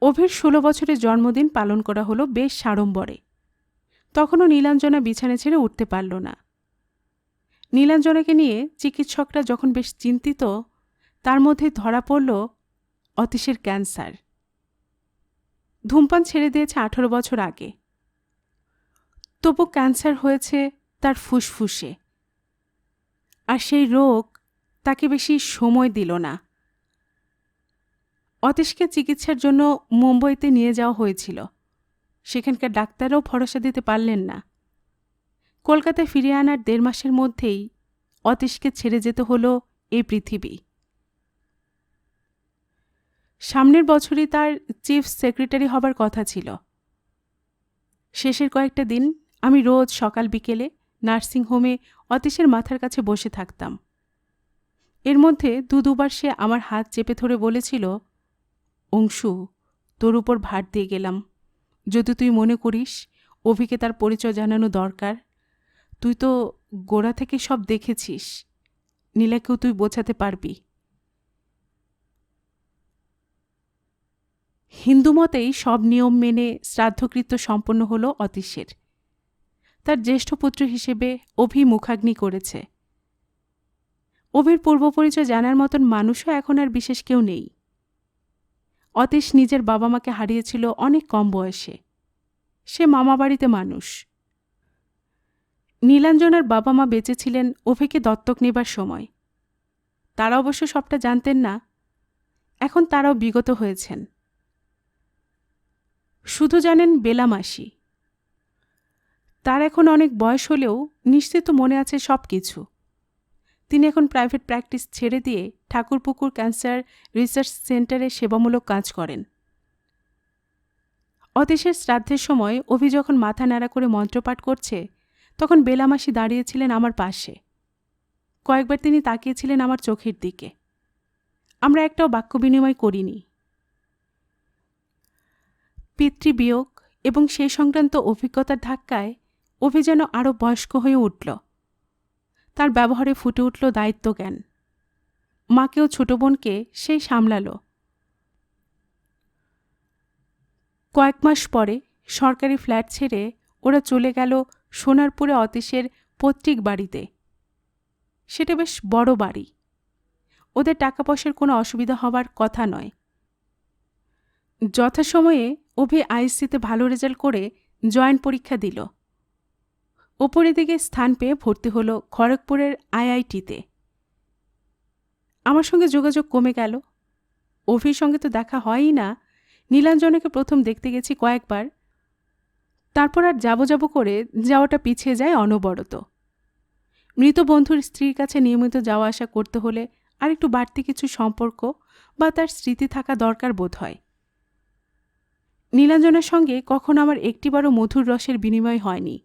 অভির 16 বছরের জন্মদিন পালন করা হলো বেশ সাড়ম্বরে। তখনও নীলাঞ্জনা বিছানা ছেড়ে উঠতে পারল না। নীলাঞ্জনাকে নিয়ে চিকিৎসকরা যখন বেশ চিন্তিত, তার মধ্যে ধরা পড়ল অতীশের ক্যান্সার। ধূমপান ছেড়ে দিয়েছে 18 বছর আগে, তবু ক্যান্সার হয়েছে তার ফুসফুসে। আর সেই রোগ তাকে বেশি সময় দিল না। অতীশকে চিকিৎসার জন্য মুম্বইতে নিয়ে যাওয়া হয়েছিল। সেখানকার ডাক্তারও ভরসা দিতে পারলেন না। কলকাতায় ফিরিয়ে আনার 1.5 মাসের মধ্যেই অতীশকে ছেড়ে যেতে হলো এই পৃথিবী। সামনের বছরই তার চিফ সেক্রেটারি হবার কথা ছিল। শেষের কয়েকটা দিন আমি রোজ সকাল বিকেলে নার্সিংহোমে অতীশের মাথার কাছে বসে থাকতাম। এর মধ্যে দুবার সে আমার হাত চেপে ধরে বলেছিল, অংশু, তোর উপর ভার দিয়ে গেলাম। যদি তুই মনে করিস অভিকে তার পরিচয় জানানো দরকার, তুই তো গোড়া থেকে সব দেখেছিস, নীলাকেও তুই বোঝাতে পারবি। হিন্দু মতেই সব নিয়ম মেনে শ্রাদ্ধকৃত্য সম্পন্ন হল অতীশের। তার জ্যেষ্ঠ পুত্র হিসেবে অভি মুখাগ্নি করেছে। অভির পূর্বপরিচয় জানার মতন মানুষও এখন আর বিশেষ কেউ নেই। অতীশ নিজের বাবা মাকে হারিয়েছিল অনেক কম বয়সে। সে মামাবাড়িতে মানুষ। নীলাঞ্জনার বাবা মা বেঁচে ছিলেন অভিকে দত্তক নেবার সময়। তারা অবশ্য সবটা জানতেন না। এখন তারাও বিগত হয়েছেন। শুধু জানেন বেলা মাসি। তার এখন অনেক বয়স হলেও নিশ্চিত মনে আছে সব কিছু। তিনি এখন প্রাইভেট প্র্যাকটিস ছেড়ে দিয়ে ঠাকুরপুকুর ক্যান্সার রিসার্চ সেন্টারে সেবামূলক কাজ করেন। অতীশের শ্রাদ্ধের সময় অভি যখন মাথা নাড়া করে মন্ত্রপাঠ করছে, তখন বেলামাসি দাঁড়িয়েছিলেন আমার পাশে। কয়েকবার তিনি তাকিয়েছিলেন আমার চোখের দিকে। আমরা একটাও বাক্য বিনিময় করিনি। পিতৃবিয়োগ এবং সেই সংক্রান্ত অভিজ্ঞতার ধাক্কায় অভি যেন আরও বয়স্ক হয়ে উঠল। তার ব্যবহারে ফুটে উঠল দায়িত্বজ্ঞান। মাকেও ছোট বোনকে সেই সামলাল। কয়েক মাস পরে সরকারি ফ্ল্যাট ছেড়ে ওরা চলে গেল সোনারপুরে অতীশের পৈতৃক বাড়িতে। সেটা বেশ বড় বাড়ি। ওদের টাকা পয়সার কোনো অসুবিধা হবার কথা নয়। যথাসময়ে অভি আইএসসিতে ভালো রেজাল্ট করে জয়েন্ট পরীক্ষা দিল। ওপরের দিকে স্থান পেয়ে ভর্তি হল খড়গপুরের আইআইটিতে। আমার সঙ্গে যোগাযোগ কমে গেল। অভির সঙ্গে তো দেখা হয়ই না। নীলাঞ্জনাকে প্রথম দেখতে গেছি কয়েকবার, তারপর আর যাব করে যাওয়াটা পিছিয়ে যায় অনবরত। মৃত বন্ধুর স্ত্রীর কাছে নিয়মিত যাওয়া আসা করতে হলে আর একটু বাড়তি কিছু সম্পর্ক বা তার স্মৃতি থাকা দরকার বোধ হয়। নীলাঞ্জনার সঙ্গে কখনো আমার একটিবারও মধুর রসের বিনিময় হয়নি।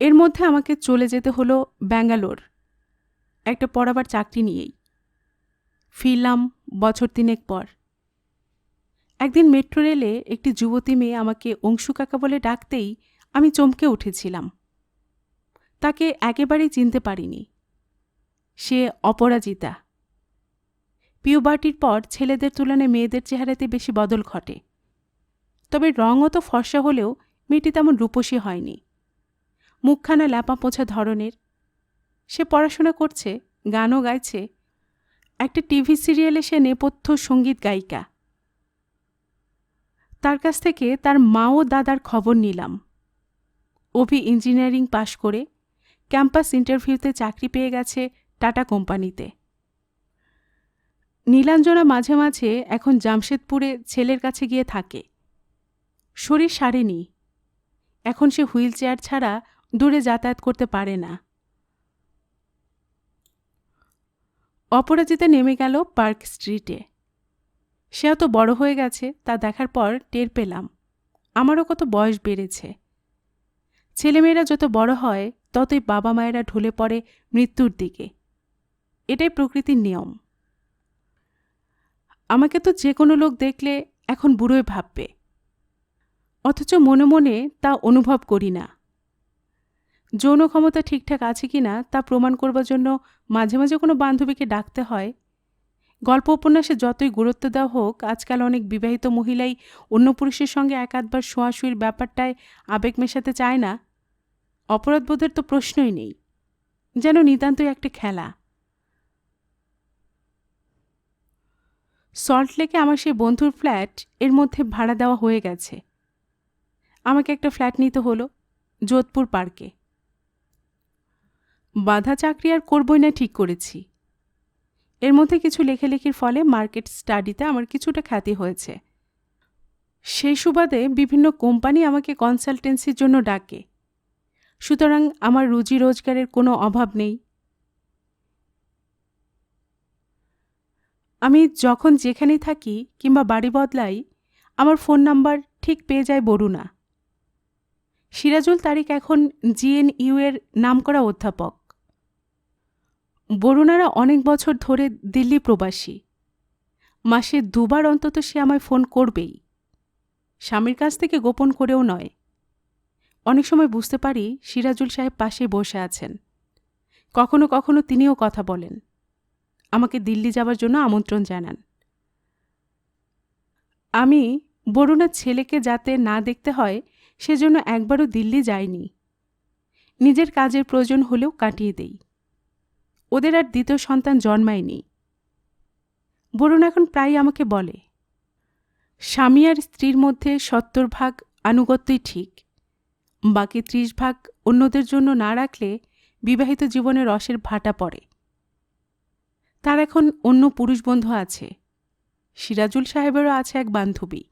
এর মধ্যে আমাকে চলে যেতে হলো ব্যাঙ্গালোর একটা পড়াবার চাকরি নিয়েই। ফিরলাম বছর 3 পর। একদিন মেট্রো রেলে একটি যুবতী মেয়ে আমাকে অংশু কাকা বলে ডাকতেই আমি চমকে উঠেছিলাম। তাকে একেবারেই চিনতে পারিনি। সে অপরাজিতা। পিউবার্টির পর ছেলেদের তুলনায় মেয়েদের চেহারাতে বেশি বদল ঘটে। তবে রঙও তো ফর্সা হলেও মেয়েটি তেমন রূপসী হয়নি। মুখখানা ল্যাপা পোছা ধরনের। সে পড়াশোনা করছে, গানও গাইছে। একটা টিভি সিরিয়ালে সে নেপথ্য সঙ্গীত গায়িকা। তার কাছ থেকে তার মা ও দাদার খবর নিলাম। অভি ইঞ্জিনিয়ারিং পাশ করে ক্যাম্পাস ইন্টারভিউতে চাকরি পেয়ে গেছে টাটা কোম্পানিতে। নীলাঞ্জনা মাঝে মাঝে এখন জামশেদপুরে ছেলের কাছে গিয়ে থাকে। শরীর সারেনি। এখন সে হুইল চেয়ার ছাড়া দূরে যাতায়াত করতে পারে না। অপরাজিতা নেমে গেল পার্ক স্ট্রিটে। সেও তো বড় হয়ে গেছে, তা দেখার পর টের পেলাম আমারও কত বয়স বেড়েছে। ছেলেমেয়েরা যত বড় হয় ততই বাবা মায়েরা ঢলে পড়ে মৃত্যুর দিকে। এটাই প্রকৃতির নিয়ম। আমাকে তো যে কোনো লোক দেখলে এখন বুড়োই ভাববে, অথচ মনে মনে তা অনুভব করি না। যৌন ক্ষমতা ঠিকঠাক আছে কিনা তা প্রমাণ করবার জন্য মাঝে মাঝে কোনো বান্ধবীকে ডাকতে হয়। গল্প উপন্যাসে যতই গুরুত্ব দেওয়া হোক, আজকাল অনেক বিবাহিত মহিলাই অন্য পুরুষের সঙ্গে একাধবার ছোঁয়াছুঁয়ির ব্যাপারটায় আবেগ মেশাতে চায় না। অপরাধবোধের তো প্রশ্নই নেই, যেন নিতান্তই একটা খেলা। সল্টলেকে আমার সেই বন্ধুর ফ্ল্যাট এর মধ্যে ভাড়া দেওয়া হয়ে গেছে। আমাকে একটা ফ্ল্যাট নিতে হলো যোধপুর পার্কে। বাঁধা চাকরি আর করবই না ঠিক করেছি। এর মধ্যে কিছু লেখালেখির ফলে মার্কেট স্টাডিতে আমার কিছুটা খ্যাতি হয়েছে। সেই সুবাদে বিভিন্ন কোম্পানি আমাকে কনসালটেন্সির জন্য ডাকে। সুতরাং আমার রুজি রোজগারের কোনো অভাব নেই। আমি যখন যেখানেই থাকি কিংবা বাড়ি বদলাই, আমার ফোন নাম্বার ঠিক পেয়ে যায় বরুণা। সিরাজুল তারিক এখন GNU এর নামকরা অধ্যাপক। বরুণারা অনেক বছর ধরে দিল্লি প্রবাসী। মাসে 2 বার অন্তত সে আমায় ফোন করবেই। স্বামীর কাছ থেকে গোপন করেও নয়। অনেক সময় বুঝতে পারি সিরাজুল সাহেব পাশে বসে আছেন। কখনো কখনো তিনিও কথা বলেন, আমাকে দিল্লি যাবার জন্য আমন্ত্রণ জানান। আমি বরুণার ছেলেকে যাতে না দেখতে হয় সেজন্য একবারও দিল্লি যাইনি। নিজের কাজের প্রয়োজন হলেও কাটিয়ে দেই। ওদের আর দ্বিতীয় সন্তান জন্মায়নি। বরুণ এখন প্রায় আমাকে বলে, স্বামী আর স্ত্রীর মধ্যে 70% আনুগত্যই ঠিক, বাকি 30% অন্যদের জন্য না রাখলে বিবাহিত জীবনে রসের ভাটা পড়ে। তার এখন অন্য পুরুষ বন্ধু আছে। সিরাজুল সাহেবেরও আছে এক বান্ধবী।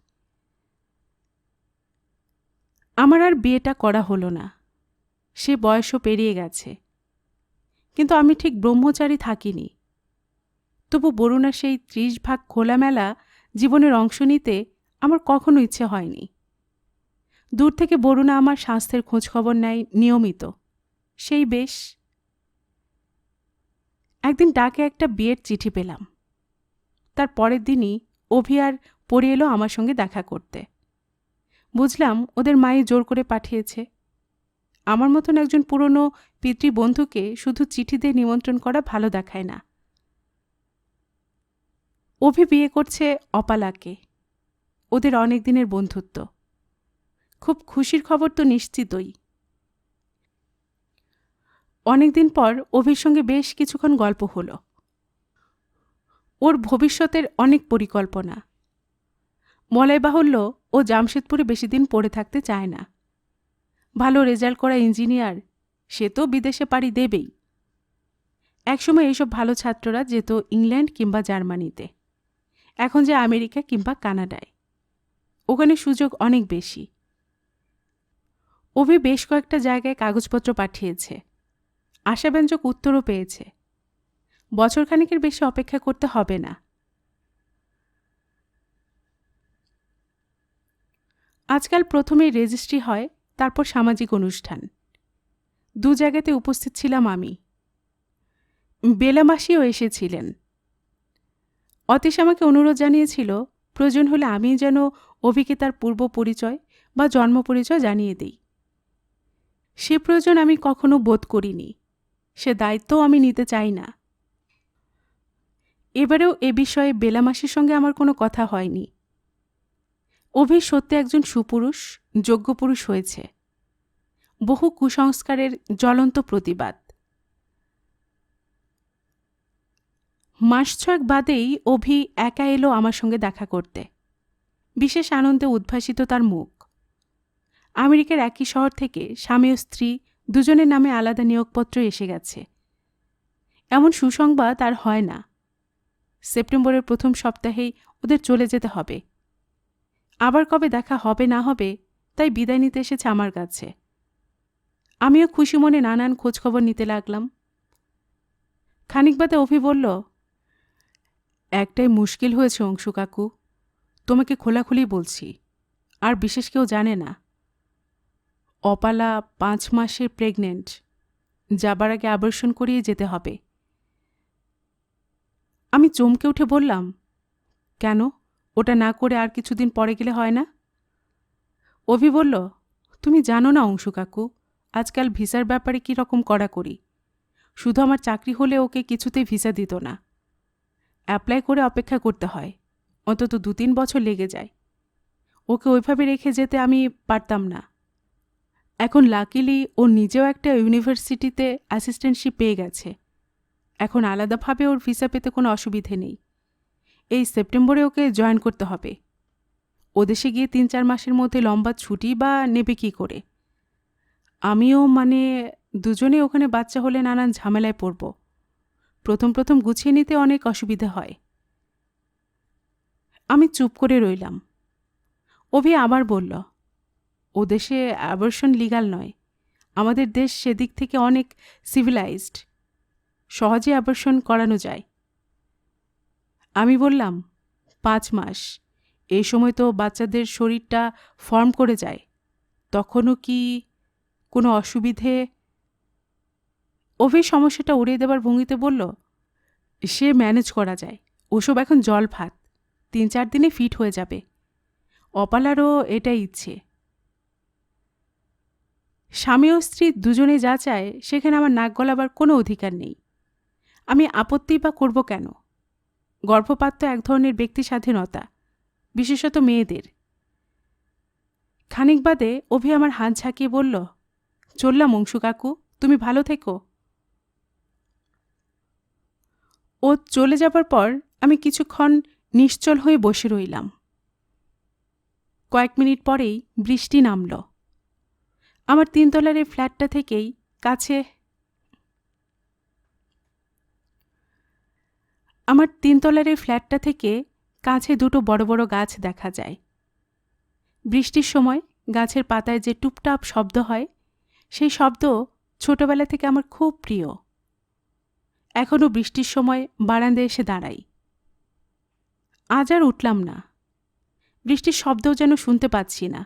আমার আর বিয়েটা করা হলো না। সে বয়সও পেরিয়ে গেছে। কিন্তু আমি ঠিক ব্রহ্মচারী থাকিনি। তবু বরুণার সেই 30% খোলামেলা জীবনের অংশ নিতে আমার কখনো ইচ্ছে হয়নি। দূর থেকে বরুণা আমার স্বাস্থ্যের খোঁজখবর নেয় নিয়মিত, সেই বেশ। একদিন ডাকে একটা বিয়ের চিঠি পেলাম। তার পরের দিনই অভি আর পড়ে এলো আমার সঙ্গে দেখা করতে। বুঝলাম ওদের মায়ে জোর করে পাঠিয়েছে। আমার মতন একজন পুরনো পিতৃবন্ধুকে শুধু চিঠি দিয়ে নিমন্ত্রণ করা ভালো দেখায় না। অভি বিয়ে করছে অপালাকে। ওদের অনেক দিনের বন্ধুত্ব। খুব খুশির খবর তো নিশ্চিতই। অনেকদিন পর অভির সঙ্গে বেশ কিছুক্ষণ গল্প হলো। ওর ভবিষ্যতের অনেক পরিকল্পনা। বলাই বাহুল্য ও জামশেদপুরে বেশি দিন পড়ে থাকতে চায় না। ভালো রেজাল্ট করা ইঞ্জিনিয়ার, সে তো বিদেশে পাড়ি দেবেই। একসময় এইসব ভালো ছাত্ররা যেত ইংল্যান্ড কিংবা জার্মানিতে, এখন যে আমেরিকা কিংবা কানাডায়। ওখানে সুযোগ অনেক বেশি। অভি বেশ কয়েকটা জায়গায় কাগজপত্র পাঠিয়েছে, আশাব্যঞ্জক উত্তরও পেয়েছে। বছরখানেকের বেশি অপেক্ষা করতে হবে না। আজকাল প্রথমেই রেজিস্ট্রি হয়, তারপর সামাজিক অনুষ্ঠান। 2 জায়গাতে উপস্থিত ছিলাম আমি। বেলা মাসিও এসেছিলেন। অতীশ আমাকে অনুরোধ জানিয়েছিল প্রয়োজন হলে আমি যেন অভিকে তার পূর্ব পরিচয় বা জন্ম পরিচয় জানিয়ে দিই। সে প্রয়োজন আমি কখনো বোধ করিনি, সে দায়িত্বও আমি নিতে চাই না। এবারেও এ বিষয়ে বেলা মাসির সঙ্গে আমার কোনো কথা হয়নি। অভি সত্যি একজন সুপুরুষ, যোগ্য পুরুষ হয়েছে। বহু কুসংস্কারের জ্বলন্ত প্রতিবাদ। মাস 6 বাদেই অভি একা এলো আমার সঙ্গে দেখা করতে। বিশেষ আনন্দে উদ্ভাসিত তার মুখ। আমেরিকার একই শহর থেকে স্বামী ও স্ত্রী দুজনের নামে আলাদা নিয়োগপত্র এসে গেছে। এমন সুসংবাদ আর হয় না। সেপ্টেম্বরের প্রথম সপ্তাহেই ওদের চলে যেতে হবে। আবার কবে দেখা হবে না হবে তাই বিদায় নিতে এসেছে আমার কাছে। আমিও খুশি মনে নানান খোঁজখবর নিতে লাগলাম। খানিক বাদে অভি বলল, একটাই মুশকিল হয়েছে অংশু কাকু, তোমাকে খোলাখুলি বলছি, আর বিশেষ কেউ জানে না। অপালা 5 মাসের প্রেগনেন্ট, যাবার আগে আবর্ষণ করিয়ে যেতে হবে। আমি চমকে উঠে বললাম, কেন, ওটা না করে আর কিছুদিন পরে গেলে হয় না? অভি বলল, তুমি জানো না অংশু কাকু, আজকাল ভিসার ব্যাপারে কী রকম কড়াকড়ি। শুধু আমার চাকরি হলে ওকে কিছুতেই ভিসা দিত না। অ্যাপ্লাই করে অপেক্ষা করতে হয়, অন্তত 2-3 বছর লেগে যায়। ওকে ওইভাবে রেখে যেতে আমি পারতাম না। এখন লাকিলি ও নিজেও একটা ইউনিভার্সিটিতে অ্যাসিস্ট্যান্টশিপ পেয়ে গেছে। এখন আলাদাভাবে ওর ভিসা পেতে কোনো অসুবিধে নেই। এই সেপ্টেম্বরে ওকে জয়েন করতে হবে। ও দেশে গিয়ে 3-4 মাসের মধ্যে লম্বা ছুটি বা নেবে কী করে? আমিও দুজনে ওখানে বাচ্চা হলে নানান ঝামেলায় পড়ব। প্রথম গুছিয়ে নিতে অনেক অসুবিধে হয়। আমি চুপ করে রইলাম। অভি আবার বলল, ও দেশে অ্যাবর্শন লিগ্যাল নয়। আমাদের দেশ সেদিক থেকে অনেক সিভিলাইজড, সহজে অ্যাবর্শন করানো যায়। আমি বললাম, 5 মাস, এই সময় তো বাচ্চাদের শরীরটা ফর্ম করে যায়, তখনও কি কোনো অসুবিধে? অভি সমস্যাটা উড়িয়ে দেবার ভঙ্গিতে বলল, সে ম্যানেজ করা যায়, ওসব এখন জল ভাত, 3-4 দিনে ফিট হয়ে যাবে। অপালারও এটাই ইচ্ছে। স্বামী ও স্ত্রী দুজনে যা চায় সেখানে আমার নাক গলাবার কোনো অধিকার নেই। আমি আপত্তি বা করব কেন? গর্ভপাত তো এক ধরনের ব্যক্তি স্বাধীনতা, বিশেষত মেয়েদের। খানিক বাদে অভি আমার হাত ঝাঁকিয়ে বলল, চললাম অংশু কাকু, তুমি ভালো থেকো। ও চলে যাবার পর আমি কিছুক্ষণ নিশ্চল হয়ে বসে রইলাম। কয়েক মিনিট পরেই বৃষ্টি নামল। আমার 3 তলার এই ফ্ল্যাটটা থেকেই কাছে আমার 3 তলার এই ফ্ল্যাটটা থেকে কাছে 2টো বড় বড় গাছ দেখা যায়। বৃষ্টির সময় গাছের পাতায় যে টুপটাপ শব্দ হয়, সেই শব্দ ছোটবেলা থেকে আমার খুব প্রিয়। এখনও বৃষ্টির সময় বারান্দায় এসে দাঁড়াই। আজ আর উঠলাম না। বৃষ্টির শব্দও যেন শুনতে পাচ্ছি না।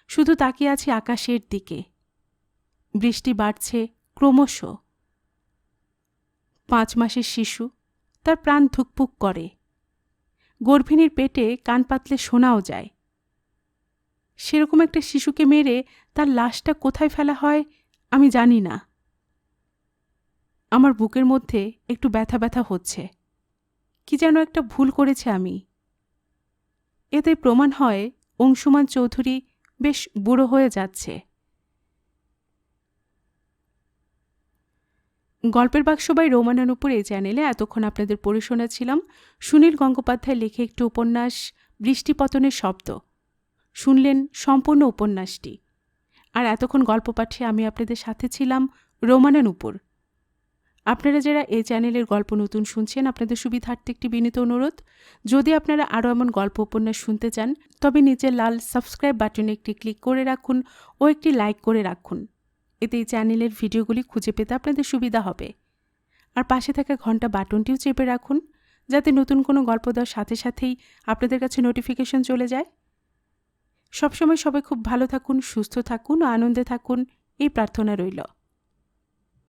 শুধু তাকিয়ে আছি আকাশের দিকে। বৃষ্টি বাড়ছে ক্রমশ। 5 মাসের শিশু, তার প্রাণ ধুকপুক করে। গর্ভিণীর পেটে কান পাতলে শোনাও যায়। সেরকম একটা শিশুকে মেরে তার লাশটা কোথায় ফেলা হয় আমি জানি না। আমার বুকের মধ্যে একটু ব্যথা ব্যথা হচ্ছে। কি যেন একটা ভুল করেছে আমি। এতে প্রমাণ হয় অংশুমান চৌধুরী বেশ বুড়ো হয়ে যাচ্ছে। গল্পের বাক্স বাই রোমানানুপুর এই চ্যানেলে এতক্ষণ আপনাদের পড়ে শোনাচ্ছিলাম সুনীল গঙ্গোপাধ্যায়ের লেখা একটি উপন্যাস বৃষ্টিপতনের শব্দ। শুনলেন সম্পূর্ণ উপন্যাসটি। আর এতক্ষণ গল্প পাঠে আমি আপনাদের সাথে ছিলাম রোমানানুপুর। আপনারা যারা এই চ্যানেলের গল্প নতুন শুনছেন, আপনাদের সুবিধার্থে একটি বিনীত অনুরোধ, যদি আপনারা আরও এমন গল্প উপন্যাস শুনতে চান তবে নিচের লাল সাবস্ক্রাইব বাটনে একটি ক্লিক করে রাখুন ও একটি লাইক করে রাখুন। এতে এই চ্যানেলের ভিডিওগুলি খুঁজে পেতে আপনাদের সুবিধা হবে। আর পাশে থাকা ঘন্টা বাটনটিও চেপে রাখুন, যাতে নতুন কোনো গল্প দেওয়ার সাথে সাথেই আপনাদের কাছে নোটিফিকেশন চলে যায়। সবসময় সবাই খুব ভালো থাকুন, সুস্থ থাকুন ও আনন্দে থাকুন, এই প্রার্থনা রইল।